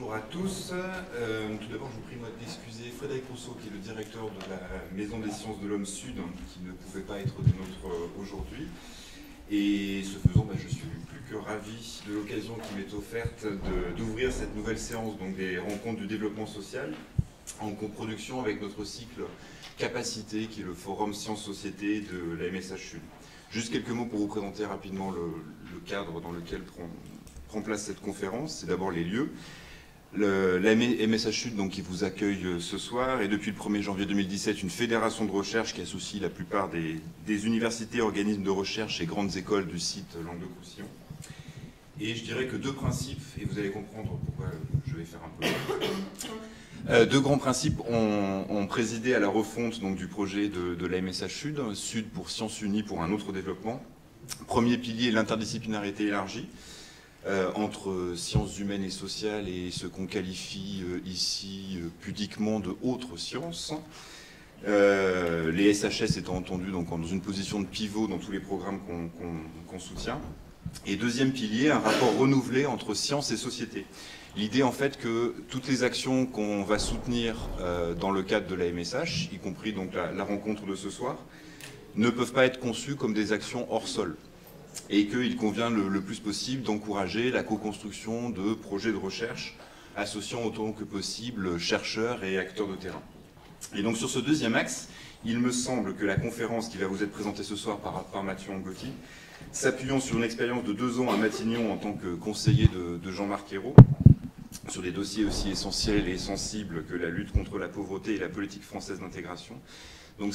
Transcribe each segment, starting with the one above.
bonjour à tous. Tout d'abord, je vous prie d'excuser Frédéric Rousseau, qui est le directeur de la Maison des Sciences de l'Homme Sud, qui ne pouvait pas être des nôtres aujourd'hui. Et ce faisant, je suis plus que ravi de l'occasion qui m'est offerte d'ouvrir cette nouvelle séance donc des rencontres du développement social en coproduction avec notre cycle Capacité, qui est le forum Sciences-Société de la MSH Sud. Juste quelques mots pour vous présenter rapidement le cadre dans lequel prend place cette conférence. C'est d'abord les lieux. La MSH Sud, donc, qui vous accueille ce soir, est depuis le 1er janvier 2017 une fédération de recherche qui associe la plupart des universités, organismes de recherche et grandes écoles du site Languedoc-Roussillon. Et je dirais que deux principes, et vous allez comprendre pourquoi je vais faire un peu... deux grands principes ont présidé à la refonte donc, du projet de la MSH Sud, Sud pour Sciences Unies pour un autre développement. Premier pilier, l'interdisciplinarité élargie entre sciences humaines et sociales et ce qu'on qualifie ici pudiquement de autres sciences. Les SHS étant entendus donc, dans une position de pivot dans tous les programmes qu'on soutient. Et deuxième pilier, un rapport renouvelé entre science et société. L'idée en fait que toutes les actions qu'on va soutenir dans le cadre de la MSH, y compris donc la rencontre de ce soir, ne peuvent pas être conçues comme des actions hors sol. Et qu'il convient le plus possible d'encourager la co-construction de projets de recherche associant autant que possible chercheurs et acteurs de terrain. Et donc sur ce deuxième axe, il me semble que la conférence qui va vous être présentée ce soir par Mathieu Angotti, s'appuyant sur une expérience de 2 ans à Matignon en tant que conseiller de Jean-Marc Ayrault, sur des dossiers aussi essentiels et sensibles que la lutte contre la pauvreté et la politique française d'intégration. Donc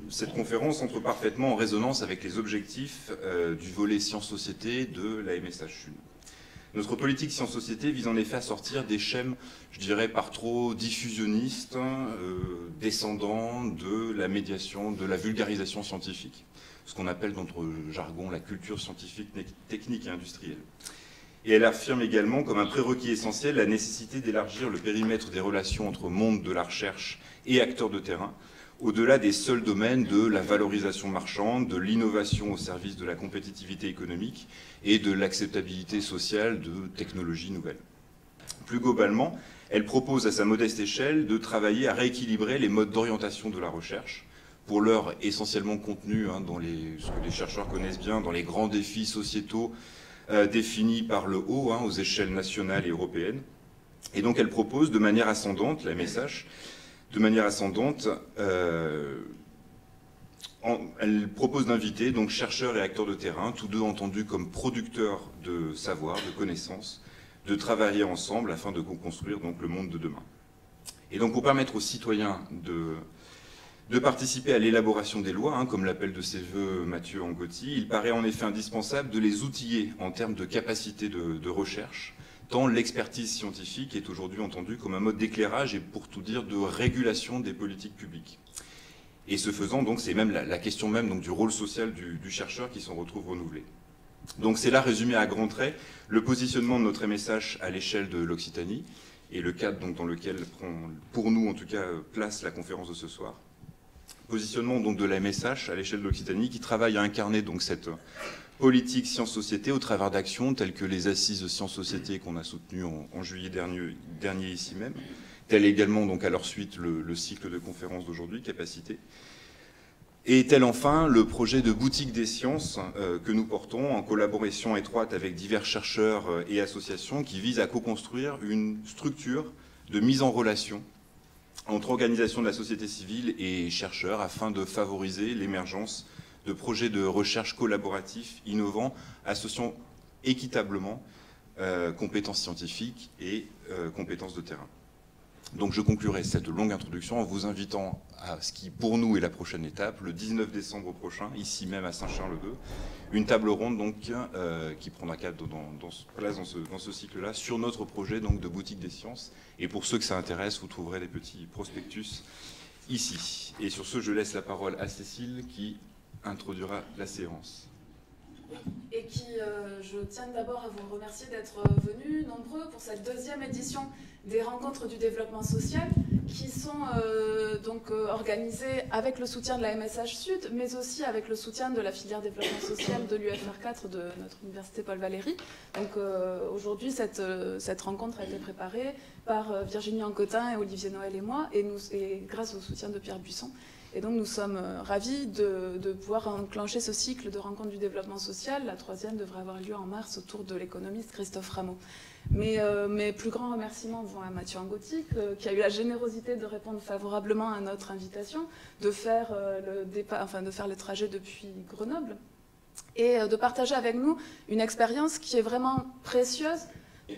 cette conférence entre parfaitement en résonance avec les objectifs du volet sciences-société de la MSH Sud. Notre politique sciences-société vise en effet à sortir des schèmes, je dirais, par trop diffusionnistes, descendants de la médiation, de la vulgarisation scientifique, ce qu'on appelle dans notre jargon la culture scientifique, technique et industrielle. Et elle affirme également comme un prérequis essentiel la nécessité d'élargir le périmètre des relations entre monde de la recherche et acteurs de terrain, au-delà des seuls domaines de la valorisation marchande, de l'innovation au service de la compétitivité économique et de l'acceptabilité sociale de technologies nouvelles. Plus globalement, elle propose à sa modeste échelle de travailler à rééquilibrer les modes d'orientation de la recherche, pour l'heure essentiellement contenus dans ce que les chercheurs connaissent bien, dans les grands défis sociétaux définis par le haut, aux échelles nationales et européennes. Et donc elle propose de manière ascendante, la MSH, de manière ascendante, elle propose d'inviter donc chercheurs et acteurs de terrain, tous deux entendus comme producteurs de savoir, de connaissances, de travailler ensemble afin de co-construire donc le monde de demain. Et donc pour permettre aux citoyens de participer à l'élaboration des lois, comme l'appelle de ses voeux Mathieu Angotti, il paraît en effet indispensable de les outiller en termes de capacité de recherche, tant l'expertise scientifique est aujourd'hui entendue comme un mode d'éclairage et pour tout dire de régulation des politiques publiques. Et ce faisant, donc, c'est même la question même donc, du rôle social du chercheur qui s'en retrouve renouvelé. Donc c'est là, résumé à grands traits, le positionnement de notre MSH à l'échelle de l'Occitanie et le cadre donc, dans lequel prend, pour nous en tout cas, place la conférence de ce soir. Positionnement donc, de la MSH à l'échelle de l'Occitanie qui travaille à incarner donc, cette politique sciences-société au travers d'actions telles que les assises de sciences-société qu'on a soutenues en juillet dernier ici même, tel également donc à leur suite le cycle de conférences d'aujourd'hui, Capacité, et tel enfin le projet de boutique des sciences que nous portons en collaboration étroite avec divers chercheurs et associations qui visent à co-construire une structure de mise en relation entre organisations de la société civile et chercheurs afin de favoriser l'émergence de projets de recherche collaboratifs, innovants, associant équitablement compétences scientifiques et compétences de terrain. Donc je conclurai cette longue introduction en vous invitant à ce qui pour nous est la prochaine étape, le 19 décembre prochain, ici même à Saint-Charles-II, une table ronde donc, qui prendra place dans ce cycle-là sur notre projet donc, de boutique des sciences. Et pour ceux que ça intéresse, vous trouverez les petits prospectus ici. Et sur ce, je laisse la parole à Cécile qui introduira la séance. et qui, je tiens d'abord à vous remercier d'être venus nombreux pour cette deuxième édition des rencontres du développement social qui sont donc organisées avec le soutien de la MSH Sud, mais aussi avec le soutien de la filière développement social de l'UFR4 de notre université Paul Valéry. Donc aujourd'hui, cette rencontre a été préparée par Virginie Ancotin et Olivier Noël et moi, et grâce au soutien de Pierre Buisson. Et donc nous sommes ravis de pouvoir enclencher ce cycle de rencontres du développement social. La troisième devrait avoir lieu en mars autour de l'économiste Christophe Rameau. Mais mes plus grands remerciements vont à Mathieu Angotic, qui a eu la générosité de répondre favorablement à notre invitation, de faire le trajet depuis Grenoble et de partager avec nous une expérience qui est vraiment précieuse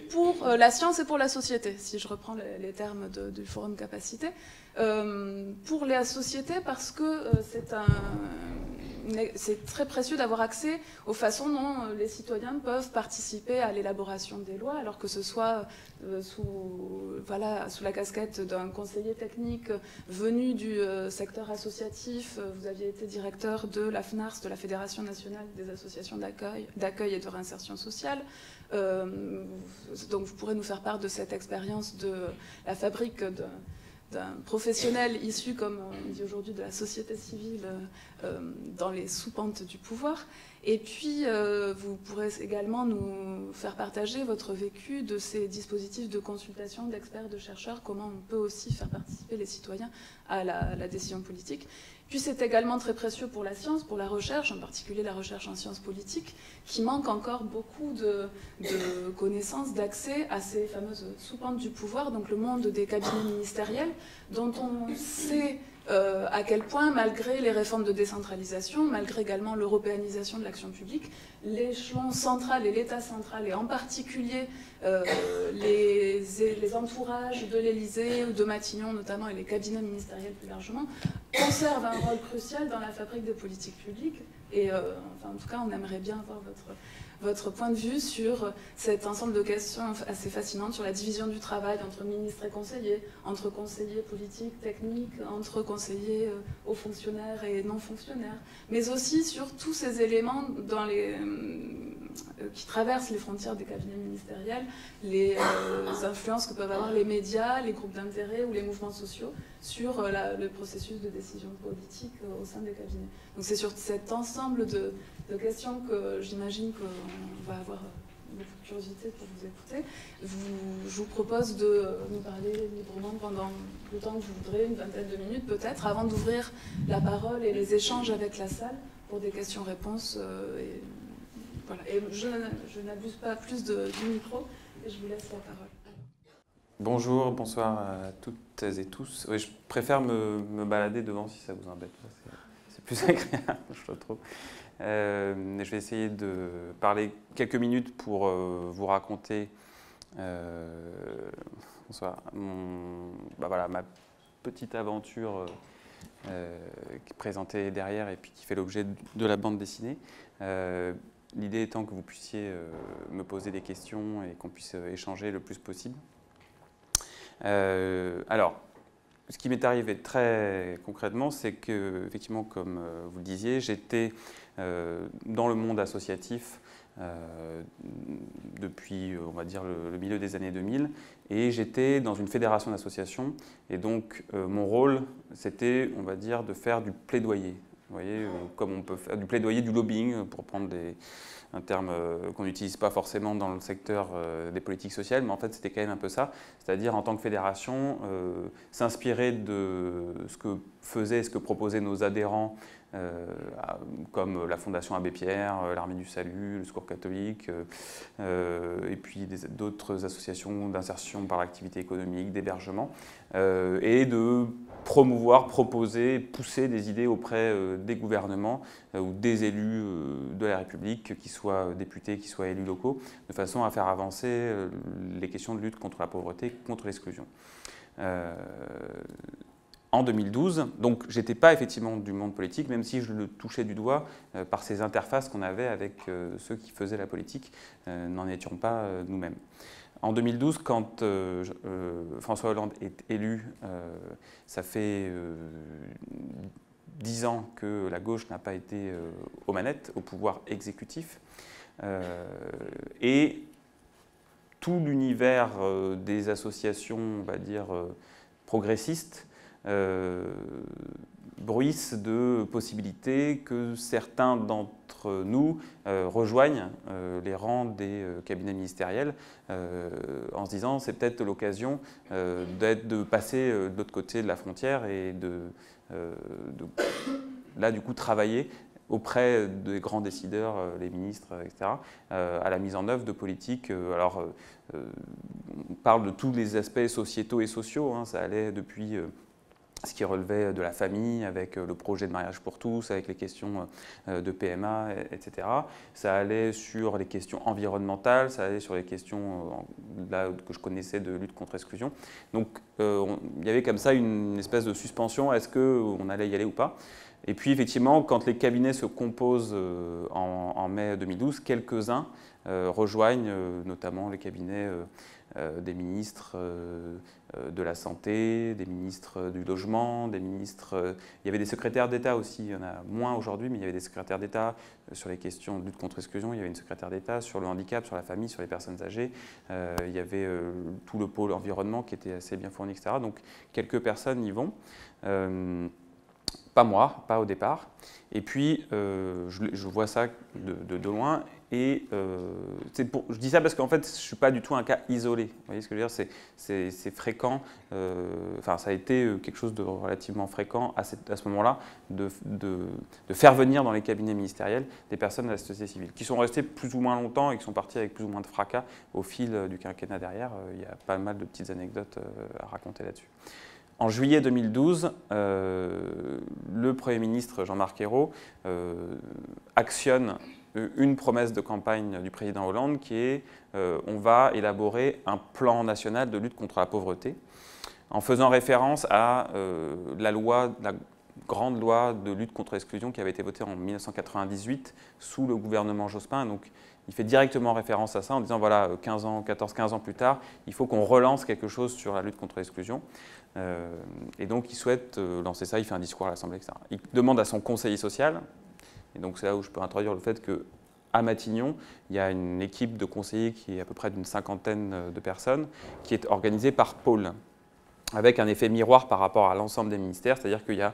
pour la science et pour la société, si je reprends les termes du Forum Capacité. Pour la société, parce que c'est très précieux d'avoir accès aux façons dont les citoyens peuvent participer à l'élaboration des lois, alors que ce soit sous la casquette d'un conseiller technique venu du secteur associatif. Vous aviez été directeur de la FNARS, de la Fédération nationale des associations d'accueil et de réinsertion sociale. Donc vous pourrez nous faire part de cette expérience de la fabrique d'un professionnel issu, comme on dit aujourd'hui, de la société civile dans les sous-pentes du pouvoir. Et puis, vous pourrez également nous faire partager votre vécu de ces dispositifs de consultation d'experts, de chercheurs, comment on peut aussi faire participer les citoyens à la décision politique. Puis c'est également très précieux pour la science, pour la recherche, en particulier la recherche en sciences politiques, qui manque encore beaucoup de connaissances, d'accès à ces fameuses sous-pentes du pouvoir, donc le monde des cabinets ministériels, dont on sait à quel point, malgré les réformes de décentralisation, malgré également l'européanisation de l'action publique, l'échelon central et l'État central, et en particulier les entourages de l'Élysée ou de Matignon notamment, et les cabinets ministériels plus largement, conservent un rôle crucial dans la fabrique des politiques publiques. Et en tout cas, on aimerait bien avoir votre point de vue sur cet ensemble de questions assez fascinantes sur la division du travail entre ministres et conseillers, entre conseillers politiques, techniques, entre conseillers hauts fonctionnaires et non fonctionnaires, mais aussi sur tous ces éléments qui traversent les frontières des cabinets ministériels, les influences que peuvent avoir les médias, les groupes d'intérêt ou les mouvements sociaux sur le processus de décision politique au sein des cabinets. Donc c'est sur cet ensemble de questions que j'imagine qu'on va avoir beaucoup de curiosité pour vous écouter. Je vous propose de nous parler librement pendant le temps que vous voudrez, une vingtaine de minutes peut-être, avant d'ouvrir la parole et les échanges avec la salle pour des questions-réponses. Voilà. Et je n'abuse pas plus du micro et je vous laisse la parole. Bonjour, bonsoir à toutes et tous. Oui, je préfère me balader devant si ça vous embête. C'est plus agréable, je trouve. Je vais essayer de parler quelques minutes pour vous raconter bonsoir, ma petite aventure qui est présentée derrière et puis qui fait l'objet de la bande dessinée. L'idée étant que vous puissiez me poser des questions et qu'on puisse échanger le plus possible. Alors, ce qui m'est arrivé très concrètement, c'est que, effectivement, comme vous le disiez, j'étais dans le monde associatif depuis, on va dire, le milieu des années 2000, et j'étais dans une fédération d'associations, et donc mon rôle, c'était, on va dire, de faire du plaidoyer. Vous voyez, comme on peut faire du plaidoyer, du lobbying, pour prendre un terme qu'on n'utilise pas forcément dans le secteur des politiques sociales, mais en fait c'était quand même un peu ça, c'est-à-dire en tant que fédération, s'inspirer de ce que faisaient, ce que proposaient nos adhérents, comme la Fondation Abbé Pierre, l'Armée du Salut, le Secours catholique, et puis d'autres associations d'insertion par l'activité économique, d'hébergement, et de promouvoir, proposer, pousser des idées auprès des gouvernements ou des élus de la République, qu'ils soient députés, qu'ils soient élus locaux, de façon à faire avancer les questions de lutte contre la pauvreté, contre l'exclusion. En 2012, donc j'étais pas effectivement du monde politique, même si je le touchais du doigt par ces interfaces qu'on avait avec ceux qui faisaient la politique, n'en étions pas nous-mêmes. En 2012, quand François Hollande est élu, ça fait 10 ans que la gauche n'a pas été aux manettes, au pouvoir exécutif. Et tout l'univers des associations, on va dire, progressistes, bruissent de possibilités que certains d'entre nous rejoignent les rangs des cabinets ministériels en se disant c'est peut-être l'occasion de passer de l'autre côté de la frontière et là du coup travailler auprès des grands décideurs, les ministres, etc., à la mise en œuvre de politiques. On parle de tous les aspects sociétaux et sociaux, hein, ça allait depuis ce qui relevait de la famille, avec le projet de mariage pour tous, avec les questions de PMA, etc. Ça allait sur les questions environnementales, ça allait sur les questions là, que je connaissais de lutte contre l'exclusion. Donc il y avait comme ça une espèce de suspension, est-ce qu'on allait y aller ou pas? Et puis effectivement, quand les cabinets se composent en mai 2012, quelques-uns rejoignent notamment les cabinets des ministres de la Santé, des ministres du Logement, des ministres... il y avait des secrétaires d'État aussi, il y en a moins aujourd'hui, mais il y avait des secrétaires d'État sur les questions de lutte contre l'exclusion, il y avait une secrétaire d'État sur le handicap, sur la famille, sur les personnes âgées, il y avait tout le pôle environnement qui était assez bien fourni, etc. Donc quelques personnes y vont. Pas moi, pas au départ. Et puis, je vois ça de loin. Et je dis ça parce qu'en fait, je ne suis pas du tout un cas isolé. Vous voyez ce que je veux dire? C'est fréquent. Enfin, ça a été quelque chose de relativement fréquent à ce moment-là, de faire venir dans les cabinets ministériels des personnes de la société civile, qui sont restées plus ou moins longtemps et qui sont parties avec plus ou moins de fracas au fil du quinquennat derrière. Il y a pas mal de petites anecdotes à raconter là-dessus. En juillet 2012, le Premier ministre Jean-Marc Ayrault actionne une promesse de campagne du président Hollande qui est on va élaborer un plan national de lutte contre la pauvreté, en faisant référence à la grande loi de lutte contre l'exclusion qui avait été votée en 1998 sous le gouvernement Jospin. Donc, il fait directement référence à ça en disant voilà, 14-15 ans plus tard, il faut qu'on relance quelque chose sur la lutte contre l'exclusion. Et donc, il souhaite lancer ça, il fait un discours à l'Assemblée, etc. Il demande à son conseiller social, et donc c'est là où je peux introduire le fait qu'à Matignon, il y a une équipe de conseillers qui est à peu près d'une 50aine de personnes, qui est organisée par pôle, avec un effet miroir par rapport à l'ensemble des ministères, c'est-à-dire qu'il y a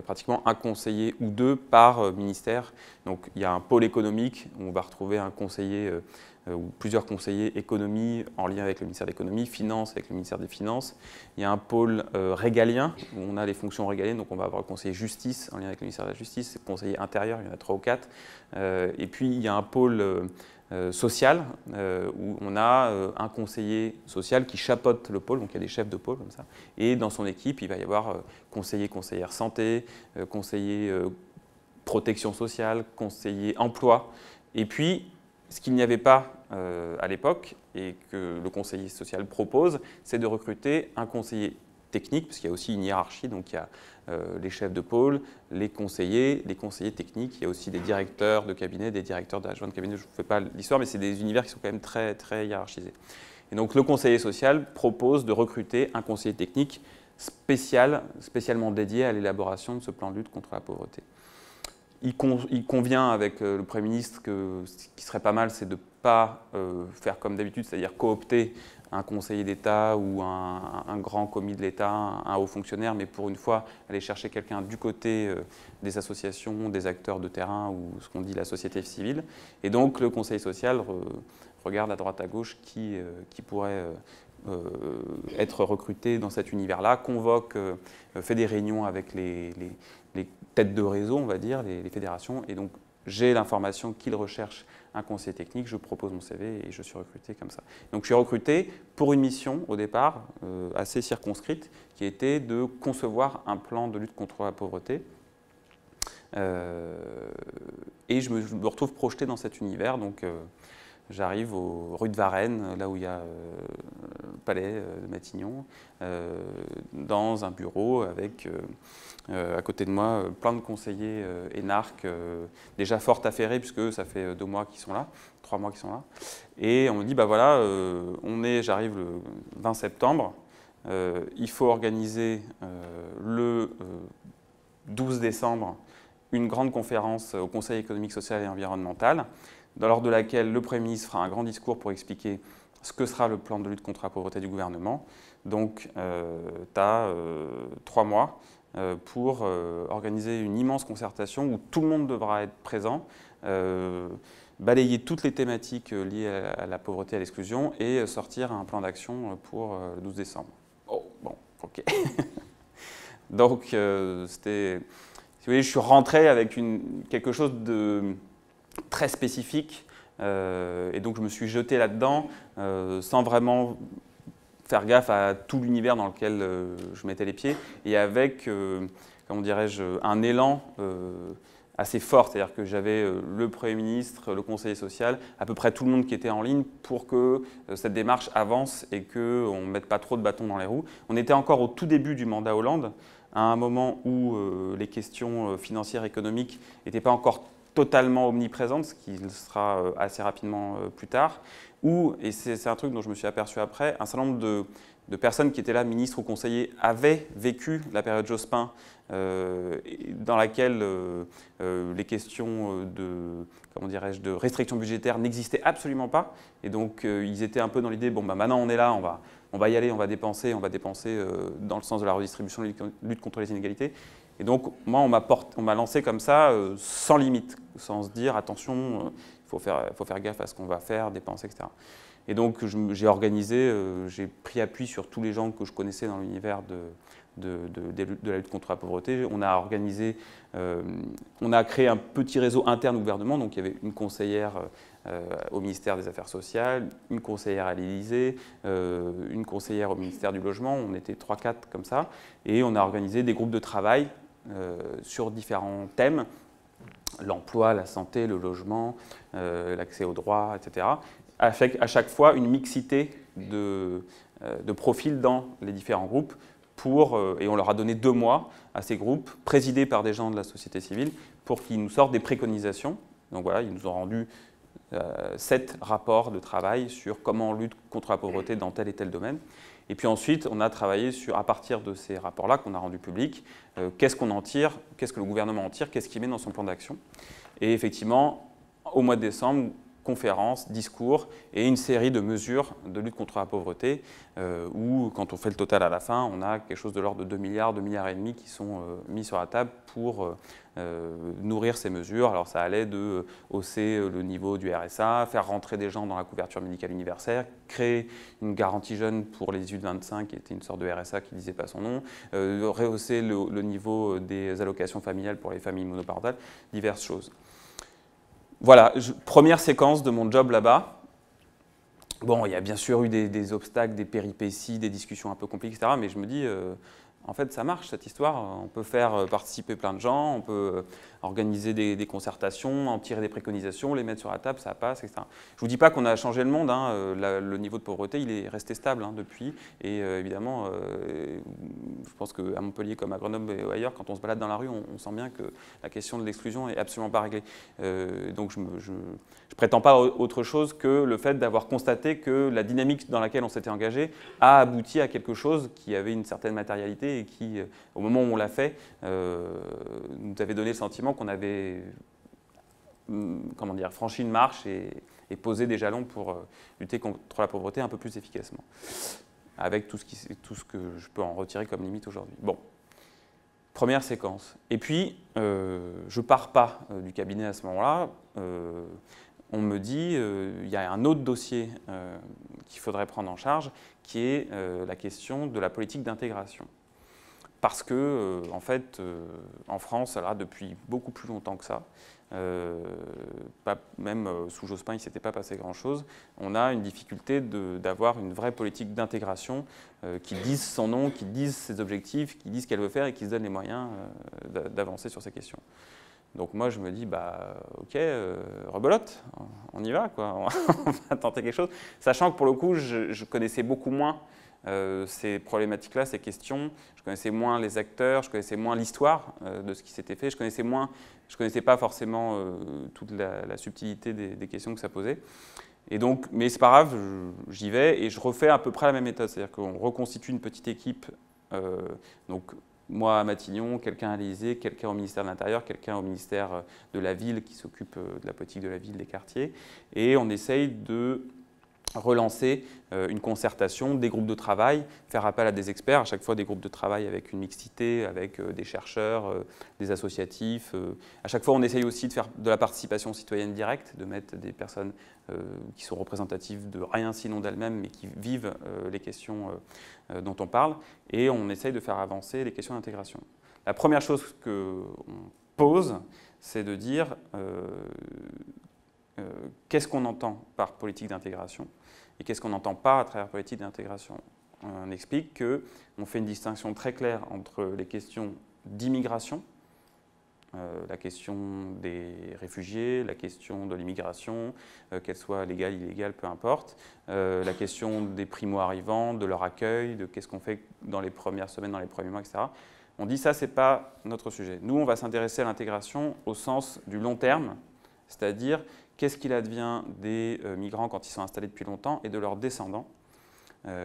pratiquement un conseiller ou deux par ministère. Donc il y a un pôle économique, où on va retrouver un conseiller ou plusieurs conseillers économie en lien avec le ministère de l'économie, finance avec le ministère des finances. Il y a un pôle régalien, où on a les fonctions régaliennes, donc on va avoir le conseiller justice en lien avec le ministère de la justice, le conseiller intérieur, il y en a 3 ou 4. Et puis il y a un pôle social, où on a un conseiller social qui chapeaute le pôle, donc il y a des chefs de pôle comme ça, et dans son équipe, il va y avoir conseiller, conseillère santé, conseiller protection sociale, conseiller emploi, et puis ce qu'il n'y avait pas à l'époque, et que le conseiller social propose, c'est de recruter un conseiller technique, parce qu'il y a aussi une hiérarchie, donc il y a les chefs de pôle, les conseillers techniques, il y a aussi des directeurs de cabinet, des directeurs d'adjoints de cabinet, je ne vous fais pas l'histoire, mais c'est des univers qui sont quand même très, très hiérarchisés. Et donc le conseiller social propose de recruter un conseiller technique spécialement dédié à l'élaboration de ce plan de lutte contre la pauvreté. Il convient avec le Premier ministre que ce qui serait pas mal, c'est de ne pas faire comme d'habitude, c'est-à-dire coopter un conseiller d'État ou un grand commis de l'État, un haut fonctionnaire, mais pour une fois aller chercher quelqu'un du côté des associations, des acteurs de terrain ou ce qu'on dit la société civile. Et donc le conseil social regarde à droite à gauche qui pourrait être recruté dans cet univers-là, convoque, fait des réunions avec les têtes de réseau, on va dire, les fédérations, et donc j'ai l'information qu'il recherche un conseiller technique, je propose mon CV et je suis recruté comme ça. Donc je suis recruté pour une mission au départ assez circonscrite qui était de concevoir un plan de lutte contre la pauvreté. Et je me retrouve projeté dans cet univers. Donc j'arrive aux rues de Varennes, là où il y a le palais de Matignon, dans un bureau avec à côté de moi plein de conseillers énarques, déjà fort affairés puisque ça fait 2 mois qu'ils sont là, 3 mois qu'ils sont là. Et on me dit, bah voilà, j'arrive le 20 septembre, il faut organiser le 12 décembre une grande conférence au Conseil économique, social et environnemental, lors de laquelle le Premier ministre fera un grand discours pour expliquer ce que sera le plan de lutte contre la pauvreté du gouvernement. Donc, tu as 3 mois pour organiser une immense concertation où tout le monde devra être présent, balayer toutes les thématiques liées à la pauvreté et à l'exclusion et sortir un plan d'action pour le 12 décembre. Oh, bon, ok. Donc, c'était... Si vous voyez, je suis rentré avec quelque chose de très spécifique et donc je me suis jeté là-dedans sans vraiment faire gaffe à tout l'univers dans lequel je mettais les pieds et avec, comment dirais-je, un élan assez fort. C'est-à-dire que j'avais le Premier ministre, le conseiller social, à peu près tout le monde qui était en ligne pour que cette démarche avance et qu'on ne mette pas trop de bâtons dans les roues. On était encore au tout début du mandat Hollande, à un moment où les questions financières et économiques n'étaient pas encore totalement omniprésentes, ce qui sera assez rapidement plus tard, où, et c'est un truc dont je me suis aperçu après, un certain nombre de personnes qui étaient là, ministres ou conseillers, avaient vécu la période Jospin, dans laquelle les questions comment dirais-je, de restrictions budgétaires n'existaient absolument pas. Et donc, ils étaient un peu dans l'idée, bon, bah, maintenant on est là, on va y aller, on va dépenser dans le sens de la redistribution, de la lutte contre les inégalités. Et donc, moi, on m'a lancé comme ça, sans limite, sans se dire, attention, il faut faire gaffe à ce qu'on va faire, dépenser, etc. Et donc, j'ai organisé, j'ai pris appui sur tous les gens que je connaissais dans l'univers de la lutte contre la pauvreté. On a organisé, on a créé un petit réseau interne au gouvernement. Donc, il y avait une conseillère au ministère des Affaires sociales, une conseillère à l'Élysée, une conseillère au ministère du Logement. On était 3-4 comme ça. Et on a organisé des groupes de travail sur différents thèmes. L'emploi, la santé, le logement, l'accès aux droits, etc. À chaque fois, une mixité de profils dans les différents groupes et on leur a donné 2 mois à ces groupes, présidés par des gens de la société civile, pour qu'ils nous sortent des préconisations. Donc voilà, ils nous ont rendu 7 rapports de travail sur comment on lutte contre la pauvreté dans tel et tel domaine. Et puis ensuite, on a travaillé à partir de ces rapports-là qu'on a rendus publics, qu'est-ce qu'on en tire, qu'est-ce que le gouvernement en tire, qu'est-ce qu'il met dans son plan d'action. Et effectivement, au mois de décembre, conférences, discours et une série de mesures de lutte contre la pauvreté où, quand on fait le total à la fin, on a quelque chose de l'ordre de 2 milliards, 2,5 milliards qui sont mis sur la table pour nourrir ces mesures. Alors ça allait de hausser le niveau du RSA, faire rentrer des gens dans la couverture médicale universelle, créer une garantie jeune pour les 18-25 qui était une sorte de RSA qui ne disait pas son nom, rehausser le niveau des allocations familiales pour les familles monoparentales, diverses choses. Voilà, première séquence de mon job là-bas. Bon, il y a bien sûr eu des obstacles, des péripéties, des discussions un peu compliquées, etc. Mais je me dis, en fait, ça marche cette histoire. On peut faire participer plein de gens, on peut organiser des concertations, en tirer des préconisations, les mettre sur la table, ça passe, etc. Je ne vous dis pas qu'on a changé le monde. Hein. Le niveau de pauvreté, il est resté stable depuis. Et évidemment, je pense qu'à Montpellier comme à Grenoble et ailleurs, quand on se balade dans la rue, on sent bien que la question de l'exclusion n'est absolument pas réglée. Donc je ne prétends pas autre chose que le fait d'avoir constaté que la dynamique dans laquelle on s'était engagé a abouti à quelque chose qui avait une certaine matérialité et qui, au moment où on l'a fait, nous avait donné le sentiment qu'on avait franchi une marche et posé des jalons pour lutter contre la pauvreté un peu plus efficacement, avec tout ce que je peux en retirer comme limite aujourd'hui. Bon, première séquence. Et puis, je ne pars pas du cabinet à ce moment-là. On me dit il y a un autre dossier qu'il faudrait prendre en charge, qui est la question de la politique d'intégration. Parce que, en fait, en France, là, depuis beaucoup plus longtemps que ça, même sous Jospin, il ne s'était pas passé grand-chose, on a une difficulté d'avoir une vraie politique d'intégration qui dise son nom, qui dise ses objectifs, qui dise ce qu'elle veut faire et qui se donne les moyens d'avancer sur ces questions. Donc moi, je me dis, bah, ok, rebelote, on y va, quoi. On va tenter quelque chose. Sachant que pour le coup, je connaissais beaucoup moins ces problématiques-là, ces questions. Je connaissais moins les acteurs, je connaissais moins l'histoire de ce qui s'était fait. Je connaissais pas forcément toute la subtilité des questions que ça posait. Et donc, mais c'est pas grave, j'y vais et je refais à peu près la même méthode. C'est-à-dire qu'on reconstitue une petite équipe, donc moi à Matignon, quelqu'un à l'Élysée, quelqu'un au ministère de l'Intérieur, quelqu'un au ministère de la Ville qui s'occupe de la politique de la ville, des quartiers. Et on essaye de relancer une concertation, des groupes de travail, faire appel à des experts, à chaque fois des groupes de travail avec une mixité, avec des chercheurs, des associatifs. À chaque fois, on essaye aussi de faire de la participation citoyenne directe, de mettre des personnes qui sont représentatives de rien sinon d'elles-mêmes, mais qui vivent les questions dont on parle, et on essaye de faire avancer les questions d'intégration. La première chose qu'on pose, c'est de dire qu'est-ce qu'on entend par politique d'intégration et qu'est-ce qu'on n'entend pas à travers politique d'intégration. On explique qu'on fait une distinction très claire entre les questions d'immigration, la question des réfugiés, la question de l'immigration, qu'elle soit légale, illégale, peu importe, la question des primo-arrivants, de leur accueil, de qu'est-ce qu'on fait dans les premières semaines, dans les premiers mois, etc. On dit ça, ce n'est pas notre sujet. Nous, on va s'intéresser à l'intégration au sens du long terme, c'est-à-dire qu'est-ce qu'il advient des migrants quand ils sont installés depuis longtemps et de leurs descendants,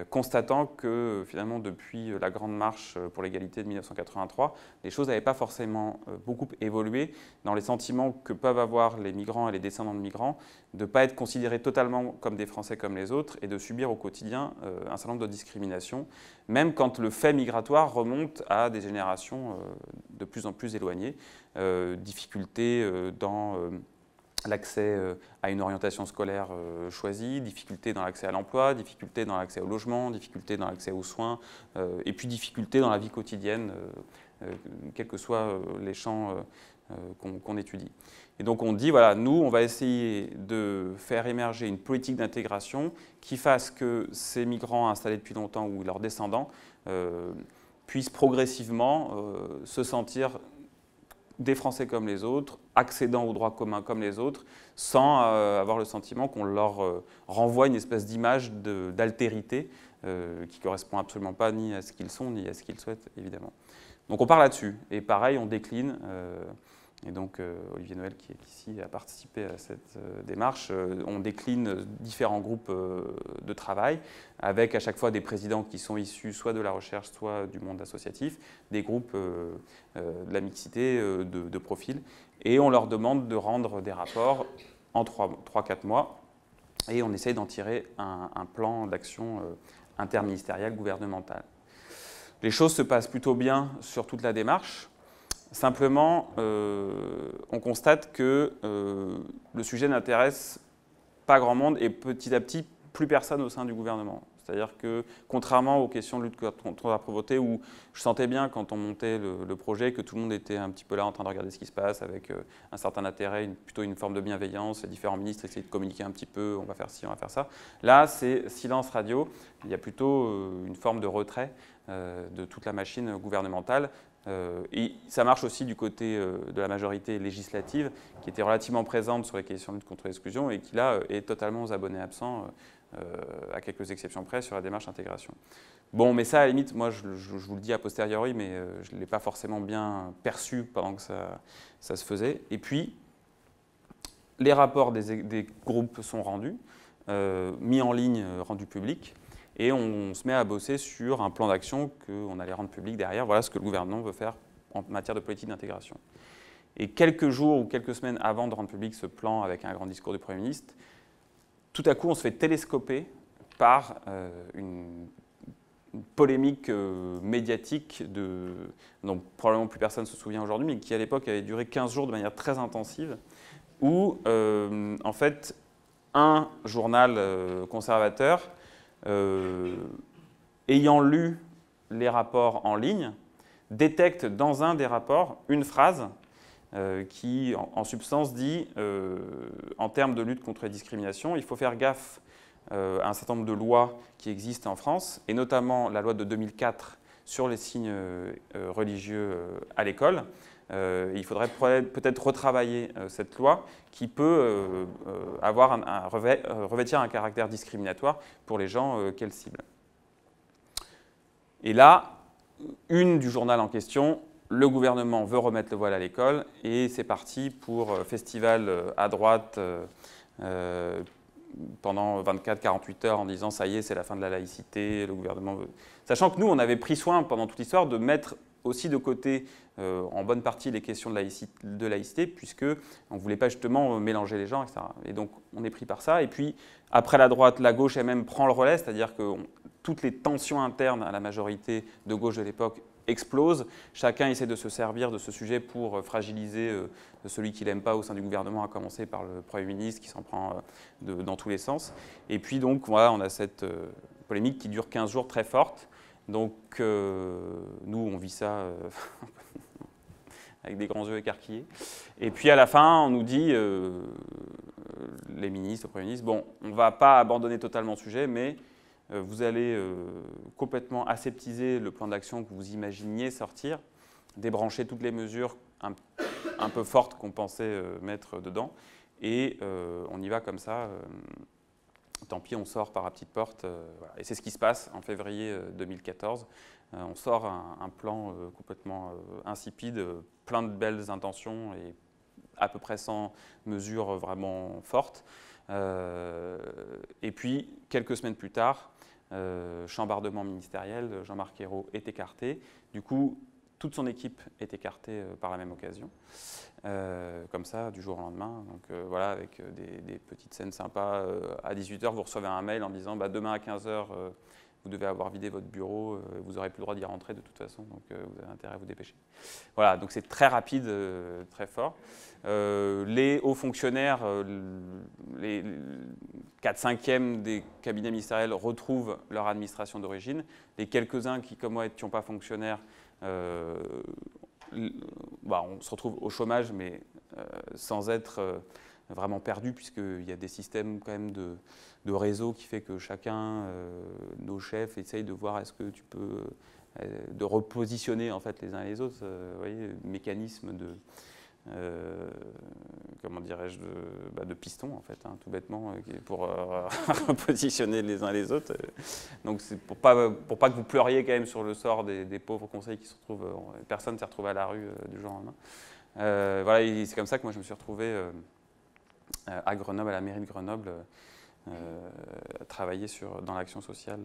constatant que finalement depuis la Grande Marche pour l'égalité de 1983, les choses n'avaient pas forcément beaucoup évolué dans les sentiments que peuvent avoir les migrants et les descendants de migrants de ne pas être considérés totalement comme des Français comme les autres et de subir au quotidien un certain nombre de discriminations, même quand le fait migratoire remonte à des générations de plus en plus éloignées, difficultés dans l'accès à une orientation scolaire choisie, difficultés dans l'accès à l'emploi, difficultés dans l'accès au logement, difficultés dans l'accès aux soins, et puis difficultés dans la vie quotidienne, quels que soient les champs qu'on étudie. Et donc on dit, voilà, nous, on va essayer de faire émerger une politique d'intégration qui fasse que ces migrants installés depuis longtemps ou leurs descendants puissent progressivement se sentir des Français comme les autres, accédant aux droits communs comme les autres, sans avoir le sentiment qu'on leur renvoie une espèce d'image d'altérité qui ne correspond absolument pas ni à ce qu'ils sont, ni à ce qu'ils souhaitent, évidemment. Donc on part là-dessus, et pareil, on décline, et donc Olivier Noël, qui est ici, a participé à cette démarche, on décline différents groupes de travail, avec à chaque fois des présidents qui sont issus soit de la recherche, soit du monde associatif, des groupes de la mixité de profil, et on leur demande de rendre des rapports en 3-4 mois, et on essaye d'en tirer un plan d'action interministériel, gouvernemental. Les choses se passent plutôt bien sur toute la démarche. Simplement, on constate que le sujet n'intéresse pas grand monde et petit à petit, plus personne au sein du gouvernement. C'est-à-dire que, contrairement aux questions de lutte contre la pauvreté, où je sentais bien quand on montait le projet que tout le monde était un petit peu là en train de regarder ce qui se passe avec un certain intérêt, plutôt une forme de bienveillance, les différents ministres essayaient de communiquer un petit peu, on va faire ci, on va faire ça. Là, c'est silence radio, il y a plutôt une forme de retrait de toute la machine gouvernementale. Et ça marche aussi du côté de la majorité législative, qui était relativement présente sur les questions de lutte contre l'exclusion et qui, là, est totalement aux abonnés absents, à quelques exceptions près, sur la démarche intégration. Bon, mais ça, à la limite, moi, je vous le dis a posteriori, mais je ne l'ai pas forcément bien perçu pendant que ça se faisait. Et puis, les rapports des groupes sont rendus, mis en ligne, rendus publics, et on se met à bosser sur un plan d'action qu'on allait rendre public derrière. Voilà ce que le gouvernement veut faire en matière de politique d'intégration. Et quelques jours ou quelques semaines avant de rendre public ce plan avec un grand discours du Premier ministre, tout à coup, on se fait télescoper par une polémique médiatique dont probablement plus personne ne se souvient aujourd'hui, mais qui à l'époque avait duré 15 jours de manière très intensive, où en fait, un journal conservateur, ayant lu les rapports en ligne, détecte dans un des rapports une phrase qui, en substance, dit en termes de lutte contre les discriminations, il faut faire gaffe à un certain nombre de lois qui existent en France, et notamment la loi de 2004 sur les signes religieux à l'école. Il faudrait peut-être retravailler cette loi qui peut revêtir un caractère discriminatoire pour les gens qu'elle cible. Et là, une du journal en question, le gouvernement veut remettre le voile à l'école et c'est parti pour festival à droite, pendant 24-48 heures en disant ça y est, c'est la fin de la laïcité, le gouvernement veut... Sachant que nous, on avait pris soin pendant toute l'histoire de mettre aussi de côté en bonne partie les questions de laïcité, puisqu'on ne voulait pas justement mélanger les gens, etc. Et donc on est pris par ça. Et puis après la droite, la gauche elle-même prend le relais, c'est-à-dire que toutes les tensions internes à la majorité de gauche de l'époque explosent. Chacun essaie de se servir de ce sujet pour fragiliser celui qu'il n'aime pas au sein du gouvernement, à commencer par le Premier ministre qui s'en prend dans tous les sens. Et puis donc voilà, on a cette polémique qui dure 15 jours très forte. Donc nous, on vit ça avec des grands yeux écarquillés. Et puis à la fin, on nous dit, les ministres, le Premier ministre, bon, on ne va pas abandonner totalement le sujet, mais vous allez complètement aseptiser le plan d'action que vous imaginiez sortir, débrancher toutes les mesures un peu fortes qu'on pensait mettre dedans, et on y va comme ça. Tant pis, on sort par la petite porte. Voilà. Et c'est ce qui se passe en février 2014. On sort un plan complètement insipide, plein de belles intentions et à peu près sans mesures vraiment fortes. Et puis, quelques semaines plus tard, chambardement ministériel, Jean-Marc Ayrault est écarté. Du coup, toute son équipe est écartée par la même occasion. Comme ça, du jour au lendemain. Donc voilà, avec des petites scènes sympas. À 18 h, vous recevez un mail en disant demain à 15 h, vous devez avoir vidé votre bureau, vous n'aurez plus le droit d'y rentrer de toute façon, donc vous avez intérêt à vous dépêcher. Voilà, donc c'est très rapide, très fort. Les hauts fonctionnaires, les 4/5e des cabinets ministériels retrouvent leur administration d'origine. Les quelques-uns qui, comme moi, n'étions pas fonctionnaires, on se retrouve au chômage, mais sans être vraiment perdu, puisqu'il y a des systèmes quand même de réseau qui fait que chacun, nos chefs, essaye de voir est-ce que tu peux de repositionner en fait les uns et les autres. Vous voyez, mécanisme de comment dirais-je, de piston en fait, hein, tout bêtement, pour repositionner les uns les autres. Donc c'est pour pas que vous pleuriez quand même sur le sort des pauvres conseillers qui se retrouvent, personne ne s'est retrouvé à la rue du jour au lendemain. Voilà, c'est comme ça que moi je me suis retrouvé à Grenoble, à la mairie de Grenoble, travailler dans l'action sociale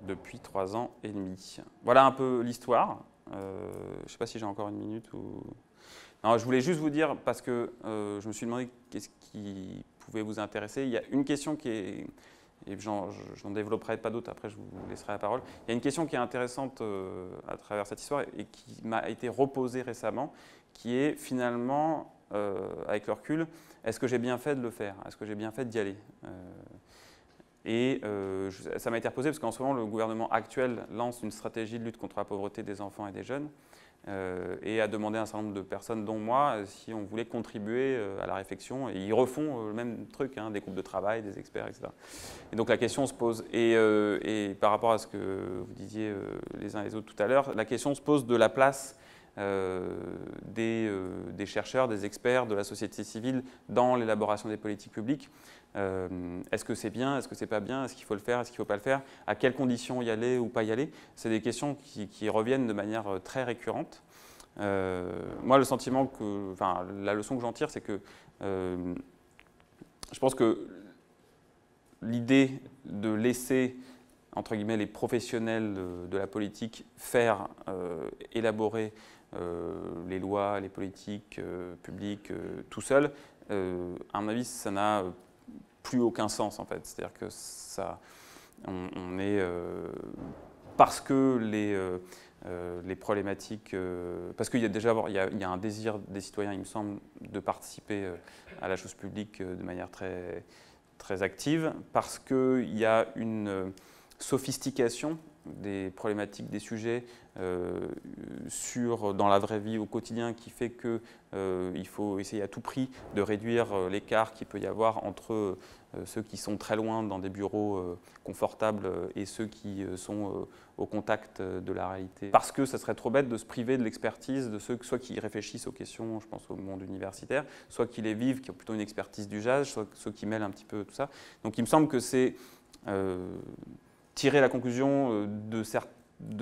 depuis 3 ans et demi. Voilà un peu l'histoire. Je ne sais pas si j'ai encore une minute ou... Non, je voulais juste vous dire, parce que je me suis demandé qu'est-ce qui pouvait vous intéresser. Il y a une question qui est, et j'en développerai pas d'autres, après je vous laisserai la parole. Il y a une question qui est intéressante à travers cette histoire et qui m'a été reposée récemment, qui est finalement, avec le recul, est-ce que j'ai bien fait de le faire? Est-ce que j'ai bien fait d'y aller? Ça m'a été reposé parce qu'en ce moment, le gouvernement actuel lance une stratégie de lutte contre la pauvreté des enfants et des jeunes. Et a demandé à un certain nombre de personnes, dont moi, si on voulait contribuer à la réflexion. Et ils refont le même truc, hein, des groupes de travail, des experts, etc. Et donc la question se pose. Et par rapport à ce que vous disiez les uns et les autres tout à l'heure, la question se pose de la place des chercheurs, des experts, de la société civile dans l'élaboration des politiques publiques. Est-ce que c'est bien? Est-ce que c'est pas bien? Est-ce qu'il faut le faire? Est-ce qu'il ne faut pas le faire? À quelles conditions y aller ou pas y aller? C'est des questions qui reviennent de manière très récurrente. Moi, le sentiment la leçon que j'en tire, c'est que je pense que l'idée de laisser, entre guillemets, les professionnels de la politique faire élaborer les lois, les politiques publiques tout seul, à mon avis, ça n'a plus aucun sens en fait. C'est-à-dire que on est parce que les problématiques, parce qu'il y a déjà il y a un désir des citoyens, il me semble, de participer à la chose publique de manière très, très active, parce qu'il y a une sophistication des problématiques, des sujets dans la vraie vie au quotidien qui fait qu'il faut essayer à tout prix de réduire l'écart qu'il peut y avoir entre ceux qui sont très loin dans des bureaux confortables et ceux qui sont au contact de la réalité. Parce que ça serait trop bête de se priver de l'expertise de ceux soit qui réfléchissent aux questions, je pense au monde universitaire, soit qui les vivent, qui ont plutôt une expertise d'usage, soit ceux qui mêlent un petit peu tout ça. Donc il me semble que c'est tirer la conclusion de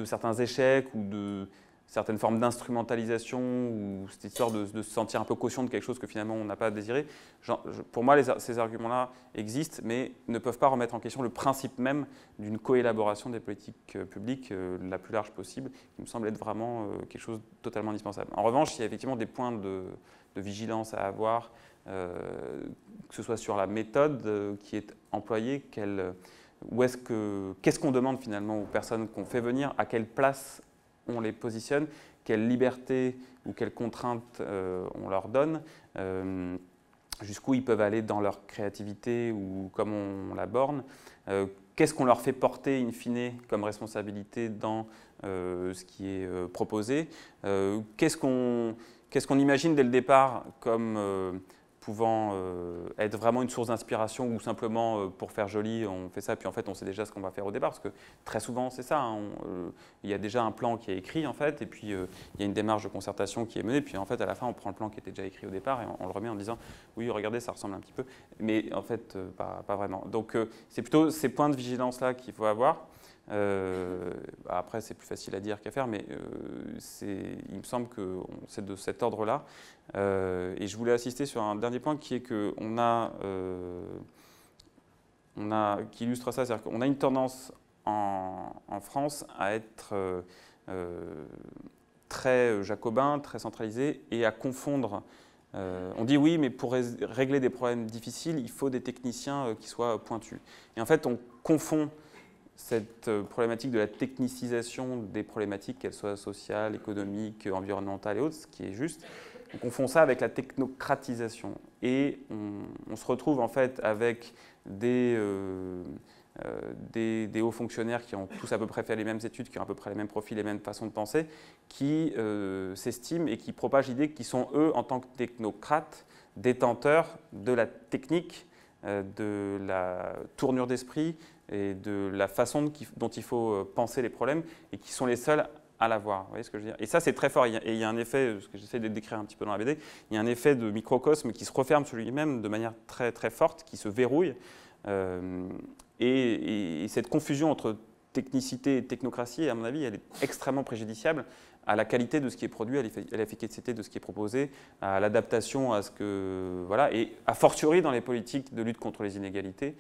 certains échecs ou certaines formes d'instrumentalisation ou cette histoire de se sentir un peu caution de quelque chose que finalement on n'a pas désiré. Pour moi, ces arguments-là existent, mais ne peuvent pas remettre en question le principe même d'une coélaboration des politiques publiques la plus large possible, qui me semble être vraiment quelque chose de totalement indispensable. En revanche, il y a effectivement des points de vigilance à avoir, que ce soit sur la méthode qui est employée, qu'est-ce qu'on demande finalement aux personnes qu'on fait venir, à quelle place on les positionne, quelle liberté ou quelles contraintes on leur donne, jusqu'où ils peuvent aller dans leur créativité ou comme on la borne, qu'est-ce qu'on leur fait porter in fine comme responsabilité dans ce qui est proposé, qu'est-ce qu'on imagine dès le départ comme pouvant être vraiment une source d'inspiration ou simplement pour faire joli, on fait ça, puis en fait on sait déjà ce qu'on va faire au départ, parce que très souvent c'est ça, hein, il y a déjà un plan qui est écrit en fait, et puis il y a une démarche de concertation qui est menée, puis en fait à la fin on prend le plan qui était déjà écrit au départ et on le remet en disant oui regardez ça ressemble un petit peu, mais en fait pas vraiment. Donc c'est plutôt ces points de vigilance là qu'il faut avoir. Après c'est plus facile à dire qu'à faire, mais il me semble que c'est de cet ordre-là. Et je voulais insister sur un dernier point qui est qu'on qui illustre ça, c'est-à-dire qu'on a une tendance en France à être très jacobin, très centralisé et à confondre. On dit oui, mais pour régler des problèmes difficiles, il faut des techniciens qui soient pointus. Et en fait, on confond cette problématique de la technicisation des problématiques, qu'elles soient sociales, économiques, environnementales et autres, ce qui est juste. On confond ça avec la technocratisation. Et on se retrouve en fait avec des hauts fonctionnaires qui ont tous à peu près fait les mêmes études, qui ont à peu près les mêmes profils, les mêmes façons de penser, qui s'estiment et qui propagent l'idée qu'ils sont eux, en tant que technocrates, détenteurs de la technique, de la tournure d'esprit, et de la façon dont il faut penser les problèmes, et qui sont les seuls à l'avoir. Vous voyez ce que je veux dire? Et ça, c'est très fort. Et il y a un effet, ce que j'essaie de décrire un petit peu dans la BD, il y a un effet de microcosme qui se referme sur lui-même de manière très, très forte, qui se verrouille. Et cette confusion entre technicité et technocratie, à mon avis, elle est extrêmement préjudiciable à la qualité de ce qui est produit, à l'efficacité de ce qui est proposé, à l'adaptation à ce que... Voilà, et a fortiori dans les politiques de lutte contre les inégalités,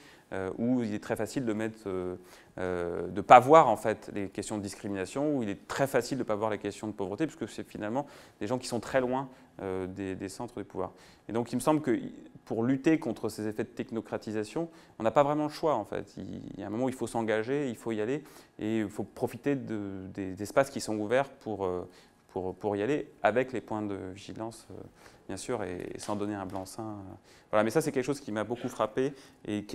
où il est très facile de ne pas voir en fait les questions de discrimination, où il est très facile de ne pas voir les questions de pauvreté, puisque c'est finalement des gens qui sont très loin des centres de pouvoir. Et donc il me semble que pour lutter contre ces effets de technocratisation, on n'a pas vraiment le choix en fait. Il y a un moment où il faut s'engager, il faut y aller, et il faut profiter des espaces qui sont ouverts pour y aller, avec les points de vigilance, bien sûr, et sans donner un blanc-seing. Voilà, mais ça, c'est quelque chose qui m'a beaucoup frappé, et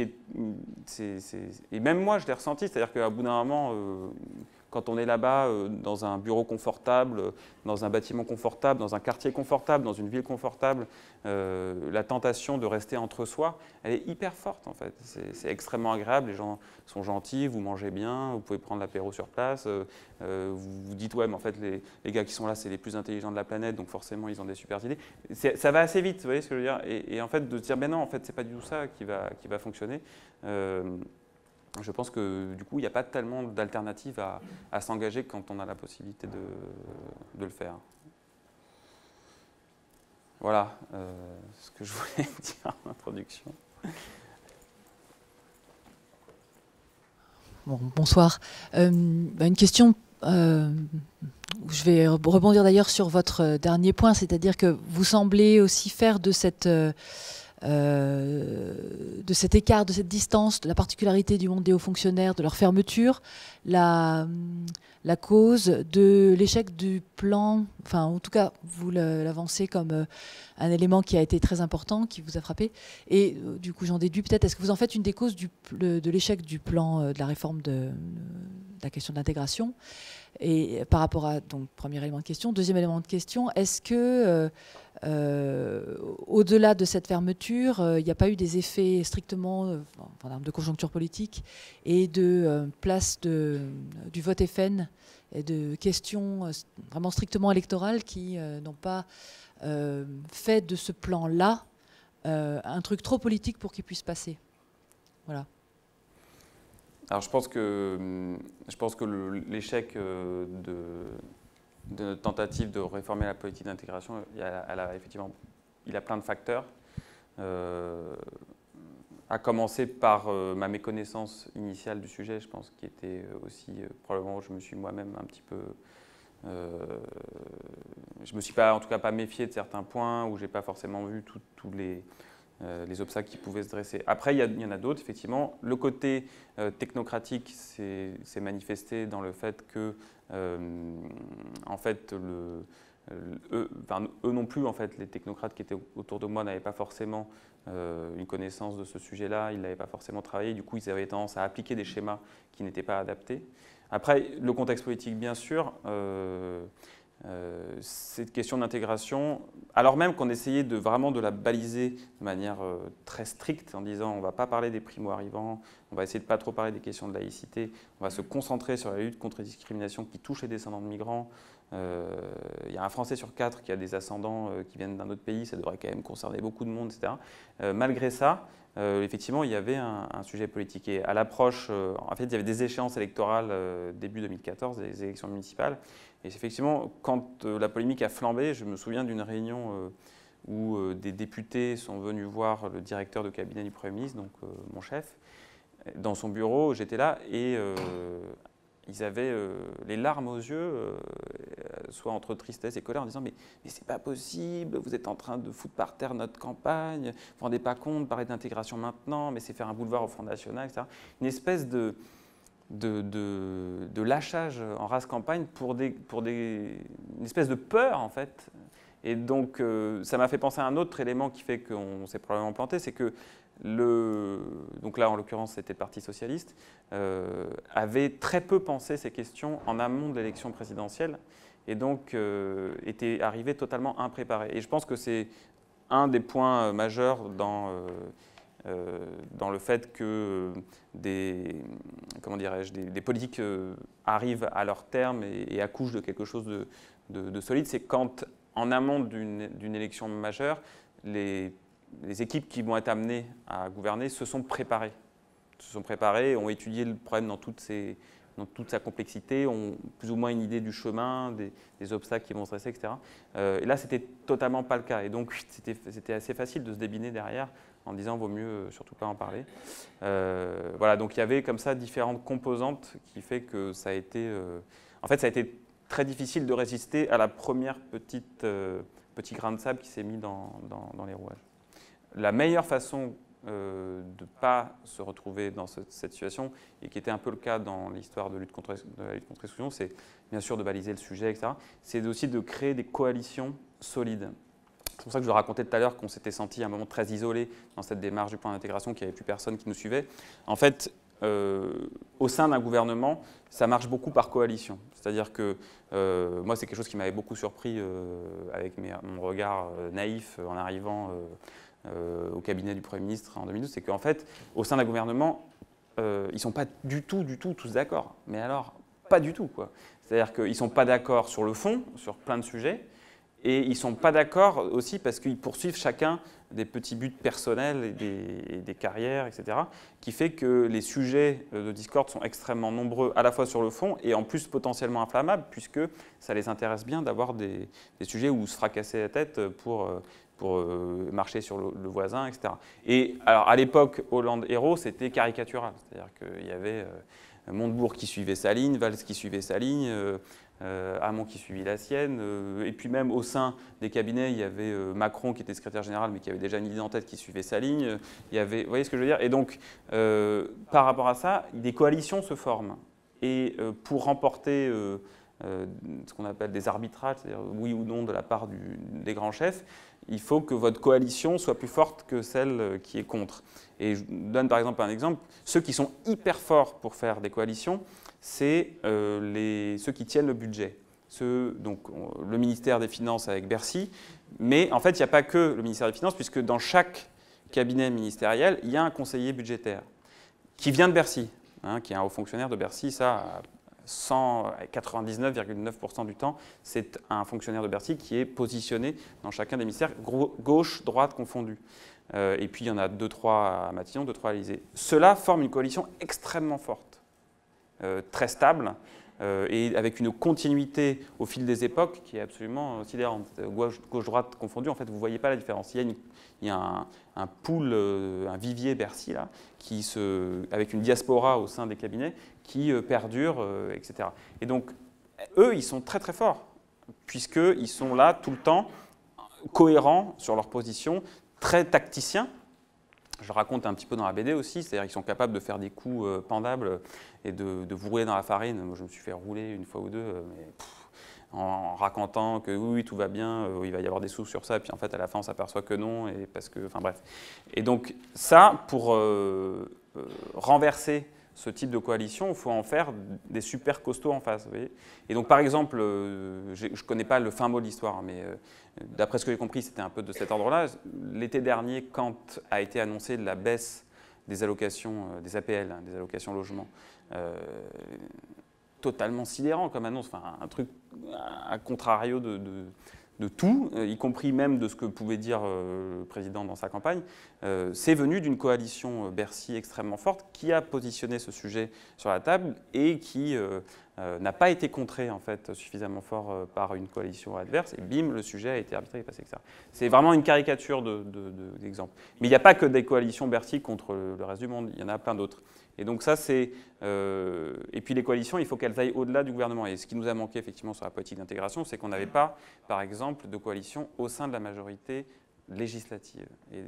et même moi, je l'ai ressenti, c'est-à-dire qu'à bout d'un moment, quand on est là-bas, dans un bureau confortable, dans un bâtiment confortable, dans un quartier confortable, dans une ville confortable, la tentation de rester entre soi, elle est hyper forte en fait. C'est extrêmement agréable, les gens sont gentils, vous mangez bien, vous pouvez prendre l'apéro sur place, vous vous dites ouais mais en fait les gars qui sont là c'est les plus intelligents de la planète, donc forcément ils ont des super idées. Ça va assez vite, vous voyez ce que je veux dire, et en fait de se dire ben non en fait c'est pas du tout ça qui va fonctionner. Je pense que du coup, il n'y a pas tellement d'alternatives à s'engager quand on a la possibilité de le faire. Voilà ce que je voulais dire en introduction. Bon, bonsoir. Une question, je vais rebondir d'ailleurs sur votre dernier point, c'est-à-dire que vous semblez aussi faire de cet écart, de cette distance, de la particularité du monde des hauts fonctionnaires, de leur fermeture, la cause de l'échec du plan, enfin en tout cas vous l'avancez comme un élément qui a été très important, qui vous a frappé, et du coup j'en déduis peut-être, est-ce que vous en faites une des causes de l'échec du plan de la réforme de la question de l'intégration? Et par rapport à, donc, premier élément de question. Deuxième élément de question, est-ce que, au-delà de cette fermeture, il n'y a pas eu des effets strictement, en termes de conjoncture politique et de place du vote FN et de questions vraiment strictement électorales qui n'ont pas fait de ce plan-là un truc trop politique pour qu'il puisse passer? Voilà. Alors je pense que l'échec de notre tentative de réformer la politique d'intégration, effectivement, il a plein de facteurs. À commencer par ma méconnaissance initiale du sujet, je pense, qui était aussi probablement où je me suis moi-même un petit peu... je ne me suis pas, en tout cas pas méfié de certains points, où je n'ai pas forcément vu tous les obstacles qui pouvaient se dresser. Après, il y en a d'autres, effectivement. Le côté technocratique s'est manifesté dans le fait que, en fait, eux non plus, en fait, les technocrates qui étaient autour de moi n'avaient pas forcément une connaissance de ce sujet-là, ils n'avaient pas forcément travaillé, du coup ils avaient tendance à appliquer des schémas qui n'étaient pas adaptés. Après, le contexte politique, bien sûr, cette question d'intégration, alors même qu'on essayait vraiment de la baliser de manière très stricte, en disant on ne va pas parler des primo-arrivants, on va essayer de ne pas trop parler des questions de laïcité, on va se concentrer sur la lutte contre les discriminations qui touchent les descendants de migrants. Il y a un Français sur 4 qui a des ascendants qui viennent d'un autre pays, ça devrait quand même concerner beaucoup de monde, etc. Malgré ça, effectivement, il y avait un sujet politique. Et à l'approche, en fait, il y avait des échéances électorales début 2014, des élections municipales. Et effectivement, quand la polémique a flambé, je me souviens d'une réunion où des députés sont venus voir le directeur de cabinet du Premier ministre, donc mon chef, dans son bureau. J'étais là et ils avaient les larmes aux yeux, soit entre tristesse et colère, en disant « mais c'est pas possible, vous êtes en train de foutre par terre notre campagne, vous ne vous rendez pas compte, parler d'intégration maintenant, mais c'est faire un boulevard au Front National, etc. » Une espèce de lâchage en race campagne une espèce de peur, en fait. Et donc, ça m'a fait penser à un autre élément qui fait qu'on s'est probablement planté, c'est que donc là, en l'occurrence, c'était le Parti socialiste, avait très peu pensé ces questions en amont de l'élection présidentielle et donc était arrivé totalement impréparé. Et je pense que c'est un des points majeurs dans le fait que des politiques arrivent à leur terme et accouchent de quelque chose de solide, c'est quand, en amont d'une élection majeure, les équipes qui vont être amenées à gouverner se sont préparées, ont étudié le problème dans toute sa complexité, ont plus ou moins une idée du chemin, des obstacles qui vont se dresser, etc. Et là, c'était totalement pas le cas. Et donc, c'était assez facile de se débiner derrière en disant « vaut mieux surtout pas en parler ». Voilà, donc il y avait comme ça différentes composantes qui fait que ça a été... en fait, ça a été très difficile de résister à la première petit grain de sable qui s'est mis dans les rouages. La meilleure façon de ne pas se retrouver dans cette situation, et qui était un peu le cas dans l'histoire de la lutte contre l'exclusion, c'est bien sûr de baliser le sujet, etc. C'est aussi de créer des coalitions solides. C'est pour ça que je le racontais tout à l'heure qu'on s'était senti à un moment très isolé dans cette démarche du plan d'intégration, qu'il n'y avait plus personne qui nous suivait. En fait, au sein d'un gouvernement, ça marche beaucoup par coalition. C'est-à-dire que moi, c'est quelque chose qui m'avait beaucoup surpris avec mon regard naïf en arrivant au cabinet du Premier ministre en 2012, c'est qu'en fait, au sein d'un gouvernement, ils ne sont pas du tout tous d'accord. Mais alors, pas du tout, quoi. C'est-à-dire qu'ils ne sont pas d'accord sur le fond, sur plein de sujets, et ils ne sont pas d'accord aussi parce qu'ils poursuivent chacun des petits buts personnels et des carrières, etc., qui fait que les sujets de discorde sont extrêmement nombreux, à la fois sur le fond et en plus potentiellement inflammables, puisque ça les intéresse bien d'avoir des sujets où se fracasser la tête pour marcher sur le voisin, etc. Et alors, à l'époque, Hollande-Hérault, c'était caricatural. C'est-à-dire qu'il y avait Montebourg qui suivait sa ligne, Valls qui suivait sa ligne, Hamon qui suivit la sienne, et puis même au sein des cabinets, il y avait Macron qui était secrétaire général, mais qui avait déjà une idée en tête qui suivait sa ligne. Il y avait, vous voyez ce que je veux dire? Et donc, par rapport à ça, des coalitions se forment. Et pour remporter ce qu'on appelle des arbitrages, c'est-à-dire oui ou non de la part des grands chefs, il faut que votre coalition soit plus forte que celle qui est contre. Et je donne par exemple un exemple. Ceux qui sont hyper forts pour faire des coalitions, c'est ceux qui tiennent le budget. Donc, le ministère des Finances avec Bercy. Mais en fait, il n'y a pas que le ministère des Finances, puisque dans chaque cabinet ministériel, il y a un conseiller budgétaire qui vient de Bercy, qui est un haut fonctionnaire de Bercy. Ça, 99,9% du temps, c'est un fonctionnaire de Bercy qui est positionné dans chacun des ministères, gauche, droite confondus. Et puis il y en a 2-3 à Matignon, 2-3 à l'Élysée. Ceux-là forment une coalition extrêmement forte, très stable, et avec une continuité au fil des époques qui est absolument sidérante. Gauche-droite confondue, en fait, vous ne voyez pas la différence. Il y a un pool, un vivier Bercy, là, avec une diaspora au sein des cabinets qui perdure, etc. Et donc, eux, ils sont très très forts, puisqu'ils sont là tout le temps, cohérents sur leur position, très tacticiens. Je le raconte un petit peu dans la BD aussi, c'est-à-dire qu'ils sont capables de faire des coups pendables et de vous rouler dans la farine. Moi, je me suis fait rouler une fois ou deux, mais en racontant que oui, tout va bien, il va y avoir des sous sur ça, et puis en fait, à la fin, on s'aperçoit que non, et parce que, enfin bref. Et donc, ça, pour renverser ce type de coalition, il faut en faire des super costauds en face. Vous voyez. Et donc, par exemple, je ne connais pas le fin mot de l'histoire, mais d'après ce que j'ai compris, c'était un peu de cet ordre-là. L'été dernier, quand a été annoncée la baisse des allocations, des APL, hein, des allocations logement, totalement sidérant comme annonce, enfin, un truc à contrario de tout, y compris même de ce que pouvait dire le président dans sa campagne, c'est venu d'une coalition Bercy extrêmement forte qui a positionné ce sujet sur la table et qui n'a pas été contré en fait, suffisamment fort par une coalition adverse, et bim, le sujet a été arbitré et passé, etc. C'est vraiment une caricature d'exemple. Mais il n'y a pas que des coalitions Bercy contre le reste du monde, il y en a plein d'autres. Et donc ça, c'est... et puis les coalitions, il faut qu'elles aillent au-delà du gouvernement. Et ce qui nous a manqué effectivement sur la politique d'intégration, c'est qu'on n'avait pas, par exemple, de coalition au sein de la majorité législative.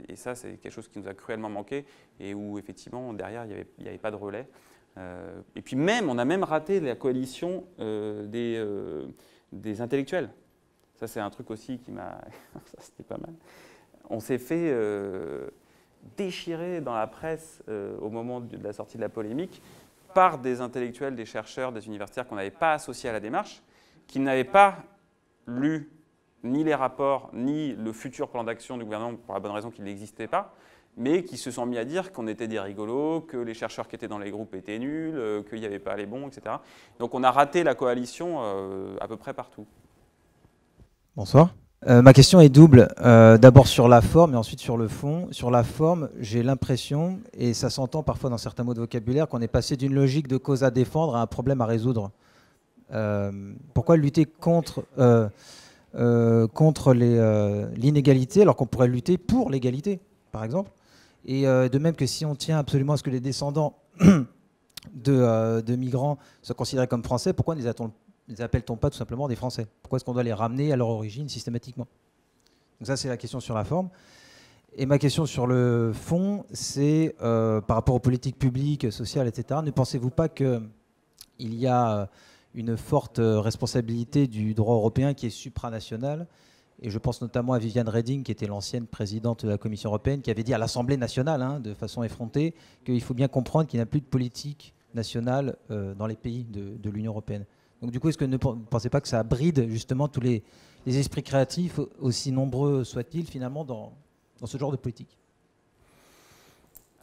Et ça, c'est quelque chose qui nous a cruellement manqué et où effectivement, derrière, il n'y avait pas de relais. Et puis même, on a même raté la coalition des intellectuels. Ça, c'est un truc aussi qui m'a... ça, c'était pas mal. On s'est fait... déchiré dans la presse au moment de la sortie de la polémique par des intellectuels, des chercheurs, des universitaires qu'on n'avait pas associés à la démarche, qui n'avaient pas lu ni les rapports, ni le futur plan d'action du gouvernement, pour la bonne raison qu'il n'existait pas, mais qui se sont mis à dire qu'on était des rigolos, que les chercheurs qui étaient dans les groupes étaient nuls, qu'il n'y avait pas les bons, etc. Donc on a raté la coalition à peu près partout. Bonsoir. Ma question est double, d'abord sur la forme et ensuite sur le fond. Sur la forme, j'ai l'impression, et ça s'entend parfois dans certains mots de vocabulaire, qu'on est passé d'une logique de cause à défendre à un problème à résoudre. Pourquoi lutter contre l'inégalité alors qu'on pourrait lutter pour l'égalité, par exemple? Et de même que si on tient absolument à ce que les descendants de migrants soient considérés comme français, pourquoi ne les appelle-t-on pas tout simplement des Français? Pourquoi est-ce qu'on doit les ramener à leur origine systématiquement? Donc ça, c'est la question sur la forme. Et ma question sur le fond, c'est par rapport aux politiques publiques, sociales, etc. Ne pensez-vous pas qu'il y a une forte responsabilité du droit européen qui est supranational? Et je pense notamment à Viviane Reding, qui était l'ancienne présidente de la Commission européenne, qui avait dit à l'Assemblée nationale, de façon effrontée, qu'il faut bien comprendre qu'il n'y a plus de politique nationale dans les pays de l'Union européenne. Donc du coup, est-ce que ne pensez pas que ça bride justement tous les esprits créatifs, aussi nombreux soient-ils finalement, dans ce genre de politique?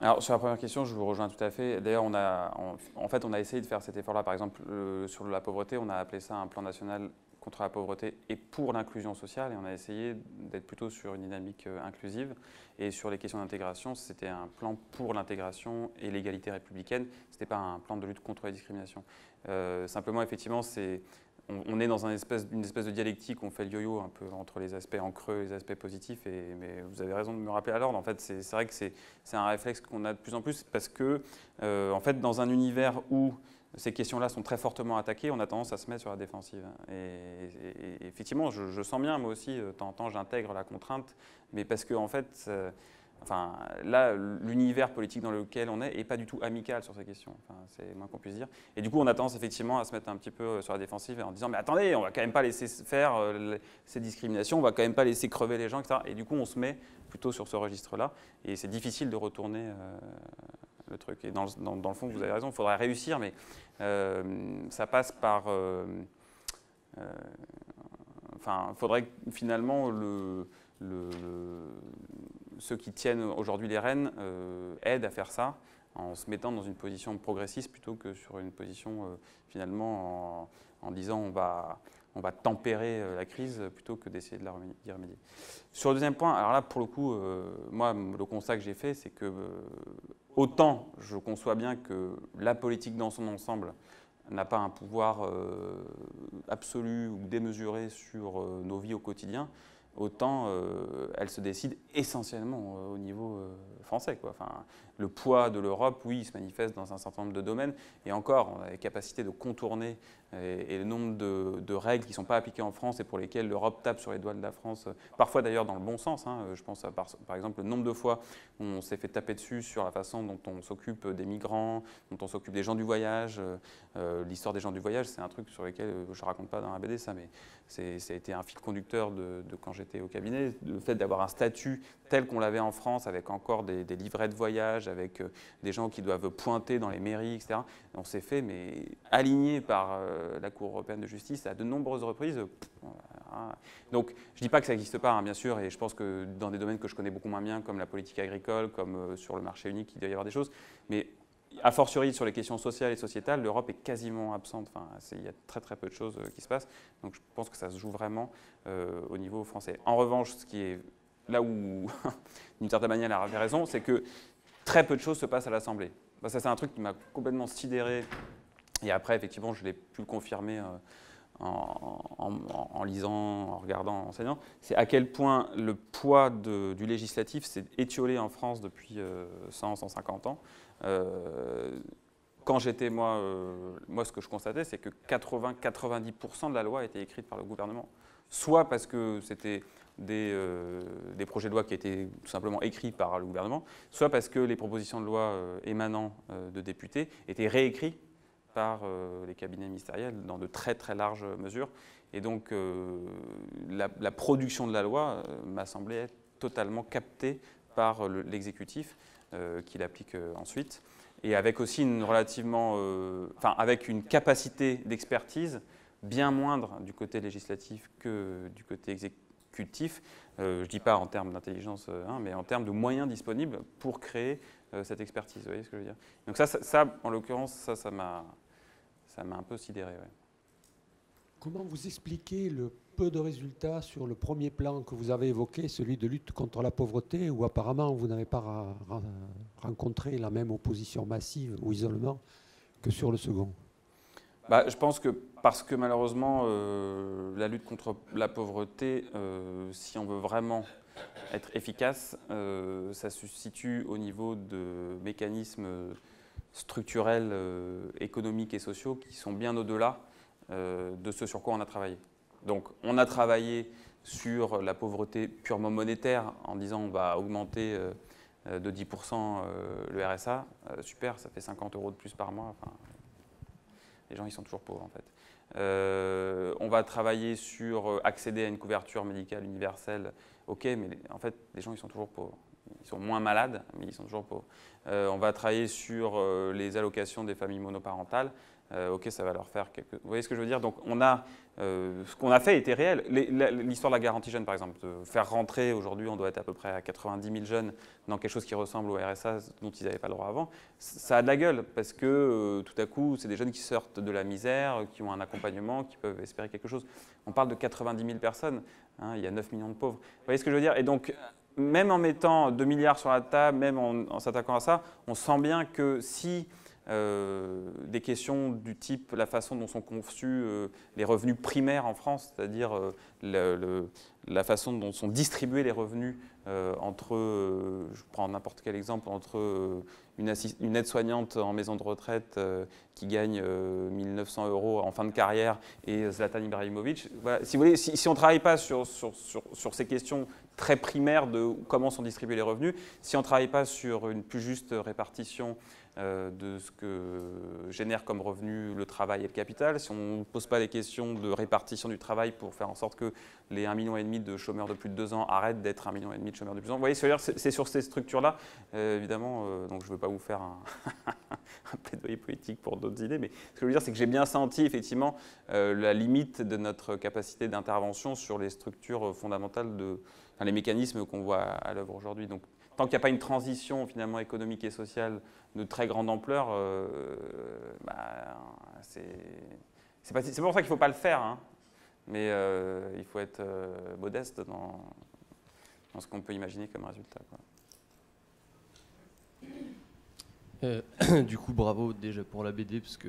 Alors sur la première question, je vous rejoins tout à fait. D'ailleurs, on a essayé de faire cet effort-là. Par exemple, sur la pauvreté, on a appelé ça un plan national contre la pauvreté et pour l'inclusion sociale. Et on a essayé d'être plutôt sur une dynamique inclusive. Et sur les questions d'intégration, c'était un plan pour l'intégration et l'égalité républicaine. Ce n'était pas un plan de lutte contre la discrimination. Simplement, effectivement, on est dans une espèce de dialectique, on fait le yo-yo un peu entre les aspects en creux et les aspects positifs. Mais vous avez raison de me rappeler à l'ordre. En fait, c'est vrai que c'est un réflexe qu'on a de plus en plus parce que, en fait, dans un univers où ces questions-là sont très fortement attaquées, on a tendance à se mettre sur la défensive. Et effectivement, je sens bien, moi aussi, de temps en temps, j'intègre la contrainte, mais parce que, en fait, enfin, là, l'univers politique dans lequel on est n'est pas du tout amical sur ces questions. Enfin, c'est le moins qu'on puisse dire. Et du coup, on a tendance effectivement à se mettre un petit peu sur la défensive en disant « mais attendez, on va quand même pas laisser faire ces discriminations, on va quand même pas laisser crever les gens, etc. » Et du coup, on se met plutôt sur ce registre-là. Et c'est difficile de retourner le truc. Et dans le fond, vous avez raison, il faudrait réussir, mais ça passe par... enfin, il faudrait que finalement ceux qui tiennent aujourd'hui les rênes aident à faire ça en se mettant dans une position progressiste plutôt que sur une position finalement en disant on va tempérer la crise plutôt que d'essayer d'y remédier. Sur le deuxième point, alors là pour le coup, moi le constat que j'ai fait c'est que autant je conçois bien que la politique dans son ensemble n'a pas un pouvoir absolu ou démesuré sur nos vies au quotidien, autant elle se décide essentiellement au niveau français, quoi. Enfin, le poids de l'Europe, oui, il se manifeste dans un certain nombre de domaines, et encore, on a la capacité de contourner et le nombre de règles qui ne sont pas appliquées en France et pour lesquelles l'Europe tape sur les doigts de la France, parfois d'ailleurs dans le bon sens. Je pense à par exemple le nombre de fois où on s'est fait taper dessus sur la façon dont on s'occupe des migrants, dont on s'occupe des gens du voyage. L'histoire des gens du voyage, c'est un truc sur lequel je ne raconte pas dans la BD ça, mais ça a été un fil conducteur de quand j'étais au cabinet. Le fait d'avoir un statut tel qu'on l'avait en France, avec encore des livrets de voyage, avec des gens qui doivent pointer dans les mairies, etc. On s'est fait mais aligné par la Cour européenne de justice à de nombreuses reprises. Donc je ne dis pas que ça n'existe pas, bien sûr, et je pense que dans des domaines que je connais beaucoup moins bien, comme la politique agricole, comme sur le marché unique, il doit y avoir des choses. Mais a fortiori sur les questions sociales et sociétales, l'Europe est quasiment absente. Enfin, il y a très très peu de choses qui se passent. Donc je pense que ça se joue vraiment au niveau français. En revanche, ce qui est là où, d'une certaine manière, elle avait raison, c'est que très peu de choses se passent à l'Assemblée. Ça, c'est un truc qui m'a complètement sidéré. Et après, effectivement, je l'ai pu le confirmer en lisant, en regardant, en enseignant. C'est à quel point le poids du législatif s'est étiolé en France depuis 100-150 ans. Quand j'étais, moi, ce que je constatais, c'est que 80-90% de la loi a été écrite par le gouvernement. Soit parce que c'était des projets de loi qui étaient tout simplement écrits par le gouvernement, soit parce que les propositions de loi émanant de députés étaient réécrites par les cabinets ministériels dans de très très larges mesures. Et donc la production de la loi m'a semblé être totalement captée par l'exécutif qui l'applique ensuite. Et avec aussi avec une capacité d'expertise bien moindre du côté législatif que du côté exécutif. Je ne dis pas en termes d'intelligence, mais en termes de moyens disponibles pour créer cette expertise. Vous voyez ce que je veux dire? Donc ça en l'occurrence, ça m'a un peu sidéré. Ouais. Comment vous expliquez le peu de résultats sur le premier plan que vous avez évoqué, celui de lutte contre la pauvreté, où apparemment vous n'avez pas rencontré la même opposition massive ou isolement que sur le second? Je pense que parce que malheureusement, la lutte contre la pauvreté, si on veut vraiment être efficace, ça se situe au niveau de mécanismes structurels, économiques et sociaux qui sont bien au-delà de ce sur quoi on a travaillé. Donc on a travaillé sur la pauvreté purement monétaire en disant on va augmenter de 10% le RSA. Super, ça fait 50 € de plus par mois. Enfin, les gens ils sont toujours pauvres en fait. On va travailler sur accéder à une couverture médicale universelle. Ok, mais en fait les gens ils sont toujours pauvres. Ils sont moins malades, mais ils sont toujours pauvres. On va travailler sur les allocations des familles monoparentales. Ok, ça va leur faire quelque... Vous voyez ce que je veux dire? Donc ce qu'on a fait était réel. L'histoire de la garantie jeune, par exemple, de faire rentrer, aujourd'hui on doit être à peu près à 90 000 jeunes dans quelque chose qui ressemble au RSA dont ils n'avaient pas le droit avant, ça a de la gueule parce que tout à coup, c'est des jeunes qui sortent de la misère, qui ont un accompagnement, qui peuvent espérer quelque chose. On parle de 90 000 personnes, il y a 9 millions de pauvres. Vous voyez ce que je veux dire? Et donc, même en mettant 2 milliards sur la table, même en s'attaquant à ça, on sent bien que si des questions du type la façon dont sont conçus les revenus primaires en France, c'est-à-dire la façon dont sont distribués les revenus entre, je prends n'importe quel exemple, entre une aide-soignante en maison de retraite qui gagne 1 900 € en fin de carrière et Zlatan Ibrahimovic. Voilà. Si vous voulez, si on ne travaille pas sur ces questions très primaires de comment sont distribués les revenus, si on ne travaille pas sur une plus juste répartition de ce que génère comme revenu le travail et le capital, si on ne pose pas les questions de répartition du travail pour faire en sorte que les 1,5 million de chômeurs de plus de 2 ans arrêtent d'être 1,5 million de chômeurs de plus de 2 ans. Vous voyez, c'est sur ces structures-là, évidemment, donc je ne veux pas vous faire un plaidoyer politique pour d'autres idées, mais ce que je veux dire, c'est que j'ai bien senti effectivement la limite de notre capacité d'intervention sur les structures fondamentales, les mécanismes qu'on voit à l'œuvre aujourd'hui. Donc, tant qu'il n'y a pas une transition finalement économique et sociale de très grande ampleur, c'est pour ça qu'il ne faut pas le faire, mais il faut être modeste dans ce qu'on peut imaginer comme résultat, quoi. Du coup, bravo déjà pour la BD, parce que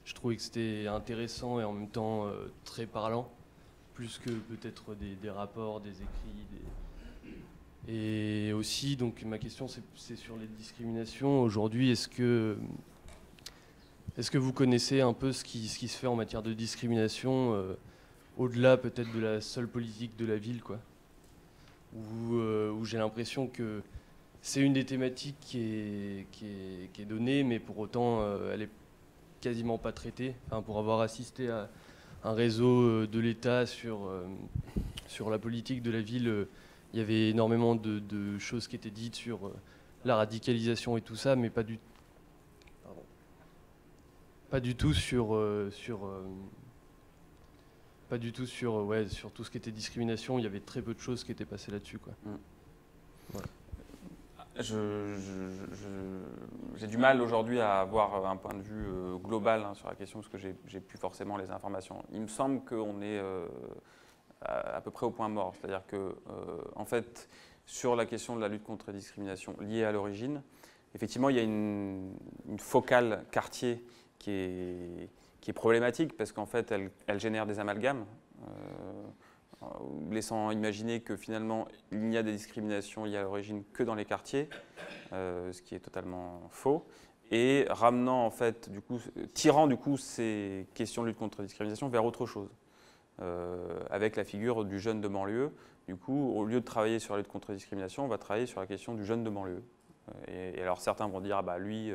je trouvais que c'était intéressant et en même temps très parlant, plus que peut-être des rapports, des écrits. Et aussi, donc ma question c'est sur les discriminations. Aujourd'hui, est-ce que vous connaissez un peu ce qui se fait en matière de discrimination au-delà peut-être de la seule politique de la ville, quoi, où j'ai l'impression que c'est une des thématiques qui est donnée, mais pour autant elle est quasiment pas traitée. Enfin, pour avoir assisté à un réseau de l'État sur la politique de la ville, il y avait énormément de choses qui étaient dites sur la radicalisation et tout ça, mais pas du tout sur tout ce qui était discrimination. Il y avait très peu de choses qui étaient passées là-dessus, quoi. Voilà. J'ai du mal aujourd'hui à avoir un point de vue global sur la question parce que j'ai plus forcément les informations. Il me semble qu'on est à peu près au point mort, c'est-à-dire que en fait, sur la question de la lutte contre les discriminations liée à l'origine, effectivement, il y a une focale quartier qui est problématique parce qu'en fait, elle génère des amalgames, laissant imaginer que finalement, il n'y a des discriminations liées à l'origine que dans les quartiers, ce qui est totalement faux, et ramenant en fait, tirant du coup ces questions de lutte contre la discrimination vers autre chose, avec la figure du jeune de banlieue. Du coup, au lieu de travailler sur la lutte contre la discrimination, on va travailler sur la question du jeune de banlieue. Et alors certains vont dire, bah lui,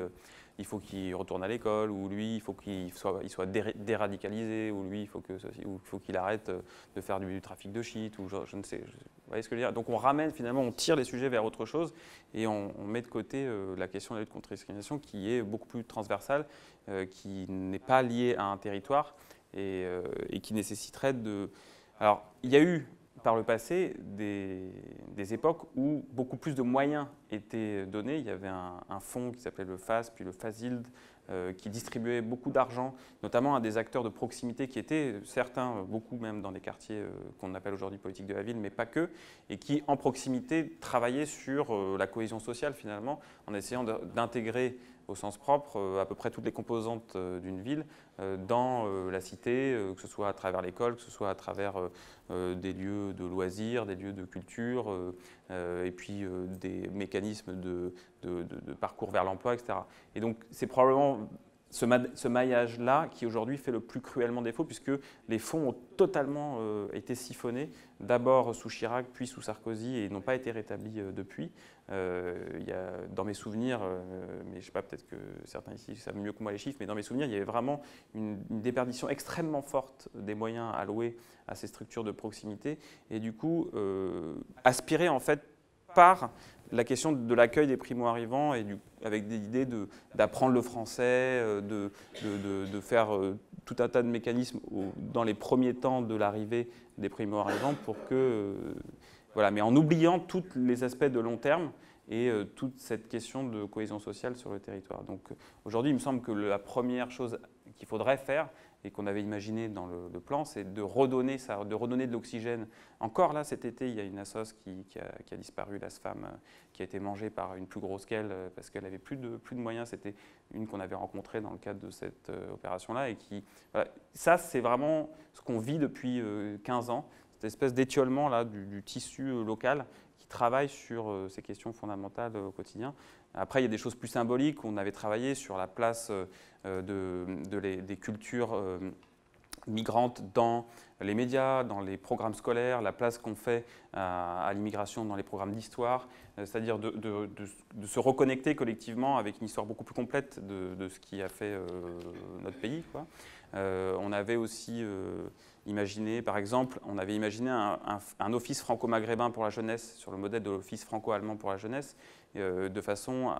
il faut qu'il retourne à l'école, ou lui, il faut qu'il soit déradicalisé, ou lui, il faut qu'il arrête de faire du trafic de shit, ou je ne sais. Vous voyez ce que je veux dire? Donc on ramène finalement, on tire les sujets vers autre chose, et on met de côté la question de la lutte contre la discrimination, qui est beaucoup plus transversale, qui n'est pas liée à un territoire, et qui nécessiterait de... Alors, il y a eu par le passé des époques où beaucoup plus de moyens étaient donnés. Il y avait un fonds qui s'appelait le FAS, puis le FASILD, qui distribuait beaucoup d'argent, notamment à des acteurs de proximité qui étaient, certains, beaucoup même dans des quartiers qu'on appelle aujourd'hui politique de la ville, mais pas que, et qui, en proximité, travaillaient sur la cohésion sociale, finalement, en essayant d'intégrer au sens propre à peu près toutes les composantes d'une ville dans la cité, que ce soit à travers l'école, que ce soit à travers des lieux de loisirs, des lieux de culture, et puis des mécanismes de parcours vers l'emploi, etc. Et donc c'est probablement ce maillage-là qui aujourd'hui fait le plus cruellement défaut, puisque les fonds ont totalement été siphonnés, d'abord sous Chirac, puis sous Sarkozy, et n'ont pas été rétablis depuis. Il y a, dans mes souvenirs, mais je ne sais pas, peut-être que certains ici savent mieux que moi les chiffres, mais dans mes souvenirs, il y avait vraiment une déperdition extrêmement forte des moyens alloués à ces structures de proximité, et du coup, aspiré en fait par la question de l'accueil des primo-arrivants et avec des idées d'apprendre le français, de faire tout un tas de mécanismes dans les premiers temps de l'arrivée des primo-arrivants pour que... voilà, mais en oubliant tous les aspects de long terme et toute cette question de cohésion sociale sur le territoire. Donc aujourd'hui, il me semble que la première chose qu'il faudrait faire, et qu'on avait imaginé dans le plan, c'est de redonner de l'oxygène. Encore là, cet été, il y a une assoce qui a disparu, l'ASFAM, qui a été mangée par une plus grosse qu'elle, parce qu'elle n'avait plus de moyens. C'était une qu'on avait rencontrée dans le cadre de cette opération-là. Et voilà. Ça, c'est vraiment ce qu'on vit depuis 15 ans, cette espèce d'étiolement là, du tissu local qui travaille sur ces questions fondamentales au quotidien. Après, il y a des choses plus symboliques. On avait travaillé sur la place des cultures migrantes dans les médias, dans les programmes scolaires, la place qu'on fait à l'immigration dans les programmes d'histoire, c'est-à-dire de se reconnecter collectivement avec une histoire beaucoup plus complète de ce qui a fait notre pays, quoi. On avait aussi imaginé, par exemple, un office franco-maghrébin pour la jeunesse, sur le modèle de l'office franco-allemand pour la jeunesse, de façon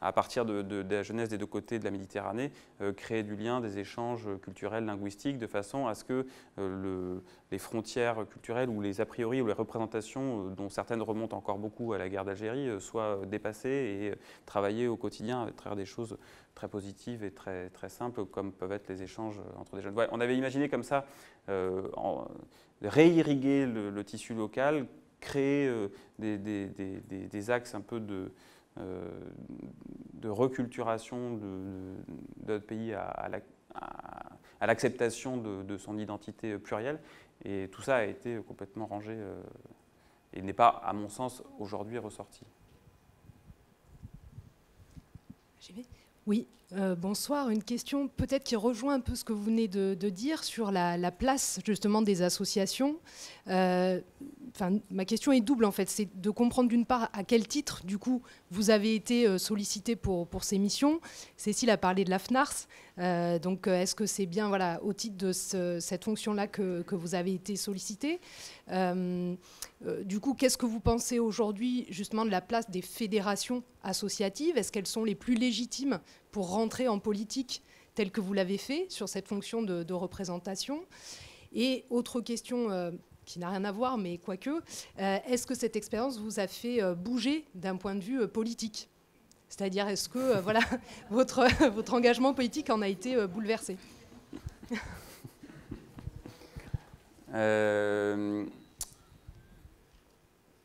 à partir de la jeunesse des deux côtés de la Méditerranée, créer du lien, des échanges culturels, linguistiques, de façon à ce que les frontières culturelles ou les a priori ou les représentations, dont certaines remontent encore beaucoup à la guerre d'Algérie, soient dépassées et travailler au quotidien à travers des choses très positives et très, très simples, comme peuvent être les échanges entre des jeunes. Ouais, on avait imaginé comme ça réirriguer le tissu local, créer des axes un peu de reculturation de notre pays à l'acceptation de son identité plurielle. Et tout ça a été complètement rangé et n'est pas, à mon sens, aujourd'hui ressorti. J'y vais ? Oui, bonsoir. Une question peut-être qui rejoint un peu ce que vous venez de dire sur la place justement des associations. Ma question est double en fait. C'est de comprendre d'une part à quel titre du coup vous avez été sollicité pour ces missions. Cécile a parlé de la FNARS. Donc est-ce que c'est bien voilà, au titre de cette fonction-là que vous avez été sollicité ? Du coup, qu'est-ce que vous pensez aujourd'hui justement de la place des fédérations associatives ? Est-ce qu'elles sont les plus légitimes pour rentrer en politique telle que vous l'avez fait sur cette fonction de représentation ? Et autre question qui n'a rien à voir, mais quoique, est-ce que cette expérience vous a fait bouger d'un point de vue politique ? C'est-à-dire, est-ce que voilà, votre engagement politique en a été bouleversé ?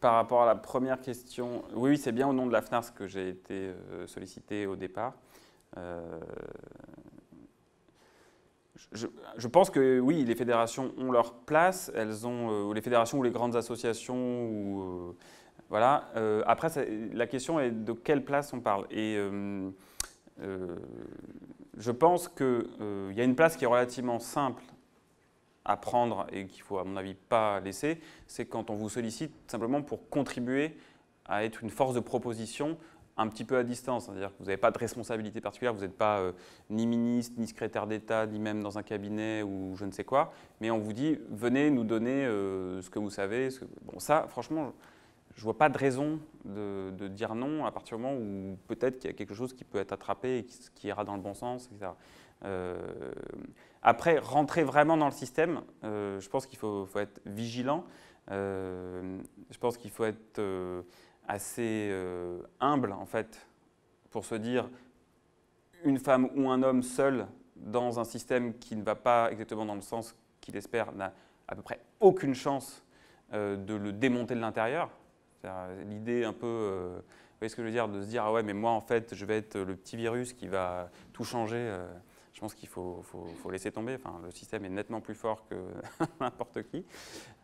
Par rapport à la première question, oui, c'est bien au nom de la FNARS que j'ai été sollicité au départ. Je pense que oui, les fédérations ont leur place, elles ont les fédérations ou les grandes associations ou voilà. Après, la question est de quelle place on parle. Et je pense qu'il y a une place qui est relativement simple à prendre et qu'il ne faut, à mon avis, pas laisser, c'est quand on vous sollicite simplement pour contribuer à être une force de proposition un petit peu à distance. C'est-à-dire que vous n'avez pas de responsabilité particulière, vous n'êtes pas ni ministre, ni secrétaire d'État, ni même dans un cabinet ou je ne sais quoi, mais on vous dit, venez nous donner ce que vous savez. Bon, ça, franchement, je ne vois pas de raison de dire non à partir du moment où peut-être qu'il y a quelque chose qui peut être attrapé et qui ira dans le bon sens, etc. Après, rentrer vraiment dans le système, je pense qu'il faut être vigilant. Je pense qu'il faut être assez humble, en fait, pour se dire une femme ou un homme seul dans un système qui ne va pas exactement dans le sens qu'il espère n'a à peu près aucune chance de le démonter de l'intérieur. L'idée un peu, vous voyez ce que je veux dire, de se dire « Ah ouais, mais moi, en fait, je vais être le petit virus qui va tout changer ». Je pense qu'il faut laisser tomber. Enfin, le système est nettement plus fort que n'importe qui.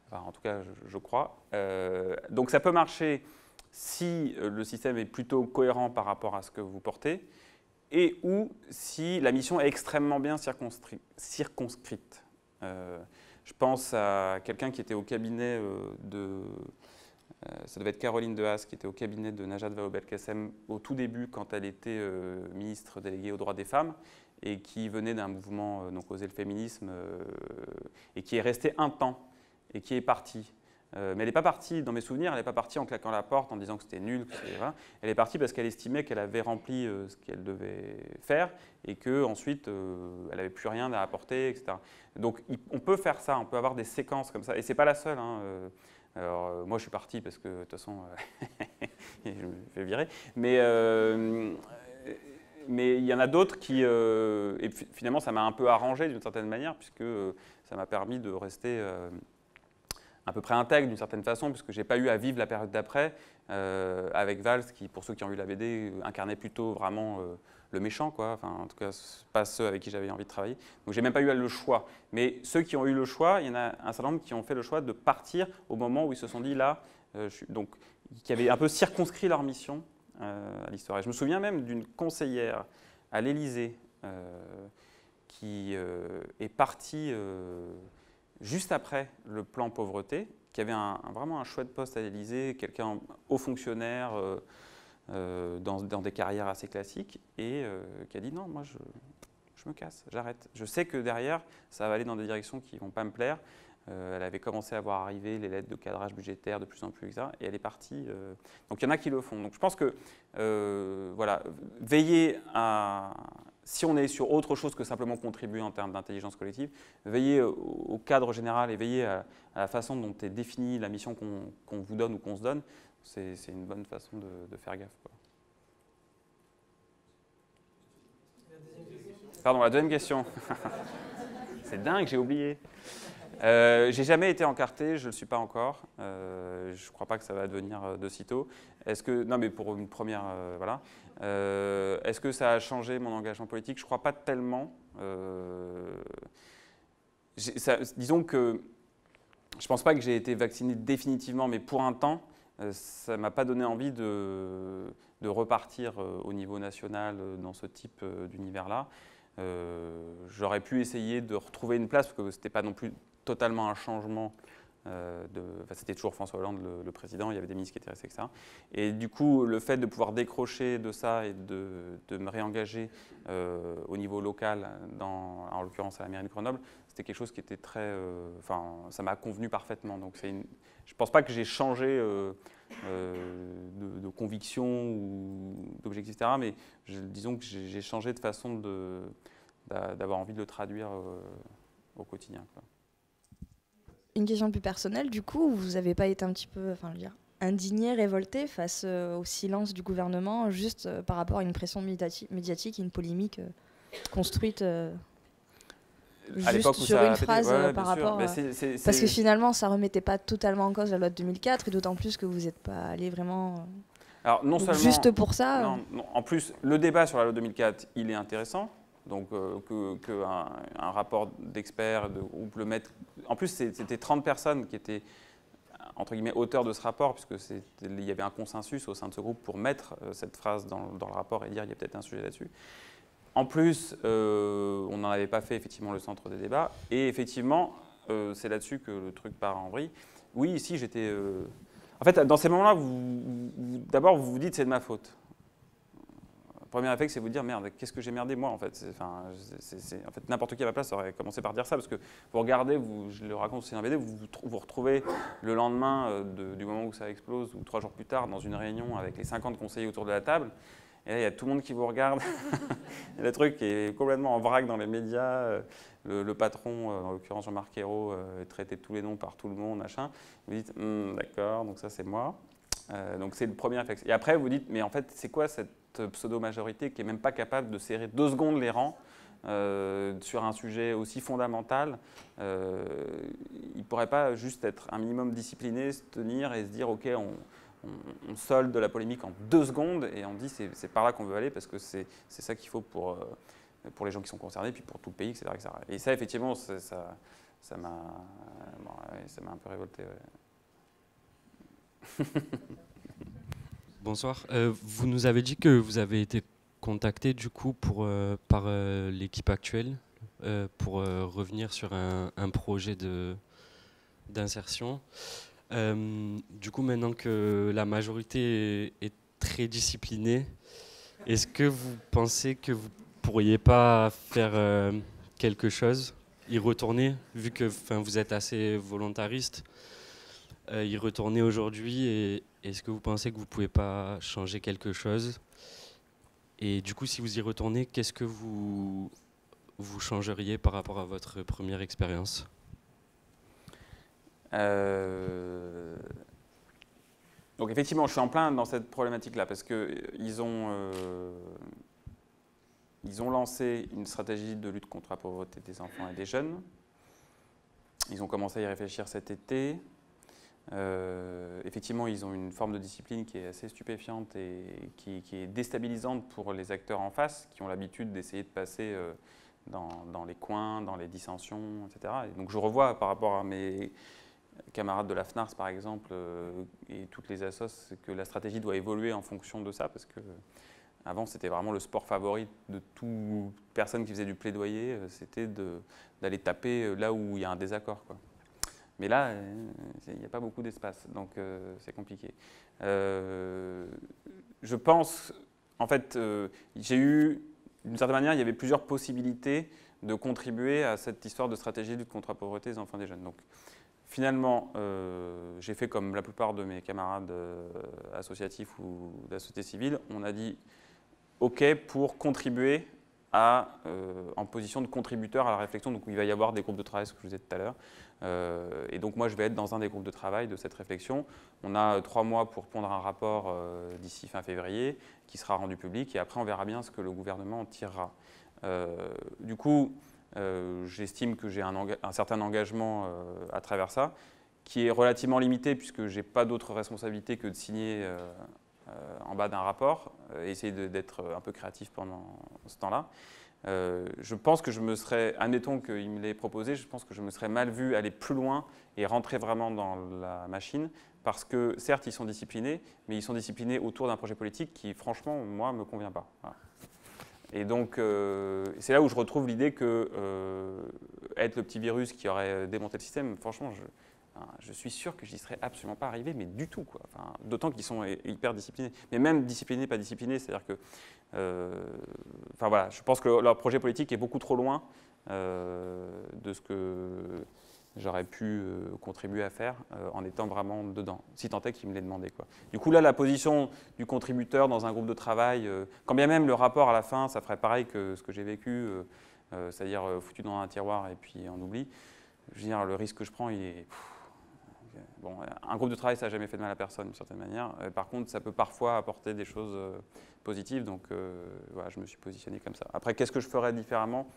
Enfin, en tout cas, je crois. Donc ça peut marcher si le système est plutôt cohérent par rapport à ce que vous portez et ou si la mission est extrêmement bien circonscrite. Je pense à quelqu'un qui était au cabinet ça devait être Caroline Dehaas, qui était au cabinet de Najat Vallaud-Belkacem au tout début quand elle était ministre déléguée aux droits des femmes et qui venait d'un mouvement donc Oser le féminisme et qui est resté un temps et qui est partie. Mais elle n'est pas partie, dans mes souvenirs, elle n'est pas partie en claquant la porte, en disant que c'était nul. Voilà. Elle est partie parce qu'elle estimait qu'elle avait rempli ce qu'elle devait faire et qu'ensuite, elle n'avait plus rien à apporter, etc. Donc, on peut faire ça, on peut avoir des séquences comme ça. Et ce n'est pas la seule. Hein. Alors, moi, je suis parti parce que, de toute façon, je me fais virer. Mais il y en a d'autres qui... et finalement, ça m'a un peu arrangé d'une certaine manière, puisque ça m'a permis de rester... à peu près intègre d'une certaine façon, puisque je n'ai pas eu à vivre la période d'après, avec Valls, qui, pour ceux qui ont eu la BD, incarnait plutôt vraiment le méchant, quoi. Enfin, en tout cas, pas ceux avec qui j'avais envie de travailler. Donc, je n'ai même pas eu le choix. Mais ceux qui ont eu le choix, il y en a un certain nombre qui ont fait le choix de partir au moment où ils se sont dit, là, donc, qui avaient un peu circonscrit leur mission à l'histoire. Et je me souviens même d'une conseillère à l'Élysée qui est partie... juste après le plan pauvreté, qui avait vraiment un chouette poste à l'Élysée, quelqu'un haut fonctionnaire dans des carrières assez classiques, et qui a dit non, moi je me casse, j'arrête. Je sais que derrière, ça va aller dans des directions qui ne vont pas me plaire. Elle avait commencé à voir arriver les lettres de cadrage budgétaire de plus en plus, etc. Et elle est partie. Donc il y en a qui le font. Donc je pense que, voilà, veiller à... Si on est sur autre chose que simplement contribuer en termes d'intelligence collective, veillez au cadre général et veillez à la façon dont est définie la mission qu'on vous donne ou qu'on se donne, c'est une bonne façon de faire gaffe, quoi. Pardon, la deuxième question. C'est dingue, j'ai oublié. J'ai jamais été encarté, je ne le suis pas encore. Je ne crois pas que ça va devenir de sitôt. Est-ce que, non, mais pour une première, voilà. Est-ce que ça a changé mon engagement politique? Je ne crois pas tellement. Disons que je ne pense pas que j'ai été vacciné définitivement, mais pour un temps, ça ne m'a pas donné envie de repartir au niveau national dans ce type d'univers-là. J'aurais pu essayer de retrouver une place, parce que ce n'était pas non plus totalement un changement. C'était toujours François Hollande le président, il y avait des ministres qui étaient restés, etc. Et du coup, le fait de pouvoir décrocher de ça et de me réengager au niveau local, en l'occurrence à la mairie de Grenoble, c'était quelque chose qui était très... ça m'a convenu parfaitement. Donc je ne pense pas que j'ai changé de conviction ou d'objectif, etc. Mais disons que j'ai changé de façon d'avoir envie de le traduire au quotidien, quoi. Une question plus personnelle, du coup, vous n'avez pas été un petit peu, indigné, révolté face au silence du gouvernement, juste par rapport à une pression médiatique et une polémique construite juste sur une phrase par rapport à... Parce que finalement, ça ne remettait pas totalement en cause la loi de 2004, et d'autant plus que vous n'êtes pas allé vraiment... Alors, non seulement, juste pour ça non, en plus, le débat sur la loi de 2004, il est intéressant. Donc, qu'un rapport d'experts, de groupe le mette. En plus, c'était 30 personnes qui étaient, entre guillemets, auteurs de ce rapport, puisqu'il y avait un consensus au sein de ce groupe pour mettre cette phrase dans le rapport et dire qu'il y a peut-être un sujet là-dessus. En plus, on n'en avait pas fait effectivement le centre des débats. Et effectivement, c'est là-dessus que le truc part en vrille. Oui, ici, j'étais. En fait, dans ces moments-là, d'abord, vous vous dites c'est de ma faute. Le premier réflexe, c'est vous dire merde, qu'est-ce que j'ai merdé moi en fait. En fait, n'importe qui à ma place aurait commencé par dire ça, parce que vous regardez, je le raconte aussi dans la BD, vous retrouvez le lendemain du moment où ça explose, ou 3 jours plus tard, dans une réunion avec les 50 conseillers autour de la table, et là il y a tout le monde qui vous regarde, et le truc est complètement en vrac dans les médias, le patron, en l'occurrence Jean-Marc Ayrault, est traité de tous les noms par tout le monde, machin. Vous dites d'accord, donc ça c'est moi. Donc c'est le premier réflexe. Et après vous dites mais en fait c'est quoi cette pseudo-majorité qui n'est même pas capable de serrer 2 secondes les rangs sur un sujet aussi fondamental. Il ne pourrait pas juste être un minimum discipliné, se tenir et se dire ok, on solde la polémique en 2 secondes et on dit c'est par là qu'on veut aller parce que c'est ça qu'il faut pour les gens qui sont concernés, puis pour tout le pays, etc. etc. Et ça effectivement, ça m'a un peu révolté. Ouais. Bonsoir. Vous nous avez dit que vous avez été contacté du coup par l'équipe actuelle pour revenir sur un projet d'insertion. Du coup, maintenant que la majorité est très disciplinée, est-ce que vous pensez que vous pourriez pas faire quelque chose, y retourner, vu que vous êtes assez volontariste, y retourner aujourd'hui, et est-ce que vous pensez que vous ne pouvez pas changer quelque chose? Et du coup, si vous y retournez, qu'est-ce que vous changeriez par rapport à votre première expérience? Donc effectivement, je suis en plein dans cette problématique-là, parce qu'ils ont lancé une stratégie de lutte contre la pauvreté des enfants et des jeunes. Ils ont commencé à y réfléchir cet été. Effectivement, ils ont une forme de discipline qui est assez stupéfiante et qui est déstabilisante pour les acteurs en face, qui ont l'habitude d'essayer de passer dans les coins, dans les dissensions, etc. Et donc je revois par rapport à mes camarades de la FNARS, par exemple, et toutes les assos, que la stratégie doit évoluer en fonction de ça, parce que avant, c'était vraiment le sport favori de toute personne qui faisait du plaidoyer, c'était d'aller taper là où il y a un désaccord, quoi. Mais là, il n'y a pas beaucoup d'espace, donc c'est compliqué. Je pense, en fait, j'ai eu, d'une certaine manière, il y avait plusieurs possibilités de contribuer à cette histoire de stratégie de lutte contre la pauvreté des enfants et des jeunes. Donc, finalement, j'ai fait comme la plupart de mes camarades associatifs ou de la société civile. On a dit OK pour contribuer en position de contributeur à la réflexion. Donc, il va y avoir des groupes de travail, ce que je vous disais tout à l'heure. Et donc, moi, je vais être dans un des groupes de travail de cette réflexion. On a 3 mois pour pondre un rapport d'ici fin février qui sera rendu public. Et après, on verra bien ce que le gouvernement en tirera. Du coup, j'estime que j'ai un certain engagement à travers ça, qui est relativement limité puisque je n'ai pas d'autre responsabilité que de signer en bas d'un rapport et essayer d'être un peu créatif pendant ce temps-là. Je pense que je me serais, admettons qu'il me l'ait proposé, je pense que je me serais mal vu aller plus loin et rentrer vraiment dans la machine parce que certes ils sont disciplinés, mais ils sont disciplinés autour d'un projet politique qui franchement moi me convient pas. Voilà. Et donc c'est là où je retrouve l'idée que être le petit virus qui aurait démonté le système, franchement je suis sûr que j'y serais absolument pas arrivé, mais du tout, quoi. Enfin, d'autant qu'ils sont hyper disciplinés. Mais même disciplinés, pas disciplinés, c'est-à-dire que enfin, voilà, je pense que leur projet politique est beaucoup trop loin de ce que j'aurais pu contribuer à faire en étant vraiment dedans, si tant est qu'il me l'ait demandé, quoi. Du coup, là, la position du contributeur dans un groupe de travail, quand bien même le rapport à la fin, ça ferait pareil que ce que j'ai vécu, c'est-à-dire foutu dans un tiroir et puis on oublie, je veux dire, le risque que je prends, il est... Bon, un groupe de travail, ça n'a jamais fait de mal à personne, d'une certaine manière. Par contre, ça peut parfois apporter des choses positives, donc voilà, je me suis positionné comme ça. Après, qu'est-ce que je ferais différemment ?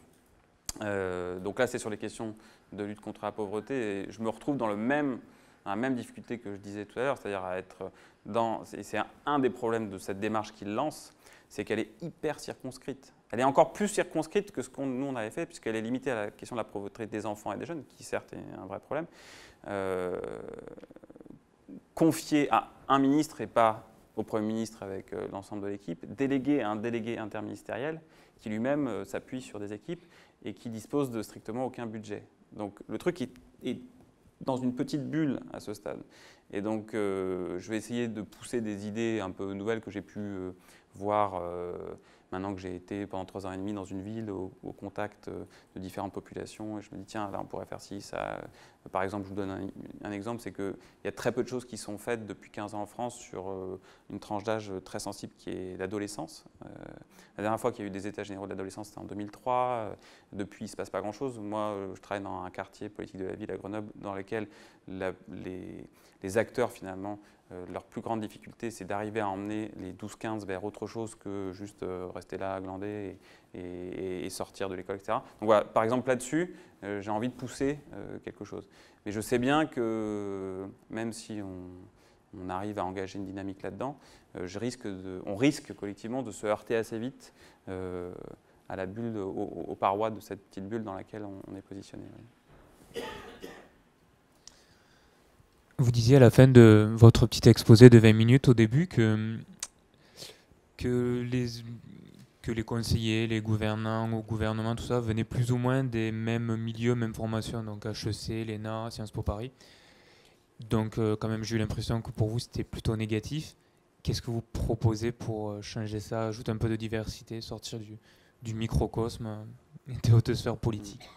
Donc là, c'est sur les questions de lutte contre la pauvreté, et je me retrouve dans la même difficulté que je disais tout à l'heure, c'est-à-dire à être dans... C'est un des problèmes de cette démarche qu'il lance, c'est qu'elle est hyper circonscrite. Elle est encore plus circonscrite que ce que nous on avait fait, puisqu'elle est limitée à la question de la pauvreté des enfants et des jeunes, qui certes est un vrai problème. Confiée à un ministre et pas au Premier ministre avec l'ensemble de l'équipe, délégué à un délégué interministériel qui lui-même s'appuie sur des équipes et qui dispose de strictement aucun budget. Donc le truc est dans une petite bulle à ce stade. Et donc je vais essayer de pousser des idées un peu nouvelles que j'ai pu voir maintenant que j'ai été pendant 3 ans et demi dans une ville au contact de différentes populations. Et je me dis, tiens, là on pourrait faire ci, ça. Par exemple, je vous donne un exemple, c'est qu'il y a très peu de choses qui sont faites depuis 15 ans en France sur une tranche d'âge très sensible qui est l'adolescence. La dernière fois qu'il y a eu des états généraux de l'adolescence, c'était en 2003. Depuis, il ne se passe pas grand-chose. Moi, je travaille dans un quartier politique de la ville à Grenoble dans lequel les acteurs, finalement, leur plus grande difficulté, c'est d'arriver à emmener les 12-15 vers autre chose que juste rester là, glander et sortir de l'école, etc. Donc voilà, par exemple, là-dessus, j'ai envie de pousser quelque chose. Mais je sais bien que même si on arrive à engager une dynamique là-dedans, on risque collectivement de se heurter assez vite à la bulle, aux parois de cette petite bulle dans laquelle on est positionné. Oui. Vous disiez à la fin de votre petit exposé de 20 minutes au début que les conseillers, les gouvernants au gouvernement, tout ça, venaient plus ou moins des mêmes milieux, mêmes formations, donc HEC, l'ENA, Sciences Po Paris. Donc quand même, j'ai eu l'impression que pour vous, c'était plutôt négatif. Qu'est-ce que vous proposez pour changer ça, ajouter un peu de diversité, sortir du microcosme des hautes sphères politiques ?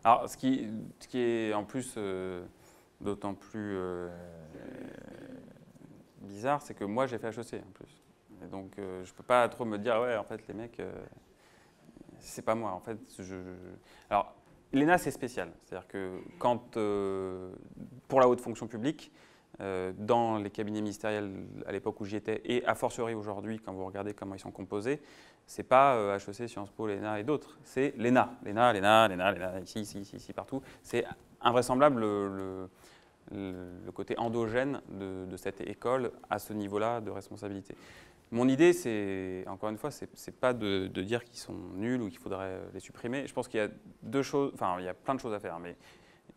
Alors, ce qui est en plus... d'autant plus bizarre, c'est que moi j'ai fait HEC en plus. Et donc je peux pas trop me dire ouais en fait les mecs c'est pas moi en fait. Alors l'ENA c'est spécial, c'est-à-dire que quand pour la haute fonction publique dans les cabinets ministériels à l'époque où j'y étais et a fortiori aujourd'hui quand vous regardez comment ils sont composés, c'est pas HEC, Sciences Po, l'ENA et d'autres, c'est l'ENA, ici, partout. C'est invraisemblable le côté endogène de cette école à ce niveau-là de responsabilité. Mon idée, c'est, encore une fois, c'est pas de dire qu'ils sont nuls ou qu'il faudrait les supprimer. Je pense qu'il y a deux choses, enfin, il y a plein de choses à faire, mais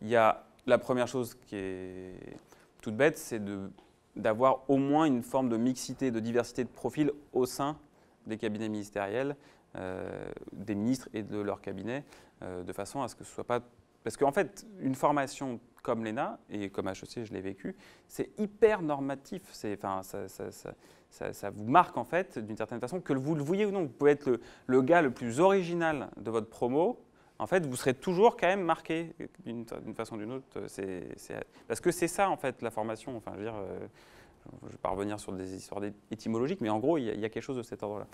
il y a la première chose qui est toute bête, c'est d'avoir au moins une forme de mixité, de diversité de profils au sein des cabinets ministériels, des ministres et de leurs cabinets, de façon à ce que ce soit pas... Parce qu'en fait, une formation comme l'ENA, et comme HEC, je l'ai vécu, c'est hyper normatif. Enfin, ça vous marque, en fait, d'une certaine façon, que vous le vouliez ou non. Vous pouvez être le gars le plus original de votre promo. En fait, vous serez toujours quand même marqué d'une façon ou d'une autre. Parce que c'est ça, en fait, la formation. Enfin, je veux dire, je ne vais pas revenir sur des histoires étymologiques, mais en gros, il y a quelque chose de cet ordre-là.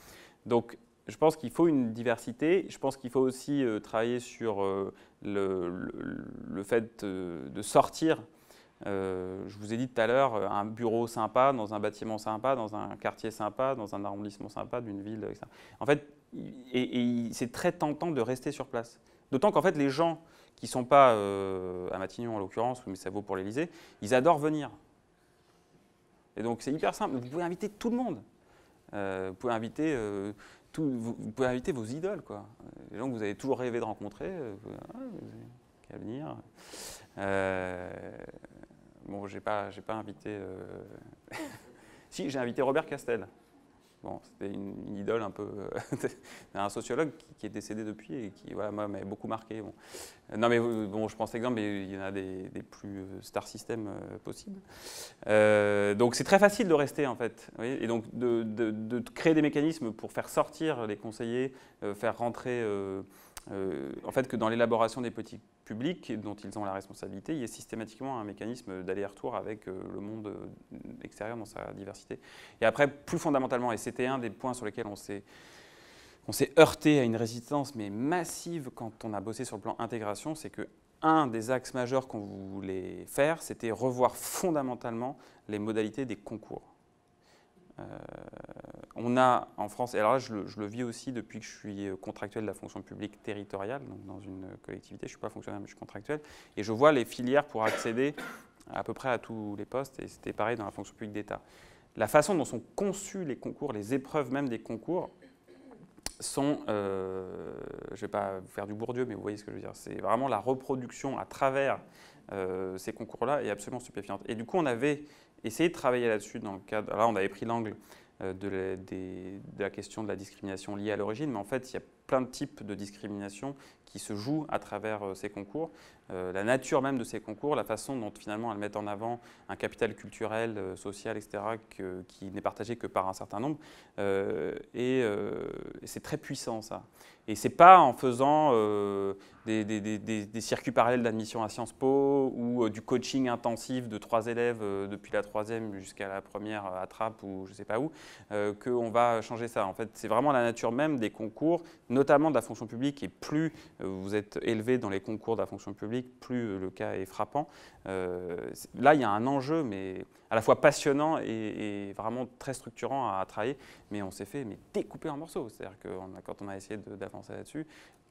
Donc, je pense qu'il faut une diversité. Je pense qu'il faut aussi travailler sur le fait de sortir. Je vous ai dit tout à l'heure, un bureau sympa, dans un bâtiment sympa, dans un quartier sympa, dans un arrondissement sympa d'une ville, etc. En fait, c'est très tentant de rester sur place. D'autant qu'en fait, les gens qui ne sont pas à Matignon en l'occurrence, mais ça vaut pour l'Élysée, ils adorent venir. Et donc c'est hyper simple, vous pouvez inviter tout le monde. Vous pouvez inviter vos idoles, quoi. Les gens que vous avez toujours rêvé de rencontrer, qu'à venir. Bon, j'ai pas invité... Si, j'ai invité Robert Castel. Bon, c'était une idole un peu... un sociologue qui est décédé depuis et qui voilà, m'avait beaucoup marqué. Bon. Non mais bon, je pense exemple, mais il y en a des plus star system possibles. Donc c'est très facile de rester en fait. Vous voyez, et donc de créer des mécanismes pour faire sortir les conseillers, faire rentrer... en fait, que dans l'élaboration des politiques publiques dont ils ont la responsabilité, il y a systématiquement un mécanisme d'aller-retour avec le monde extérieur dans sa diversité. Et après, plus fondamentalement, et c'était un des points sur lesquels on s'est heurté à une résistance mais massive quand on a bossé sur le plan intégration, c'est que un des axes majeurs qu'on voulait faire, c'était revoir fondamentalement les modalités des concours. On a en France, et alors là je le vis aussi depuis que je suis contractuel de la fonction publique territoriale, donc dans une collectivité, je ne suis pas fonctionnaire mais je suis contractuel, et je vois les filières pour accéder à peu près à tous les postes, et c'était pareil dans la fonction publique d'État. La façon dont sont conçus les concours, les épreuves même des concours, sont, je ne vais pas vous faire du Bourdieu, mais vous voyez ce que je veux dire, c'est vraiment la reproduction à travers ces concours-là est absolument stupéfiante. Et du coup, on avait essayé de travailler là-dessus dans le cadre, là on avait pris l'angle de la question de la discrimination liée à l'origine, mais en fait, il y a plein de types de discrimination qui se jouent à travers ces concours. La nature même de ces concours, la façon dont finalement elles mettent en avant un capital culturel, social, etc., qui n'est partagé que par un certain nombre. Et c'est très puissant, ça. Et ce n'est pas en faisant des circuits parallèles d'admission à Sciences Po ou du coaching intensif de 3 élèves depuis la 3e jusqu'à la première à Trappes ou je ne sais pas où, qu'on va changer ça. En fait, c'est vraiment la nature même des concours, notamment de la fonction publique, et plus vous êtes élevé dans les concours de la fonction publique, plus le cas est frappant. Là, il y a un enjeu, mais à la fois passionnant et vraiment très structurant à travailler, mais on s'est fait découper en morceaux. C'est-à-dire que quand on a essayé d'avancer là-dessus,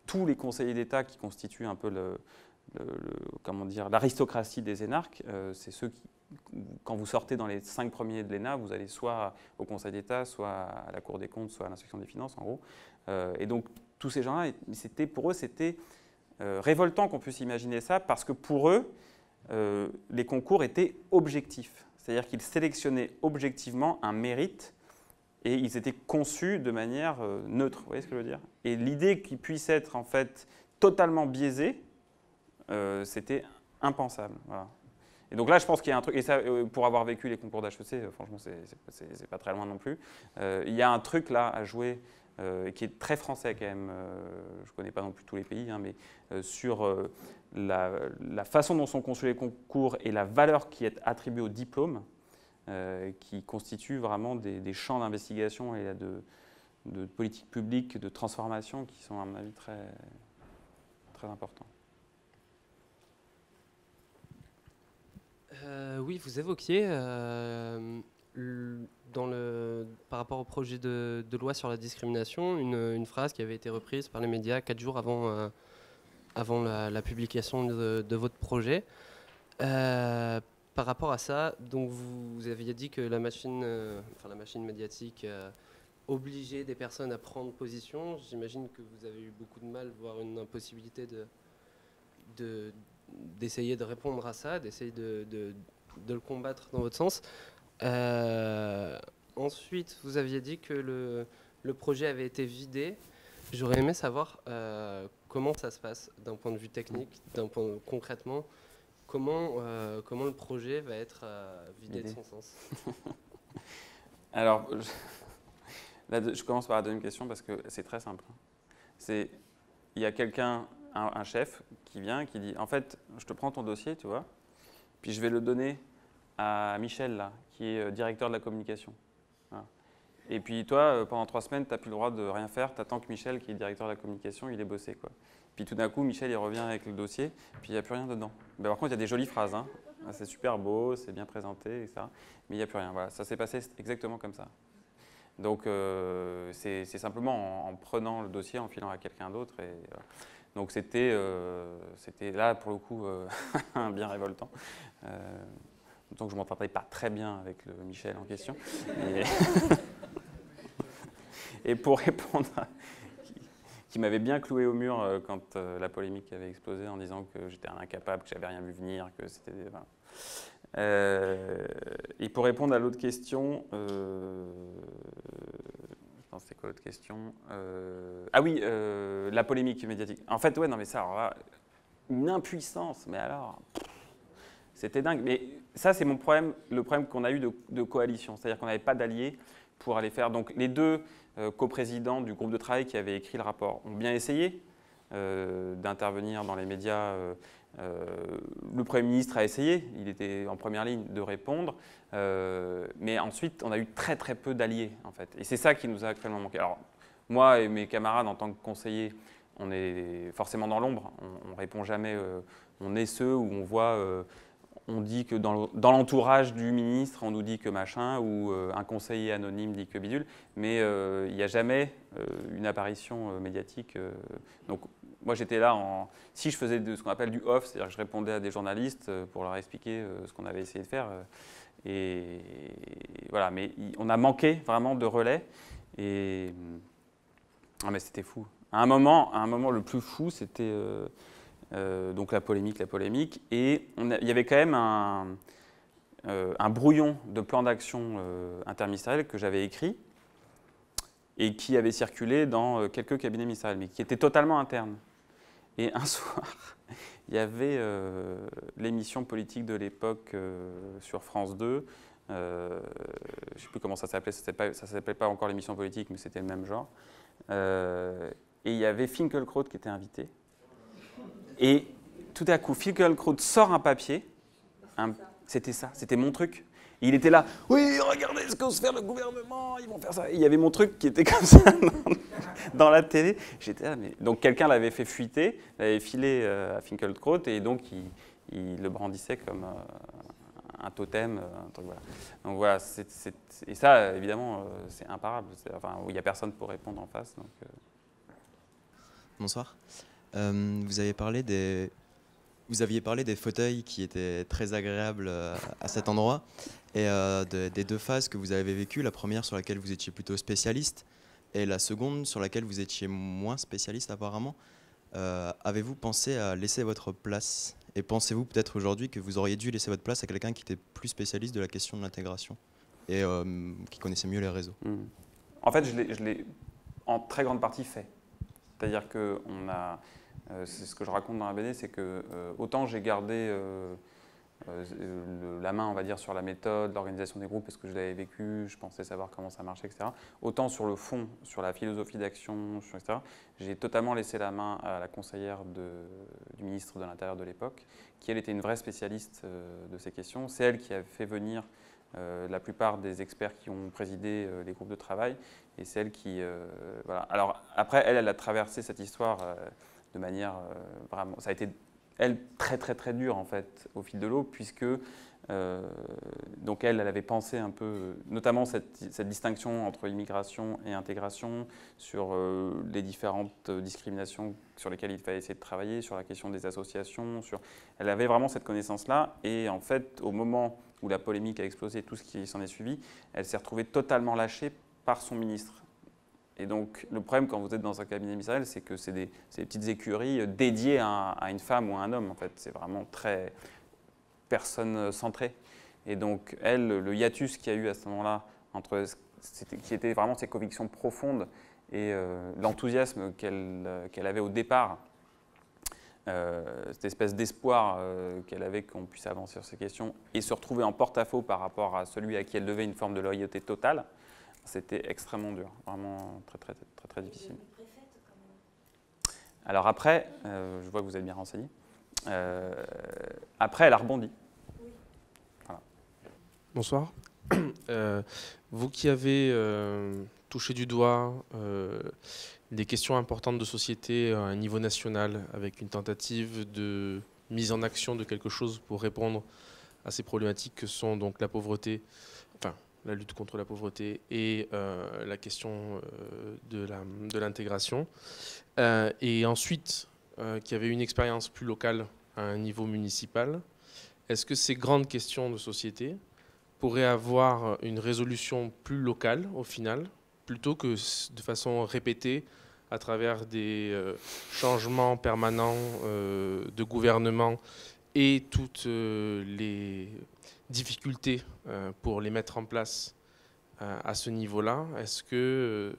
tous les conseillers d'État qui constituent un peu l'aristocratie des énarques, c'est ceux qui, quand vous sortez dans les 5 premiers de l'ENA, vous allez soit au Conseil d'État, soit à la Cour des comptes, soit à l'inspection des finances, en gros. Et donc, tous ces gens-là, pour eux, c'était révoltant qu'on puisse imaginer ça, parce que pour eux, les concours étaient objectifs. C'est-à-dire qu'ils sélectionnaient objectivement un mérite et ils étaient conçus de manière neutre. Vous voyez ce que je veux dire? Et l'idée qu'ils puissent être en fait totalement biaisés, c'était impensable. Voilà. Et donc là, je pense qu'il y a un truc, et ça, pour avoir vécu les concours d'HEC, franchement, c'est pas très loin non plus. Il y a un truc là à jouer qui est très français quand même. Je ne connais pas non plus tous les pays, hein, mais sur la façon dont sont conçus les concours et la valeur qui est attribuée au diplôme, qui constituent vraiment des champs d'investigation et de politique publique, de transformation qui sont à mon avis très, très importants. Oui, vous évoquiez, par rapport au projet de loi sur la discrimination, une phrase qui avait été reprise par les médias 4 jours avant la publication de votre projet. Par rapport à ça, donc vous aviez dit que la machine médiatique obligeait des personnes à prendre position. J'imagine que vous avez eu beaucoup de mal, voire une impossibilité d'essayer de répondre à ça, d'essayer de le combattre dans votre sens. Ensuite, vous aviez dit que le projet avait été vidé. J'aurais aimé savoir comment ça se passe d'un point de vue technique, concrètement, comment le projet va être vidé de son sens. Alors, je commence par la deuxième question parce que c'est très simple. Il y a quelqu'un, un chef, qui vient, qui dit, en fait, je te prends ton dossier, tu vois, puis je vais le donner à Michel, là, qui est directeur de la communication. Voilà. Et puis toi, pendant 3 semaines, tu n'as plus le droit de rien faire, tu attends que Michel, qui est directeur de la communication, il ait bossé, quoi. Puis tout d'un coup, Michel, il revient avec le dossier, puis il n'y a plus rien dedans. Ben, par contre, il y a des jolies phrases, hein. C'est super beau, c'est bien présenté, etc. Mais il n'y a plus rien. Voilà, ça s'est passé exactement comme ça. Donc c'est simplement en prenant le dossier, en filant à quelqu'un d'autre. Donc c'était là, pour le coup, bien révoltant. Donc je ne m'entendais pas très bien avec le Michel en question. Et pour répondre, qui m'avait bien cloué au mur quand la polémique avait explosé en disant que j'étais un incapable, que j'avais rien vu venir, que c'était... et pour répondre à l'autre question, c'était quoi l'autre question? Ah oui, la polémique médiatique. En fait, ouais, non mais ça, alors là, une impuissance, mais alors... C'était dingue. Mais ça, c'est mon problème, le problème qu'on a eu de coalition. C'est-à-dire qu'on n'avait pas d'alliés pour aller faire... Donc les deux coprésidents du groupe de travail qui avaient écrit le rapport ont bien essayé d'intervenir dans les médias. Le Premier ministre a essayé, il était en première ligne de répondre. Mais ensuite, on a eu très très peu d'alliés, en fait. Et c'est ça qui nous a actuellement manqué. Alors, moi et mes camarades, en tant que conseillers, on est forcément dans l'ombre. On ne répond jamais. On est ceux où on voit... on dit que dans l'entourage du ministre, on nous dit que machin, ou un conseiller anonyme dit que bidule, mais il n'y a jamais une apparition médiatique. Donc moi j'étais là, si je faisais ce qu'on appelle du off, c'est-à-dire que je répondais à des journalistes pour leur expliquer ce qu'on avait essayé de faire. Et voilà, mais on a manqué vraiment de relais. Et ah, mais c'était fou. À un moment, le plus fou, c'était... donc la polémique, et il y avait quand même un brouillon de plan d'action interministériel que j'avais écrit et qui avait circulé dans quelques cabinets ministériels, mais qui était totalement interne. Et un soir, il y avait l'émission politique de l'époque sur France 2, je ne sais plus comment ça s'appelait, ça ne s'appelait pas encore l'émission politique, mais c'était le même genre. Et il y avait Finkielkraut qui était invité. Et tout à coup, Finkielkraut sort un papier. C'était ça, c'était mon truc. Et il était là, oui, regardez ce qu'ose faire le gouvernement, ils vont faire ça. Et il y avait mon truc qui était comme ça dans la télé. J'étais là, mais... Donc quelqu'un l'avait fait fuiter, l'avait filé à Finkielkraut, et donc il le brandissait comme un totem, un truc, voilà. Donc voilà, et ça, évidemment, c'est imparable. Enfin, il n'y a personne pour répondre en face. Donc, Bonsoir. Vous aviez parlé des fauteuils qui étaient très agréables à cet endroit et des deux phases que vous avez vécues. La première sur laquelle vous étiez plutôt spécialiste et la seconde sur laquelle vous étiez moins spécialiste apparemment. Avez-vous pensé à laisser votre place? Et pensez-vous peut-être aujourd'hui que vous auriez dû laisser votre place à quelqu'un qui était plus spécialiste de la question de l'intégration et qui connaissait mieux les réseaux? En fait, je l'ai en très grande partie fait. C'est-à-dire que c'est ce que je raconte dans la BD, c'est que autant j'ai gardé la main, on va dire, sur la méthode, l'organisation des groupes, parce que je l'avais vécu, je pensais savoir comment ça marchait, etc. Autant sur le fond, sur la philosophie d'action, etc., j'ai totalement laissé la main à la conseillère du ministre de l'Intérieur de l'époque, qui elle était une vraie spécialiste de ces questions. C'est elle qui a fait venir la plupart des experts qui ont présidé les groupes de travail, et c'est elle qui... voilà. Alors après, elle a traversé cette histoire de manière vraiment... Ça a été, elle, très très très dur en fait, au fil de l'eau, puisque donc elle avait pensé un peu, notamment cette distinction entre immigration et intégration, sur les différentes discriminations sur lesquelles il fallait essayer de travailler, sur la question des associations, elle avait vraiment cette connaissance-là, et en fait, au moment où la polémique a explosé, tout ce qui s'en est suivi, elle s'est retrouvée totalement lâchée par son ministre. Et donc, le problème quand vous êtes dans un cabinet ministériel, c'est que c'est des petites écuries dédiées à une femme ou à un homme, en fait. C'est vraiment très personne-centré. Et donc, elle, le hiatus qu'il y a eu à ce moment-là, qui était vraiment ses convictions profondes et l'enthousiasme qu'elle avait au départ, cette espèce d'espoir qu'elle avait qu'on puisse avancer sur ces questions et se retrouver en porte-à-faux par rapport à celui à qui elle devait une forme de loyauté totale, c'était extrêmement dur, vraiment très, très, très, très difficile. Alors après, je vois que vous êtes bien renseigné, après elle a rebondi. Voilà. Bonsoir. Vous qui avez touché du doigt des questions importantes de société à un niveau national, avec une tentative de mise en action de quelque chose pour répondre à ces problématiques que sont donc la pauvreté, enfin la lutte contre la pauvreté et la question de l'intégration. Et ensuite, qu'il y avait une expérience plus locale à un niveau municipal. Est-ce que ces grandes questions de société pourraient avoir une résolution plus locale au final, plutôt que de façon répétée à travers des changements permanents de gouvernement et toutes les difficultés pour les mettre en place à ce niveau-là? Est-ce que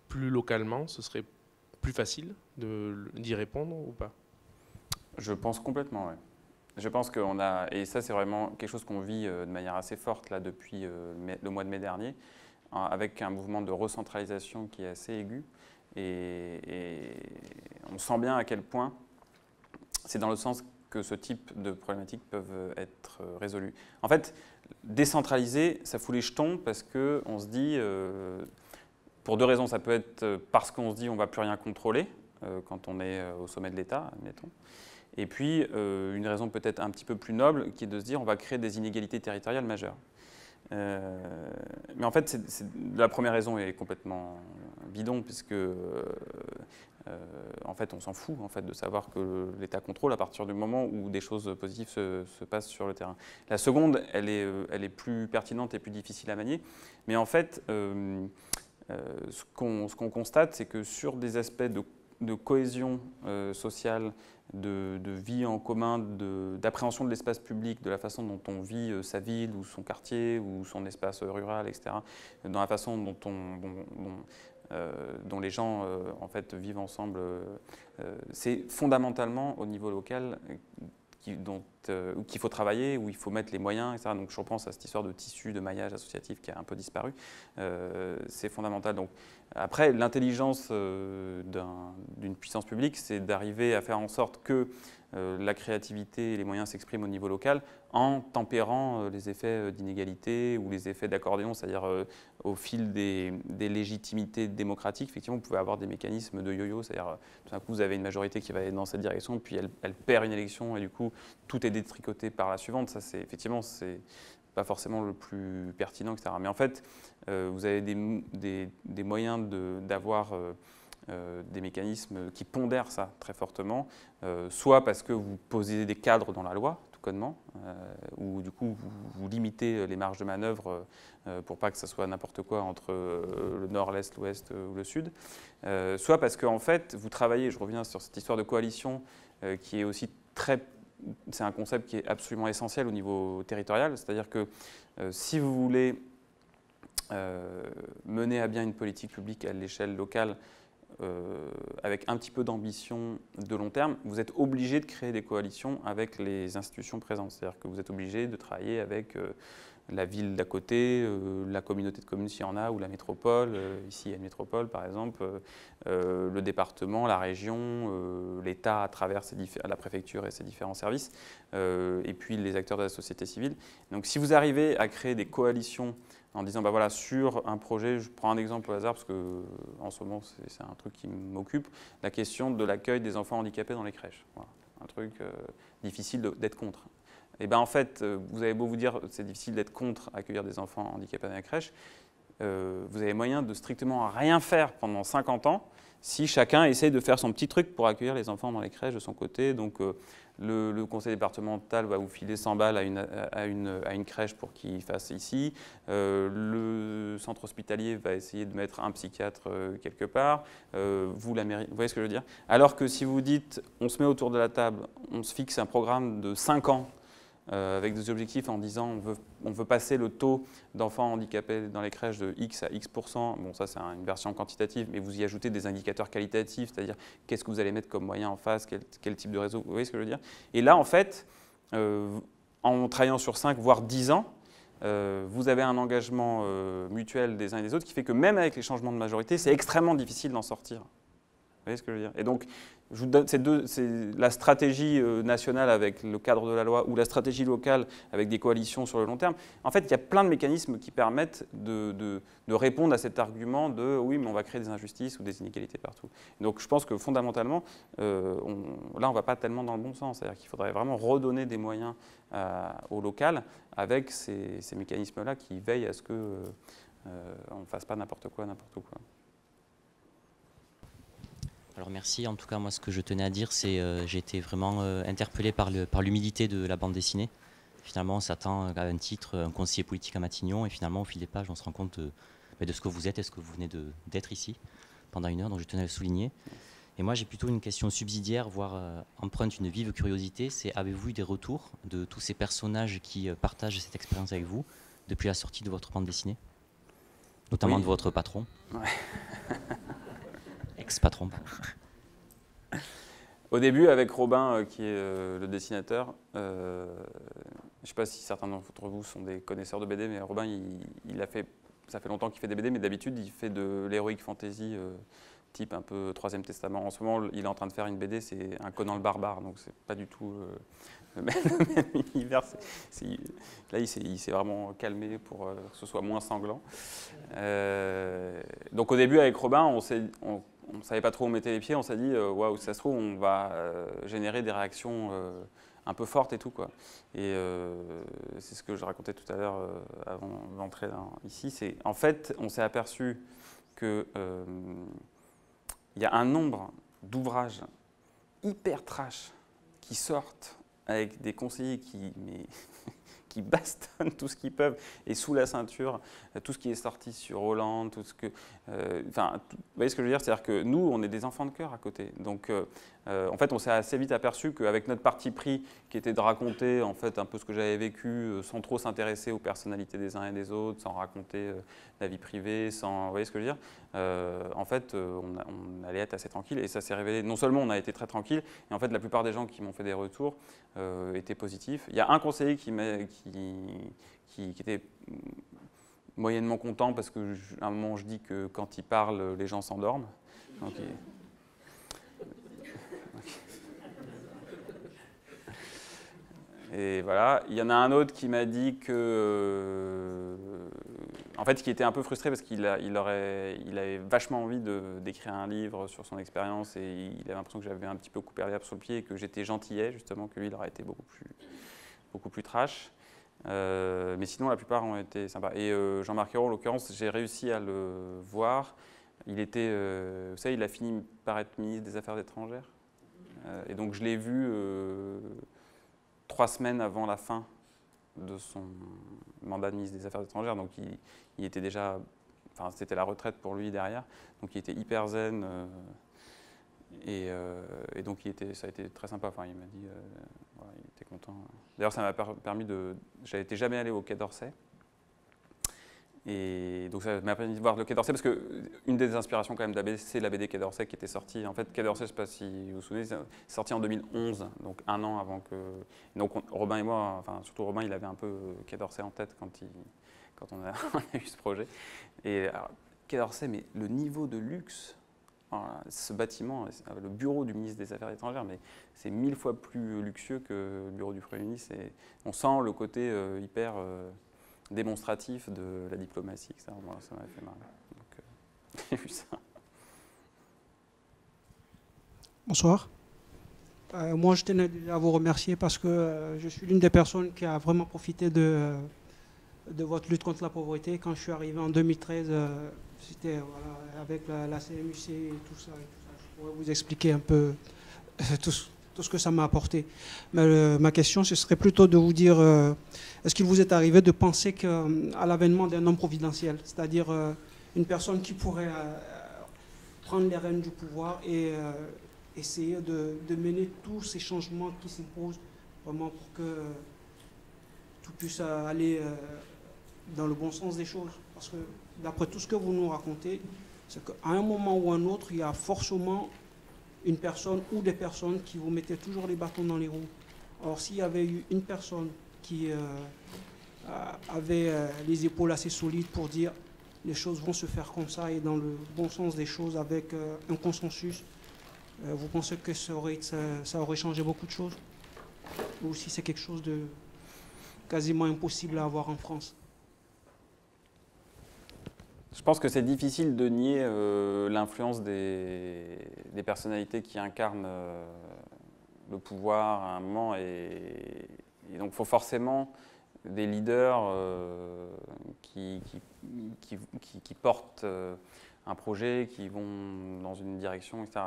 plus localement, ce serait plus facile d'y répondre ou pas? Je pense complètement, oui. Je pense qu'on a, et ça c'est vraiment quelque chose qu'on vit de manière assez forte là depuis le mois de mai dernier, avec un mouvement de recentralisation qui est assez aigu. Et on sent bien à quel point c'est dans le sens que ce type de problématiques peuvent être résolues. En fait, décentraliser, ça fout les jetons parce qu'on se dit, pour deux raisons, ça peut être parce qu'on se dit on ne va plus rien contrôler quand on est au sommet de l'État, admettons. Et puis, une raison peut-être un petit peu plus noble qui est de se dire on va créer des inégalités territoriales majeures. Mais en fait, la première raison est complètement bidon, puisque en fait, on s'en fout en fait, de savoir que l'État contrôle à partir du moment où des choses positives se passent sur le terrain. La seconde, elle est plus pertinente et plus difficile à manier. Mais en fait, ce qu'on constate, c'est que sur des aspects de cohésion sociale, de vie en commun, d'appréhension de l'espace public, de la façon dont on vit sa ville ou son quartier ou son espace rural, etc., dans la façon dont les gens en fait, vivent ensemble, c'est fondamentalement au niveau local qu'il faut travailler, où il faut mettre les moyens, etc. Donc je repense à cette histoire de tissu, de maillage associatif qui a un peu disparu. C'est fondamental. Donc, après, l'intelligence d'une puissance publique, c'est d'arriver à faire en sorte que la créativité et les moyens s'expriment au niveau local en tempérant les effets d'inégalité ou les effets d'accordéon, c'est-à-dire au fil des légitimités démocratiques, effectivement, vous pouvez avoir des mécanismes de yo-yo, c'est-à-dire tout d'un coup, vous avez une majorité qui va aller dans cette direction, puis elle perd une élection et du coup, tout est détricoté par la suivante. Ça, c'est effectivement, c'est pas forcément le plus pertinent, etc. Mais en fait, vous avez des moyens d'avoir des mécanismes qui pondèrent ça très fortement, soit parce que vous posez des cadres dans la loi, tout connement, ou du coup vous limitez les marges de manœuvre pour pas que ça soit n'importe quoi entre le nord, l'est, l'ouest ou le sud, soit parce que en fait vous travaillez, je reviens sur cette histoire de coalition qui est aussi c'est un concept qui est absolument essentiel au niveau territorial, c'est-à-dire que si vous voulez mener à bien une politique publique à l'échelle locale avec un petit peu d'ambition de long terme, vous êtes obligé de créer des coalitions avec les institutions présentes. C'est-à-dire que vous êtes obligé de travailler avec la ville d'à côté, la communauté de communes s'il y en a, ou la métropole, ici il y a une métropole par exemple, le département, la région, l'État à travers la préfecture et ses différents services, et puis les acteurs de la société civile. Donc si vous arrivez à créer des coalitions en disant, bah voilà, sur un projet, je prends un exemple au hasard parce que en ce moment c'est un truc qui m'occupe, la question de l'accueil des enfants handicapés dans les crèches. Voilà. Un truc difficile d'être contre. Et bien en fait, vous avez beau vous dire c'est difficile d'être contre accueillir des enfants handicapés dans les crèches, vous avez moyen de strictement rien faire pendant 50 ans si chacun essaye de faire son petit truc pour accueillir les enfants dans les crèches de son côté. Donc le conseil départemental va vous filer 100 balles à une crèche pour qu'il fasse ici. Le centre hospitalier va essayer de mettre un psychiatre quelque part. Vous, la mairie, vous voyez ce que je veux dire? Alors que si vous dites, on se met autour de la table, on se fixe un programme de 5 ans avec des objectifs en disant on veut passer le taux d'enfants handicapés dans les crèches de X à X%. Bon, ça, c'est une version quantitative, mais vous y ajoutez des indicateurs qualitatifs, c'est-à-dire qu'est-ce que vous allez mettre comme moyen en face, quel type de réseau, vous voyez ce que je veux dire? Et là, en fait, en travaillant sur 5, voire 10 ans, vous avez un engagement mutuel des uns et des autres qui fait que même avec les changements de majorité, c'est extrêmement difficile d'en sortir. Vous voyez ce que je veux dire? Et donc, je vous donne c'est la stratégie nationale avec le cadre de la loi ou la stratégie locale avec des coalitions sur le long terme. En fait, il y a plein de mécanismes qui permettent de répondre à cet argument de oui, mais on va créer des injustices ou des inégalités partout. Donc, je pense que fondamentalement, là, on ne va pas tellement dans le bon sens. C'est-à-dire qu'il faudrait vraiment redonner des moyens au local avec ces mécanismes-là qui veillent à ce qu'on ne fasse pas n'importe quoi, n'importe quoi. Alors merci, en tout cas moi ce que je tenais à dire c'est j'ai été vraiment interpellé par l'humilité de la bande dessinée. Finalement on s'attend à un titre, un conseiller politique à Matignon, et finalement au fil des pages on se rend compte de ce que vous êtes et ce que vous venez d'être ici pendant 1 heure, donc je tenais à le souligner. Et moi j'ai plutôt une question subsidiaire, voire empreinte une vive curiosité, c'est avez-vous eu des retours de tous ces personnages qui partagent cette expérience avec vous depuis la sortie de votre bande dessinée, notamment de votre patron? Ouais. Ex-patron. Au début, avec Robin, qui est le dessinateur, je ne sais pas si certains d'entre vous sont des connaisseurs de BD, mais Robin, ça fait longtemps qu'il fait des BD, mais d'habitude, il fait de l'heroic fantasy, type un peu Troisième Testament. En ce moment, il est en train de faire une BD, c'est un Conan le barbare, donc c'est pas du tout le même univers. Là, il s'est vraiment calmé pour que ce soit moins sanglant. Donc au début, avec Robin, on ne savait pas trop où on mettait les pieds, on s'est dit, waouh, si ça se trouve, on va générer des réactions un peu fortes et tout, quoi. Et c'est ce que je racontais tout à l'heure avant d'entrer ici. En fait, on s'est aperçu qu'il y a un nombre d'ouvrages hyper trash qui sortent avec des conseillers qui bastonnent tout ce qu'ils peuvent, et sous la ceinture, tout ce qui est sorti sur Hollande, tout ce que... vous voyez ce que je veux dire? C'est-à-dire que nous, on est des enfants de cœur à côté. Donc, en fait, on s'est assez vite aperçu qu'avec notre parti pris, qui était de raconter en fait, un peu ce que j'avais vécu, sans trop s'intéresser aux personnalités des uns et des autres, sans raconter la vie privée, sans... Vous voyez ce que je veux dire? En fait, on allait être assez tranquille, et ça s'est révélé... Non seulement on a été très tranquille, et en fait, la plupart des gens qui m'ont fait des retours étaient positifs. Il y a un conseiller qui était moyennement content parce qu'à un moment je dis que quand il parle, les gens s'endorment. Donc, et voilà. Il y en a un autre qui m'a dit que, en fait, qui était un peu frustré parce qu'il avait vachement envie d'écrire un livre sur son expérience, et il avait l'impression que j'avais un petit peu coupé l'herbe sur le pied et que j'étais gentillet, justement, que lui, il aurait été beaucoup plus trash. Mais sinon, la plupart ont été sympas. Et Jean-Marc Ayrault, en l'occurrence, j'ai réussi à le voir. Il était, vous savez, il a fini par être ministre des Affaires étrangères. Et donc, je l'ai vu 3 semaines avant la fin de son mandat de ministre des Affaires étrangères. Donc, il était déjà... Enfin, c'était la retraite pour lui derrière. Donc, il était hyper zen. Et donc, ça a été très sympa. Enfin, il m'a dit... voilà, il était content. D'ailleurs, ça m'a permis de... J'avais jamais allé au Quai d'Orsay. Et donc, ça m'a permis de voir le Quai d'Orsay, parce qu'une des inspirations quand même de la BD, c'est la BD Quai d'Orsay qui était sortie. En fait, Quai d'Orsay, je ne sais pas si vous vous souvenez, c'est sorti en 2011, donc 1 an avant que... Donc, Robin et moi, enfin, surtout Robin, il avait un peu Quai d'Orsay en tête quand on a eu ce projet. Et alors, Quai d'Orsay, mais le niveau de luxe... Voilà, ce bâtiment, le bureau du ministre des Affaires étrangères, mais c'est 1000 fois plus luxueux que le bureau du Premier ministre. Et on sent le côté hyper démonstratif de la diplomatie, etc. Moi, ça m'avait fait marrer. Donc, j'ai vu ça. Bonsoir. Moi, je tenais à vous remercier parce que je suis l'une des personnes qui a vraiment profité de votre lutte contre la pauvreté. Quand je suis arrivé en 2013, c'était voilà, avec la CMUC et tout ça. Je pourrais vous expliquer un peu tout ce que ça m'a apporté. Mais ma question, ce serait plutôt de vous dire, est-ce qu'il vous est arrivé de penser qu'à l'avènement d'un homme providentiel, c'est-à-dire une personne qui pourrait prendre les rênes du pouvoir et essayer de mener tous ces changements qui s'imposent, vraiment pour que tout puisse aller dans le bon sens des choses? Parce que d'après tout ce que vous nous racontez, c'est qu'à un moment ou un autre, il y a forcément une personne ou des personnes qui vous mettaient toujours les bâtons dans les roues. Or, s'il y avait eu une personne qui avait les épaules assez solides pour dire les choses vont se faire comme ça et dans le bon sens des choses avec un consensus, Vous pensez que ça aurait changé beaucoup de choses? Ou si c'est quelque chose de quasiment impossible à avoir en France? Je pense que c'est difficile de nier l'influence des personnalités qui incarnent le pouvoir à un moment. Et donc il faut forcément des leaders qui portent un projet, qui vont dans une direction, etc.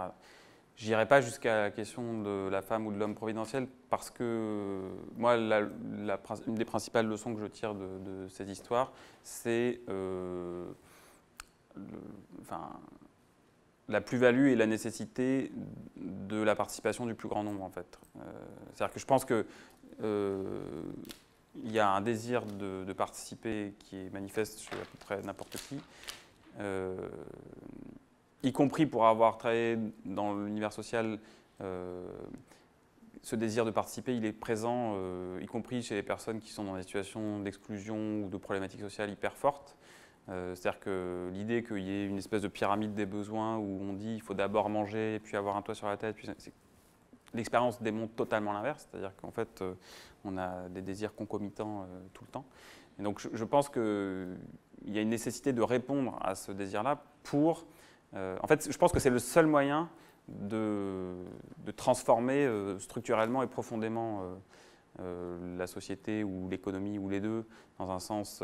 Je n'irai pas jusqu'à la question de la femme ou de l'homme providentiel parce que moi, une des principales leçons que je tire de ces histoires, c'est la plus-value et la nécessité de la participation du plus grand nombre, en fait. C'est-à-dire que je pense que il y a un désir de participer qui est manifeste chez à peu près n'importe qui, y compris pour avoir travaillé dans l'univers social. Ce désir de participer, il est présent, y compris chez les personnes qui sont dans des situations d'exclusion ou de problématiques sociales hyper fortes. C'est-à-dire que l'idée qu'il y ait une espèce de pyramide des besoins où on dit il faut d'abord manger, puis avoir un toit sur la tête, puis l'expérience démontre totalement l'inverse, c'est-à-dire qu'en fait on a des désirs concomitants tout le temps. Et donc je pense qu'il y a une nécessité de répondre à ce désir-là pour... en fait, je pense que c'est le seul moyen de transformer structurellement et profondément la société ou l'économie ou les deux dans un sens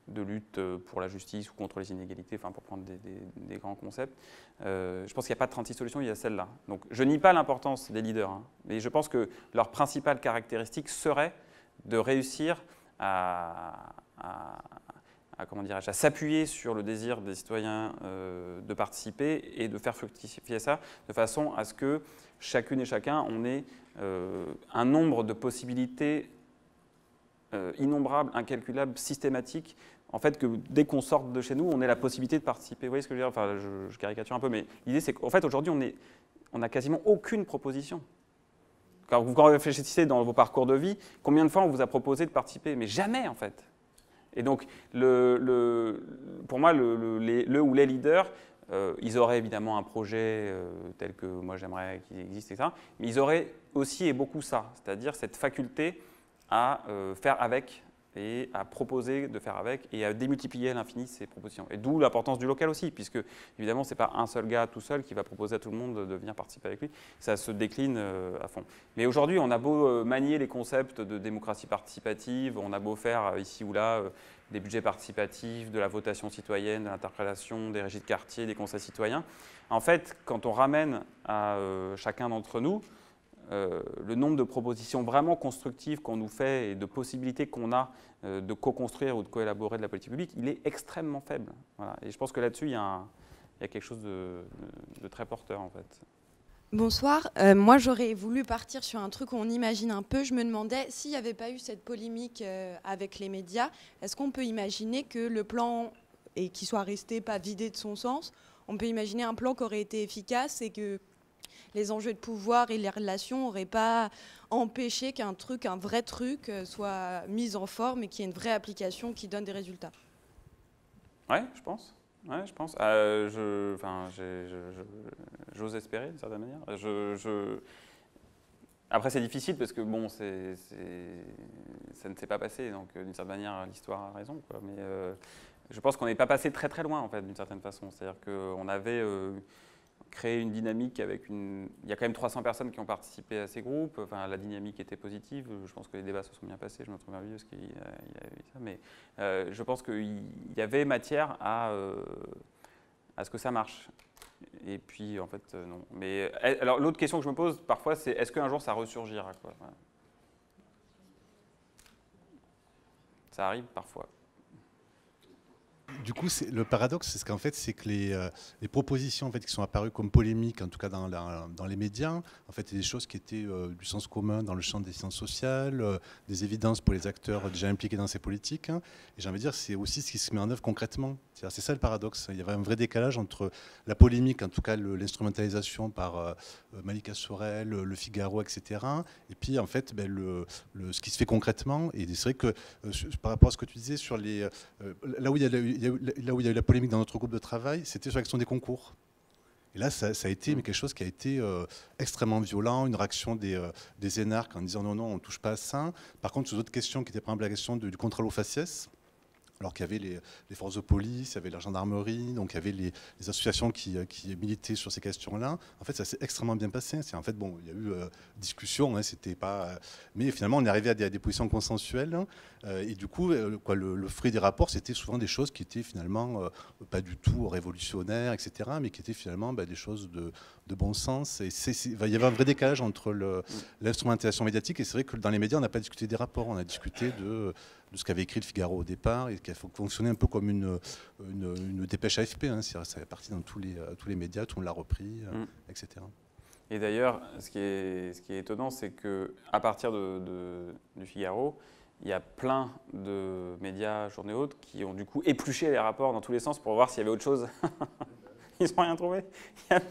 de lutte pour la justice ou contre les inégalités, enfin pour prendre des grands concepts. Je pense qu'il n'y a pas de 36 solutions, il y a celle-là. Donc je nie pas l'importance des leaders, hein, mais je pense que leur principale caractéristique serait de réussir à s'appuyer sur le désir des citoyens de participer et de faire fructifier ça de façon à ce que chacune et chacun, on ait un nombre de possibilités innombrables, incalculables, systématiques. En fait, que dès qu'on sort de chez nous, on ait la possibilité de participer. Vous voyez ce que je veux dire? Enfin, je caricature un peu, mais l'idée, c'est qu'en fait, aujourd'hui, on n'a quasiment aucune proposition. Quand vous réfléchissez dans vos parcours de vie, combien de fois on vous a proposé de participer? Mais jamais, en fait. Et donc, pour moi, le ou les leaders, ils auraient évidemment un projet tel que moi j'aimerais qu'il existe, etc. Mais ils auraient aussi et beaucoup ça, c'est-à-dire cette faculté à faire avec et à proposer de faire avec et à démultiplier à l'infini ces propositions. Et d'où l'importance du local aussi, puisque évidemment, ce n'est pas un seul gars tout seul qui va proposer à tout le monde de venir participer avec lui. Ça se décline à fond. Mais aujourd'hui, on a beau manier les concepts de démocratie participative, on a beau faire ici ou là des budgets participatifs, de la votation citoyenne, de l'interprétation des régies de quartier, des conseils citoyens. En fait, quand on ramène à chacun d'entre nous le nombre de propositions vraiment constructives qu'on nous fait et de possibilités qu'on a de co-construire ou de coélaborer de la politique publique, il est extrêmement faible. Voilà. Et je pense que là-dessus, il y a quelque chose de très porteur, en fait. Bonsoir. Moi, j'aurais voulu partir sur un truc où on imagine un peu. Je me demandais, s'il n'y avait pas eu cette polémique avec les médias, est-ce qu'on peut imaginer que le plan, et qu'il soit resté pas vidé de son sens, on peut imaginer un plan qui aurait été efficace et que les enjeux de pouvoir et les relations n'auraient pas empêché qu'un vrai truc soit mis en forme et qu'il y ait une vraie application qui donne des résultats? Ouais, je pense. Ouais, je pense. J'ose espérer, d'une certaine manière. Après, c'est difficile parce que bon, ça ne s'est pas passé. Donc, d'une certaine manière, l'histoire a raison, quoi. Mais je pense qu'on n'est pas passé très très loin, en fait, d'une certaine façon. C'est-à-dire qu'on avait créé une dynamique avec il y a quand même 300 personnes qui ont participé à ces groupes. Enfin, la dynamique était positive. Je pense que les débats se sont bien passés. Je me trouve merveilleux parce qu'il y a eu ça. Mais je pense qu'il y avait matière à ce que ça marche. Et puis, en fait, non. Mais alors, l'autre question que je me pose parfois, c'est est-ce qu'un jour ça ressurgira, quoi? Voilà. Ça arrive parfois. Du coup, le paradoxe, c'est qu'en fait, c'est que les propositions en fait, qui sont apparues comme polémiques, en tout cas dans les médias, en fait, c'est des choses qui étaient du sens commun dans le champ des sciences sociales, des évidences pour les acteurs déjà impliqués dans ces politiques. Hein. Et j'ai envie de dire, c'est aussi ce qui se met en œuvre concrètement. C'est ça le paradoxe. Il y avait un vrai décalage entre la polémique, en tout cas l'instrumentalisation par Malika Sorel, Le Figaro, etc. Et puis, en fait, ce qui se fait concrètement. Et c'est vrai que par rapport à ce que tu disais sur là où il y a eu la polémique dans notre groupe de travail, c'était sur la question des concours. Et là, ça a été quelque chose qui a été extrêmement violent, une réaction des énarques en disant non, on ne touche pas à ça. Par contre, sur d'autres questions qui étaient par exemple la question du contrôle aux faciès, alors qu'il y avait les forces de police, il y avait la gendarmerie, donc il y avait les associations qui militaient sur ces questions-là. En fait, ça s'est extrêmement bien passé. En fait, bon, il y a eu discussion, hein, c'était pas, mais finalement, on est arrivé à des positions consensuelles. Et du coup, le fruit des rapports, c'était souvent des choses qui étaient finalement pas du tout révolutionnaires, etc., mais qui étaient finalement des choses de bon sens. Et il y avait un vrai décalage entre l'instrumentalisation médiatique, et c'est vrai que dans les médias, on n'a pas discuté des rapports, on a discuté de ce qu'avait écrit le Figaro au départ, et qui a fonctionné un peu comme une dépêche AFP. Hein, ça est parti dans tous les médias, tout le monde l'a repris, etc. Et d'ailleurs, ce qui est étonnant, c'est qu'à partir du Figaro, il y a plein de médias, journaux et autres, qui ont du coup épluché les rapports dans tous les sens pour voir s'il y avait autre chose. Ils n'ont rien trouvé. Il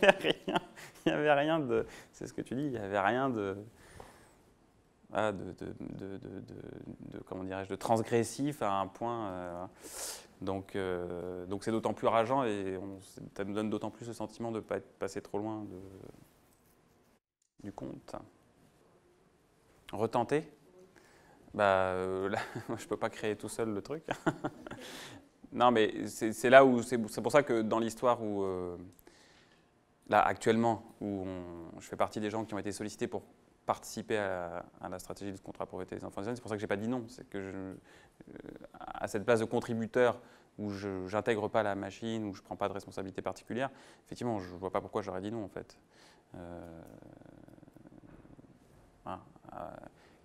n'y avait rien de... C'est ce que tu dis, il n'y avait rien comment dirais-je, de transgressif à un point. Donc c'est d'autant plus rageant et ça nous donne d'autant plus le sentiment de ne pas être passé trop loin du compte. Retenter. Là, je ne peux pas créer tout seul le truc. Non, mais c'est là où c'est pour ça que dans l'histoire où là actuellement où je fais partie des gens qui ont été sollicités pour participer à la stratégie de contrat pour voter les enfants, c'est pour ça que j'ai pas dit non. C'est que à cette place de contributeur où je n'intègre pas la machine, où je prends pas de responsabilité particulière, effectivement, je vois pas pourquoi j'aurais dit non en fait.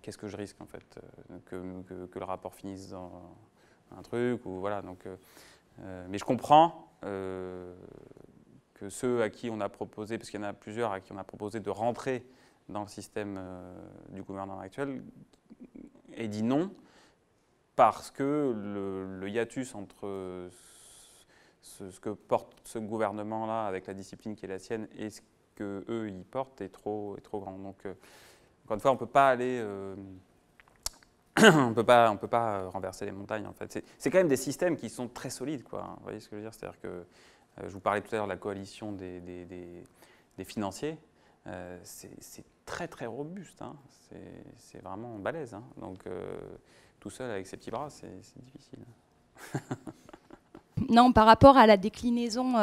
Qu'est-ce que je risque en fait que le rapport finisse dans un truc ou voilà. Donc, mais je comprends que ceux à qui on a proposé, parce qu'il y en a plusieurs à qui on a proposé de rentrer dans le système du gouvernement actuel, aient dit non parce que le hiatus entre ce que porte ce gouvernement-là avec la discipline qui est la sienne et ce qu'eux ils portent est trop grand. Donc encore une fois, on ne peut pas aller, on peut pas renverser les montagnes en fait. C'est quand même des systèmes qui sont très solides, quoi. Vous voyez ce que je veux dire? C'est-à-dire que je vous parlais tout à l'heure de la coalition des financiers. C'est très très robuste, hein. C'est vraiment balèze. Hein. Donc tout seul avec ses petits bras, c'est difficile. Non, par rapport à la déclinaison,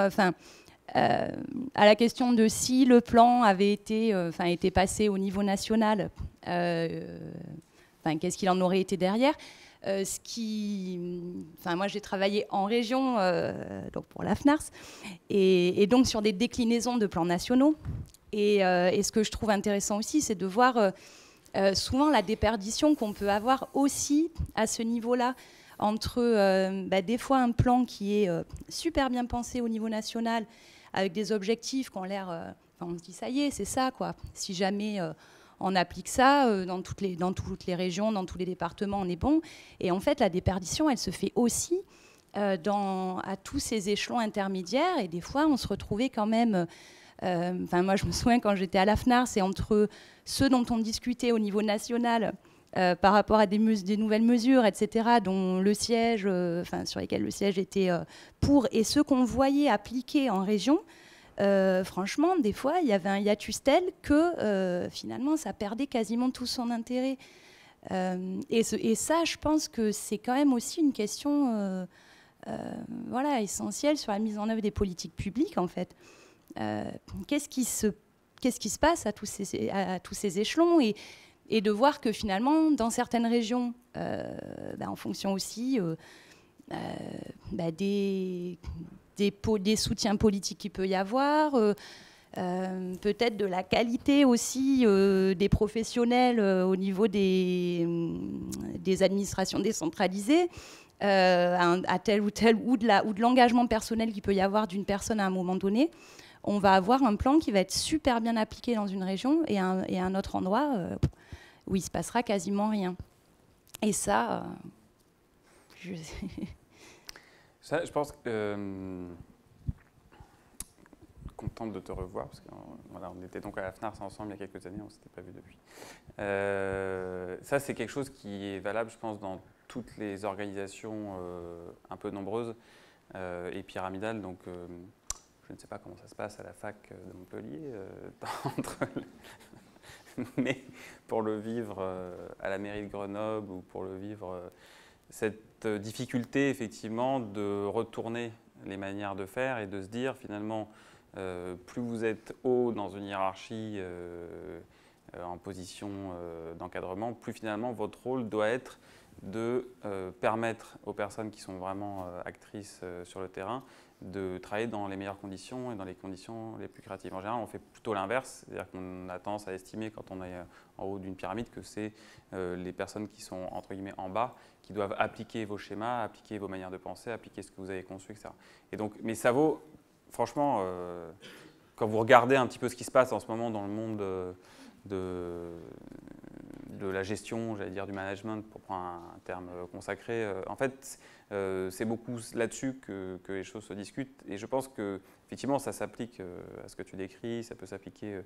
à la question de si le plan avait été passé au niveau national, qu'est-ce qu'il en aurait été derrière. Moi, j'ai travaillé en région, donc pour la FNARS, et donc sur des déclinaisons de plans nationaux. Et ce que je trouve intéressant aussi, c'est de voir souvent la déperdition qu'on peut avoir aussi à ce niveau-là, entre des fois un plan qui est super bien pensé au niveau national, avec des objectifs qui ont l'air... on se dit, ça y est, c'est ça, quoi. Si jamais on applique ça dans toutes les régions, dans tous les départements, on est bon. Et en fait, la déperdition, elle se fait aussi à tous ces échelons intermédiaires. Et des fois, on se retrouvait quand même... moi, je me souviens, quand j'étais à la FNARS, c'est entre ceux dont on discutait au niveau national par rapport à des nouvelles mesures, etc., dont le siège, sur lesquels le siège était pour, et ceux qu'on voyait appliquer en région. Franchement, des fois, il y avait un hiatus tel que finalement, ça perdait quasiment tout son intérêt. Et ça, je pense que c'est quand même aussi une question essentielle sur la mise en œuvre des politiques publiques, en fait. Qu'est-ce qui se passe à tous ces échelons et de voir que finalement, dans certaines régions, en fonction aussi des soutiens politiques qu'il peut y avoir, peut-être de la qualité aussi des professionnels au niveau des administrations décentralisées, à tel ou tel, ou de l'engagement personnel qu'il peut y avoir d'une personne à un moment donné, on va avoir un plan qui va être super bien appliqué dans une région et un autre endroit où il ne se passera quasiment rien. Et ça, ça, je pense que... contente de te revoir, parce qu'on était donc à la FNARS ensemble il y a quelques années, on ne s'était pas vu depuis. Ça, c'est quelque chose qui est valable, je pense, dans toutes les organisations un peu nombreuses et pyramidales. Donc, je je ne sais pas comment ça se passe à la fac de Montpellier, mais pour le vivre à la mairie de Grenoble ou pour le vivre, cette difficulté effectivement de retourner les manières de faire et de se dire finalement, plus vous êtes haut dans une hiérarchie en position d'encadrement, plus finalement votre rôle doit être de permettre aux personnes qui sont vraiment actrices sur le terrain de travailler dans les meilleures conditions et dans les conditions les plus créatives. En général, on fait plutôt l'inverse, c'est-à-dire qu'on a tendance à estimer quand on est en haut d'une pyramide que c'est les personnes qui sont entre guillemets en bas qui doivent appliquer vos schémas, appliquer vos manières de penser, appliquer ce que vous avez conçu, etc. Et donc, mais ça vaut, franchement, quand vous regardez un petit peu ce qui se passe en ce moment dans le monde de la gestion, j'allais dire du management, pour prendre un terme consacré, en fait, c'est beaucoup là-dessus que les choses se discutent. Et je pense qu'effectivement, ça s'applique à ce que tu décris, ça peut s'appliquer.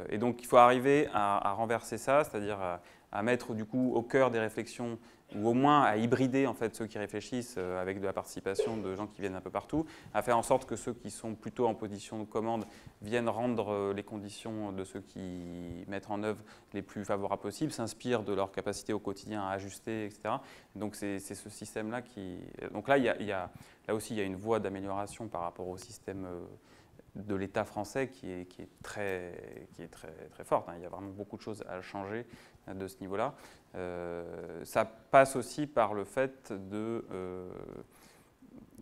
Et donc, il faut arriver à renverser ça, c'est-à-dire à mettre du coup au cœur des réflexions, ou au moins à hybrider en fait ceux qui réfléchissent avec de la participation de gens qui viennent un peu partout, à faire en sorte que ceux qui sont plutôt en position de commande viennent rendre les conditions de ceux qui mettent en œuvre les plus favorables possibles, s'inspirent de leur capacité au quotidien à ajuster, etc. Donc c'est ce système-là qui... Donc là, là aussi, il y a une voie d'amélioration par rapport au système de l'État français qui est très forte. Il y a vraiment beaucoup de choses à changer de ce niveau-là. Ça passe aussi par le fait de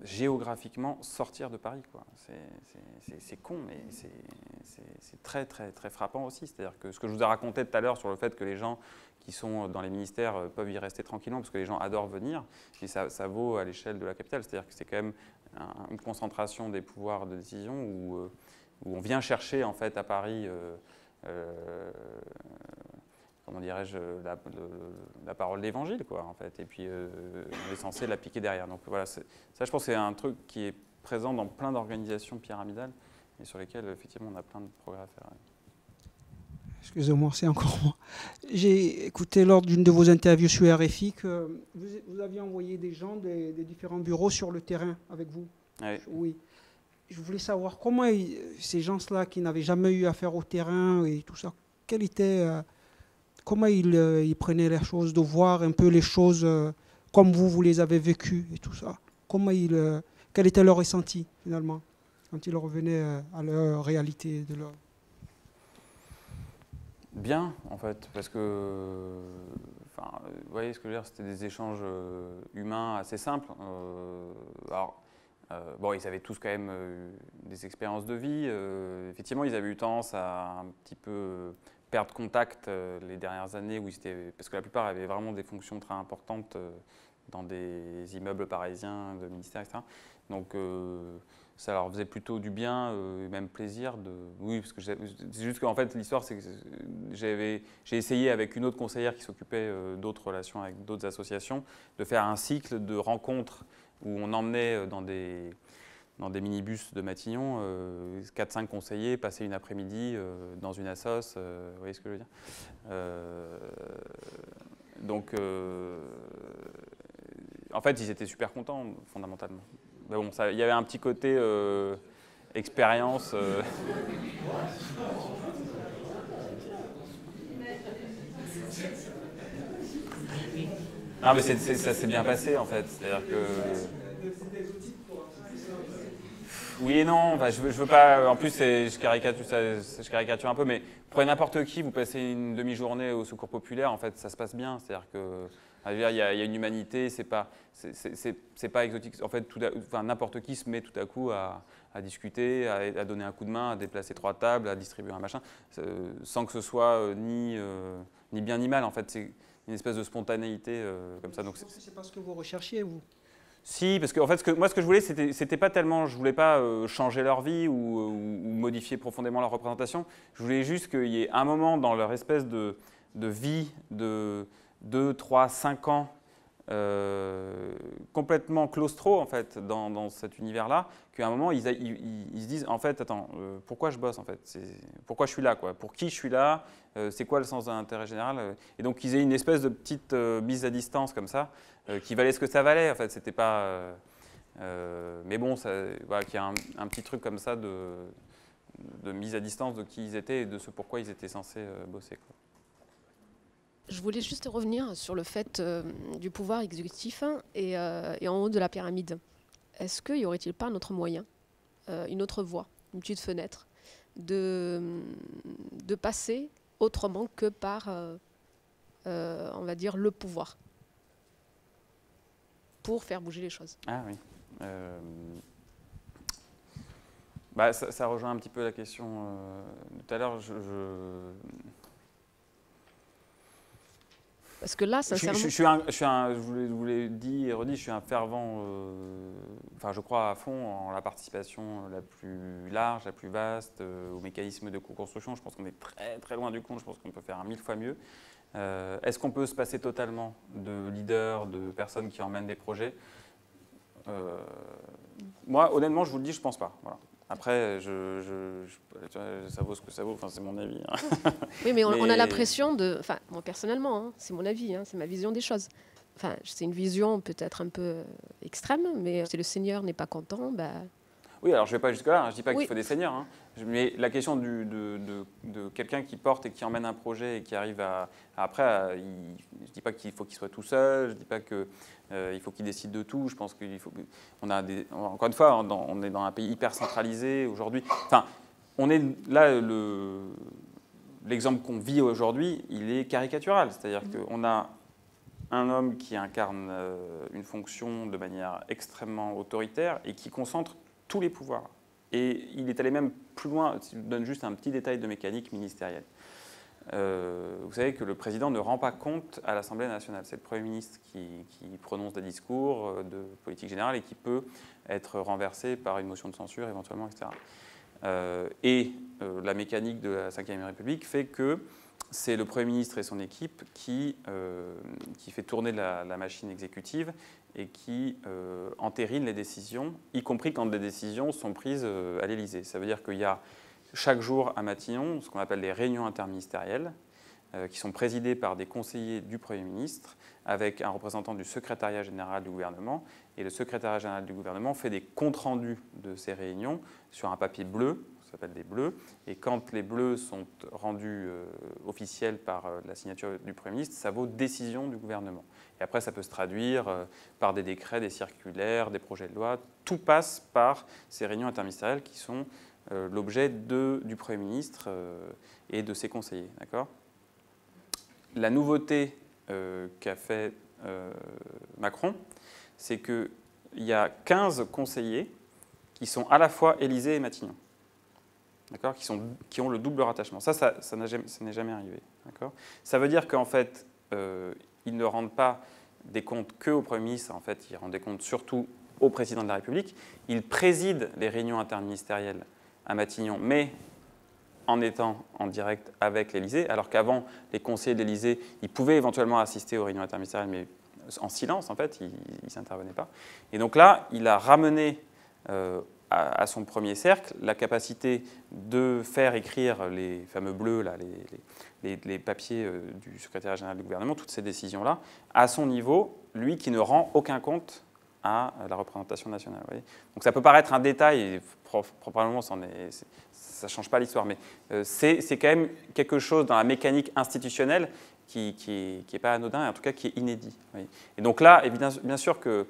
géographiquement sortir de Paris, quoi. C'est con, mais c'est très frappant aussi. C'est-à-dire que ce que je vous ai raconté tout à l'heure sur le fait que les gens qui sont dans les ministères peuvent y rester tranquillement parce que les gens adorent venir, et ça vaut à l'échelle de la capitale. C'est-à-dire que c'est quand même une concentration des pouvoirs de décision où on vient chercher en fait à Paris comment dirais-je, la parole d'évangile, quoi, en fait, et puis on est censé l'appliquer derrière. Donc voilà, ça je pense que c'est un truc qui est présent dans plein d'organisations pyramidales et sur lesquelles effectivement on a plein de progrès à faire. Excusez-moi, c'est encore moi. J'ai écouté lors d'une de vos interviews sur RFI que vous aviez envoyé des gens des différents bureaux sur le terrain avec vous. Oui. Oui. Je voulais savoir comment ces gens-là qui n'avaient jamais eu affaire au terrain et tout ça, comment ils prenaient les choses, de voir un peu les choses comme vous les avez vécues et tout ça. Quel était leur ressenti finalement quand ils revenaient à leur réalité de leur... Bien, en fait, parce que, enfin, vous voyez ce que je veux dire, c'était des échanges humains assez simples. Bon, ils avaient tous quand même des expériences de vie. Effectivement, ils avaient eu tendance à un petit peu perdre contact les dernières années, parce que la plupart avaient vraiment des fonctions très importantes dans des immeubles parisiens, de ministères, etc. Donc, ça leur faisait plutôt du bien et même plaisir de... Oui, parce que c'est juste qu'en fait, l'histoire, c'est que j'ai essayé avec une autre conseillère qui s'occupait d'autres relations avec d'autres associations, de faire un cycle de rencontres où on emmenait dans des minibus de Matignon 4-5 conseillers passer une après-midi dans une assoce, vous voyez ce que je veux dire. Donc, en fait, ils étaient super contents, fondamentalement. Mais bon, il y avait un petit côté expérience. Non, mais ça s'est bien passé, en fait. C'est-à-dire que... Oui et non, enfin, je veux pas... En plus, je caricature un peu, mais prenez n'importe qui, vous passez une demi-journée au Secours populaire, en fait, ça se passe bien. C'est-à-dire que... Il y a une humanité, c'est pas exotique. En fait, n'importe qui se met tout à coup à discuter, à donner un coup de main, à déplacer 3 tables, à distribuer un machin, sans que ce soit ni bien ni mal. En fait, c'est une espèce de spontanéité comme ça. Donc c'est pas ce que vous recherchiez, vous? Si, parce que en fait, moi, ce que je voulais, c'était pas tellement, je voulais pas changer leur vie ou modifier profondément leur représentation. Je voulais juste qu'il y ait un moment dans leur espèce de vie de 2, 3, 5 ans complètement claustro en fait dans cet univers-là, qu'à un moment ils se disent en fait attends pourquoi je bosse en fait, pourquoi je suis là quoi, pour qui je suis là, c'est quoi le sens de l'intérêt général, et donc ils aient une espèce de petite mise à distance comme ça qui valait ce que ça valait en fait, c'était pas Mais bon, voilà, qu'il y a un petit truc comme ça de mise à distance de qui ils étaient et de ce pourquoi ils étaient censés bosser, quoi. Je voulais juste revenir sur le fait du pouvoir exécutif et en haut de la pyramide. Est-ce qu'il n'y aurait-il pas un autre moyen, une autre voie, une petite fenêtre, de passer autrement que par, on va dire, le pouvoir, pour faire bouger les choses? Ah oui. Bah, ça rejoint un petit peu la question tout à l'heure. Parce que là, sincèrement... je vous l'ai dit et redit, je suis un fervent, enfin je crois à fond en la participation la plus large, la plus vaste, aux mécanismes de co-construction. Je pense qu'on est très très loin du compte, je pense qu'on peut faire 1000 fois mieux. Est-ce qu'on peut se passer totalement de leaders, de personnes qui emmènent des projets? Moi, honnêtement, je vous le dis, je ne pense pas. Voilà. Après, ça vaut ce que ça vaut, enfin, c'est mon avis. Hein. Oui, mais on a l'impression de... Enfin, moi, personnellement, hein, c'est mon avis, hein, c'est ma vision des choses. Enfin, c'est une vision peut-être un peu extrême, mais si le Seigneur n'est pas content, bah... Oui, alors je ne vais pas jusque-là, hein, je ne dis pas Oui. qu'il faut des seigneurs. Hein. Mais la question de quelqu'un qui porte et qui emmène un projet et qui arrive après, je ne dis pas qu'il faut qu'il soit tout seul, je ne dis pas qu'il faut qu'il décide de tout. Je pense qu'il faut... encore une fois, on est dans un pays hyper centralisé aujourd'hui. Enfin, on est là, l'exemple qu'on vit aujourd'hui, il est caricatural. C'est-à-dire qu'on a un homme qui incarne une fonction de manière extrêmement autoritaire et qui concentre tous les pouvoirs. Et il est allé même plus loin, je vous donne juste un petit détail de mécanique ministérielle. Vous savez que le président ne rend pas compte à l'Assemblée nationale. C'est le Premier ministre qui prononce des discours de politique générale et qui peut être renversé par une motion de censure éventuellement, etc. La mécanique de la Ve République fait que c'est le Premier ministre et son équipe qui fait tourner la machine exécutive et qui entérine les décisions, y compris quand des décisions sont prises à l'Élysée. Ça veut dire qu'il y a chaque jour à Matignon ce qu'on appelle les réunions interministérielles, qui sont présidées par des conseillers du Premier ministre, avec un représentant du secrétariat général du gouvernement. Et le secrétariat général du gouvernement fait des comptes rendus de ces réunions sur un papier bleu, ça s'appelle des bleus. Et quand les bleus sont rendus officiels par la signature du Premier ministre, ça vaut décision du gouvernement. Et après, ça peut se traduire par des décrets, des circulaires, des projets de loi. Tout passe par ces réunions interministérielles qui sont l'objet du Premier ministre et de ses conseillers. D'accord ? La nouveauté qu'a fait Macron, c'est qu'il y a 15 conseillers qui sont à la fois Élysée et Matignon. D'accord ? Qui ont le double rattachement. Ça n'est jamais arrivé. D'accord ? Ça veut dire qu'en fait, ils ne rendent pas des comptes qu'au Premier ministre, en fait, ils rendent des comptes surtout au Président de la République. Ils président les réunions interministérielles à Matignon, mais en étant en direct avec l'Élysée, alors qu'avant, les conseillers de l'Élysée, ils pouvaient éventuellement assister aux réunions interministérielles, mais en silence, en fait, ils ne s'intervenaient pas. Et donc là, il a ramené à son premier cercle la capacité de faire écrire les fameux bleus, là, les papiers du secrétaire général du gouvernement, toutes ces décisions-là, à son niveau, lui qui ne rend aucun compte à la représentation nationale. Vous voyez ? Donc ça peut paraître un détail, et probablement ça ne change pas l'histoire, mais c'est quand même quelque chose dans la mécanique institutionnelle qui n'est pas anodin, et en tout cas qui est inédit. Vous voyez ? Et donc là, bien sûr que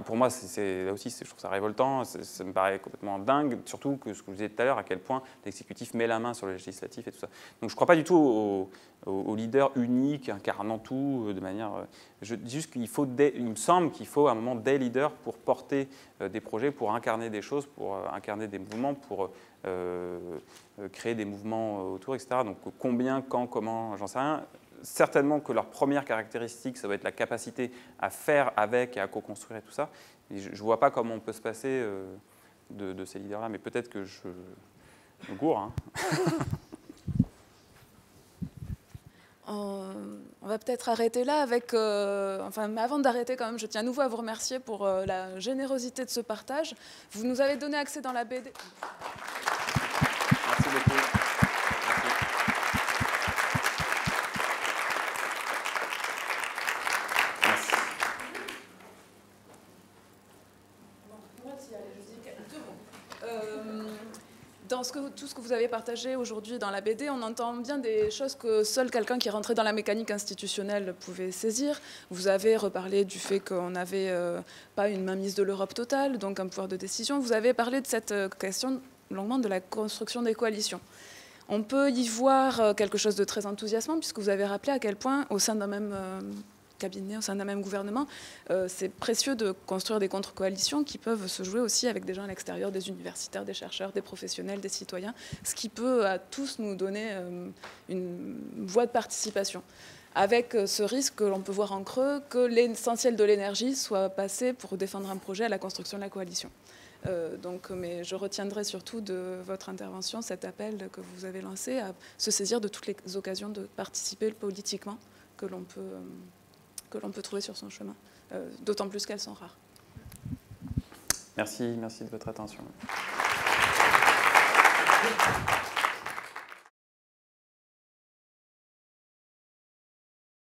pour moi, là aussi, je trouve ça révoltant, ça me paraît complètement dingue, surtout que ce que je vous disais tout à l'heure, à quel point l'exécutif met la main sur le législatif et tout ça. Donc je ne crois pas du tout au leader unique, incarnant tout de manière... Je dis juste qu'il me semble qu'il faut à un moment des leaders pour porter des projets, pour incarner des choses, pour incarner des mouvements, pour créer des mouvements autour, etc. Donc combien, quand, comment, j'en sais rien. Certainement que leur première caractéristique, ça doit être la capacité à faire avec et à co-construire et tout ça. Et je ne vois pas comment on peut se passer de ces leaders-là, mais peut-être que je me gourre. Hein. On va peut-être arrêter là avec... mais avant d'arrêter quand même, je tiens à nouveau à vous remercier pour la générosité de ce partage. Vous nous avez donné accès dans la BD. Merci beaucoup. dans tout ce que vous avez partagé aujourd'hui dans la BD, on entend bien des choses que seul quelqu'un qui est rentré dans la mécanique institutionnelle pouvait saisir. Vous avez reparlé du fait qu'on n'avait pas une mainmise de l'Europe totale, donc un pouvoir de décision. Vous avez parlé de cette question longuement de la construction des coalitions. On peut y voir quelque chose de très enthousiasmant, puisque vous avez rappelé à quel point, au sein d'un même cabinet, au sein d'un même gouvernement, c'est précieux de construire des contre-coalitions qui peuvent se jouer aussi avec des gens à l'extérieur, des universitaires, des chercheurs, des professionnels, des citoyens, ce qui peut à tous nous donner une voie de participation. Avec ce risque que l'on peut voir en creux, que l'essentiel de l'énergie soit passé pour défendre un projet à la construction de la coalition. Mais je retiendrai surtout de votre intervention cet appel que vous avez lancé à se saisir de toutes les occasions de participer politiquement que l'on peut trouver sur son chemin, d'autant plus qu'elles sont rares. Merci de votre attention.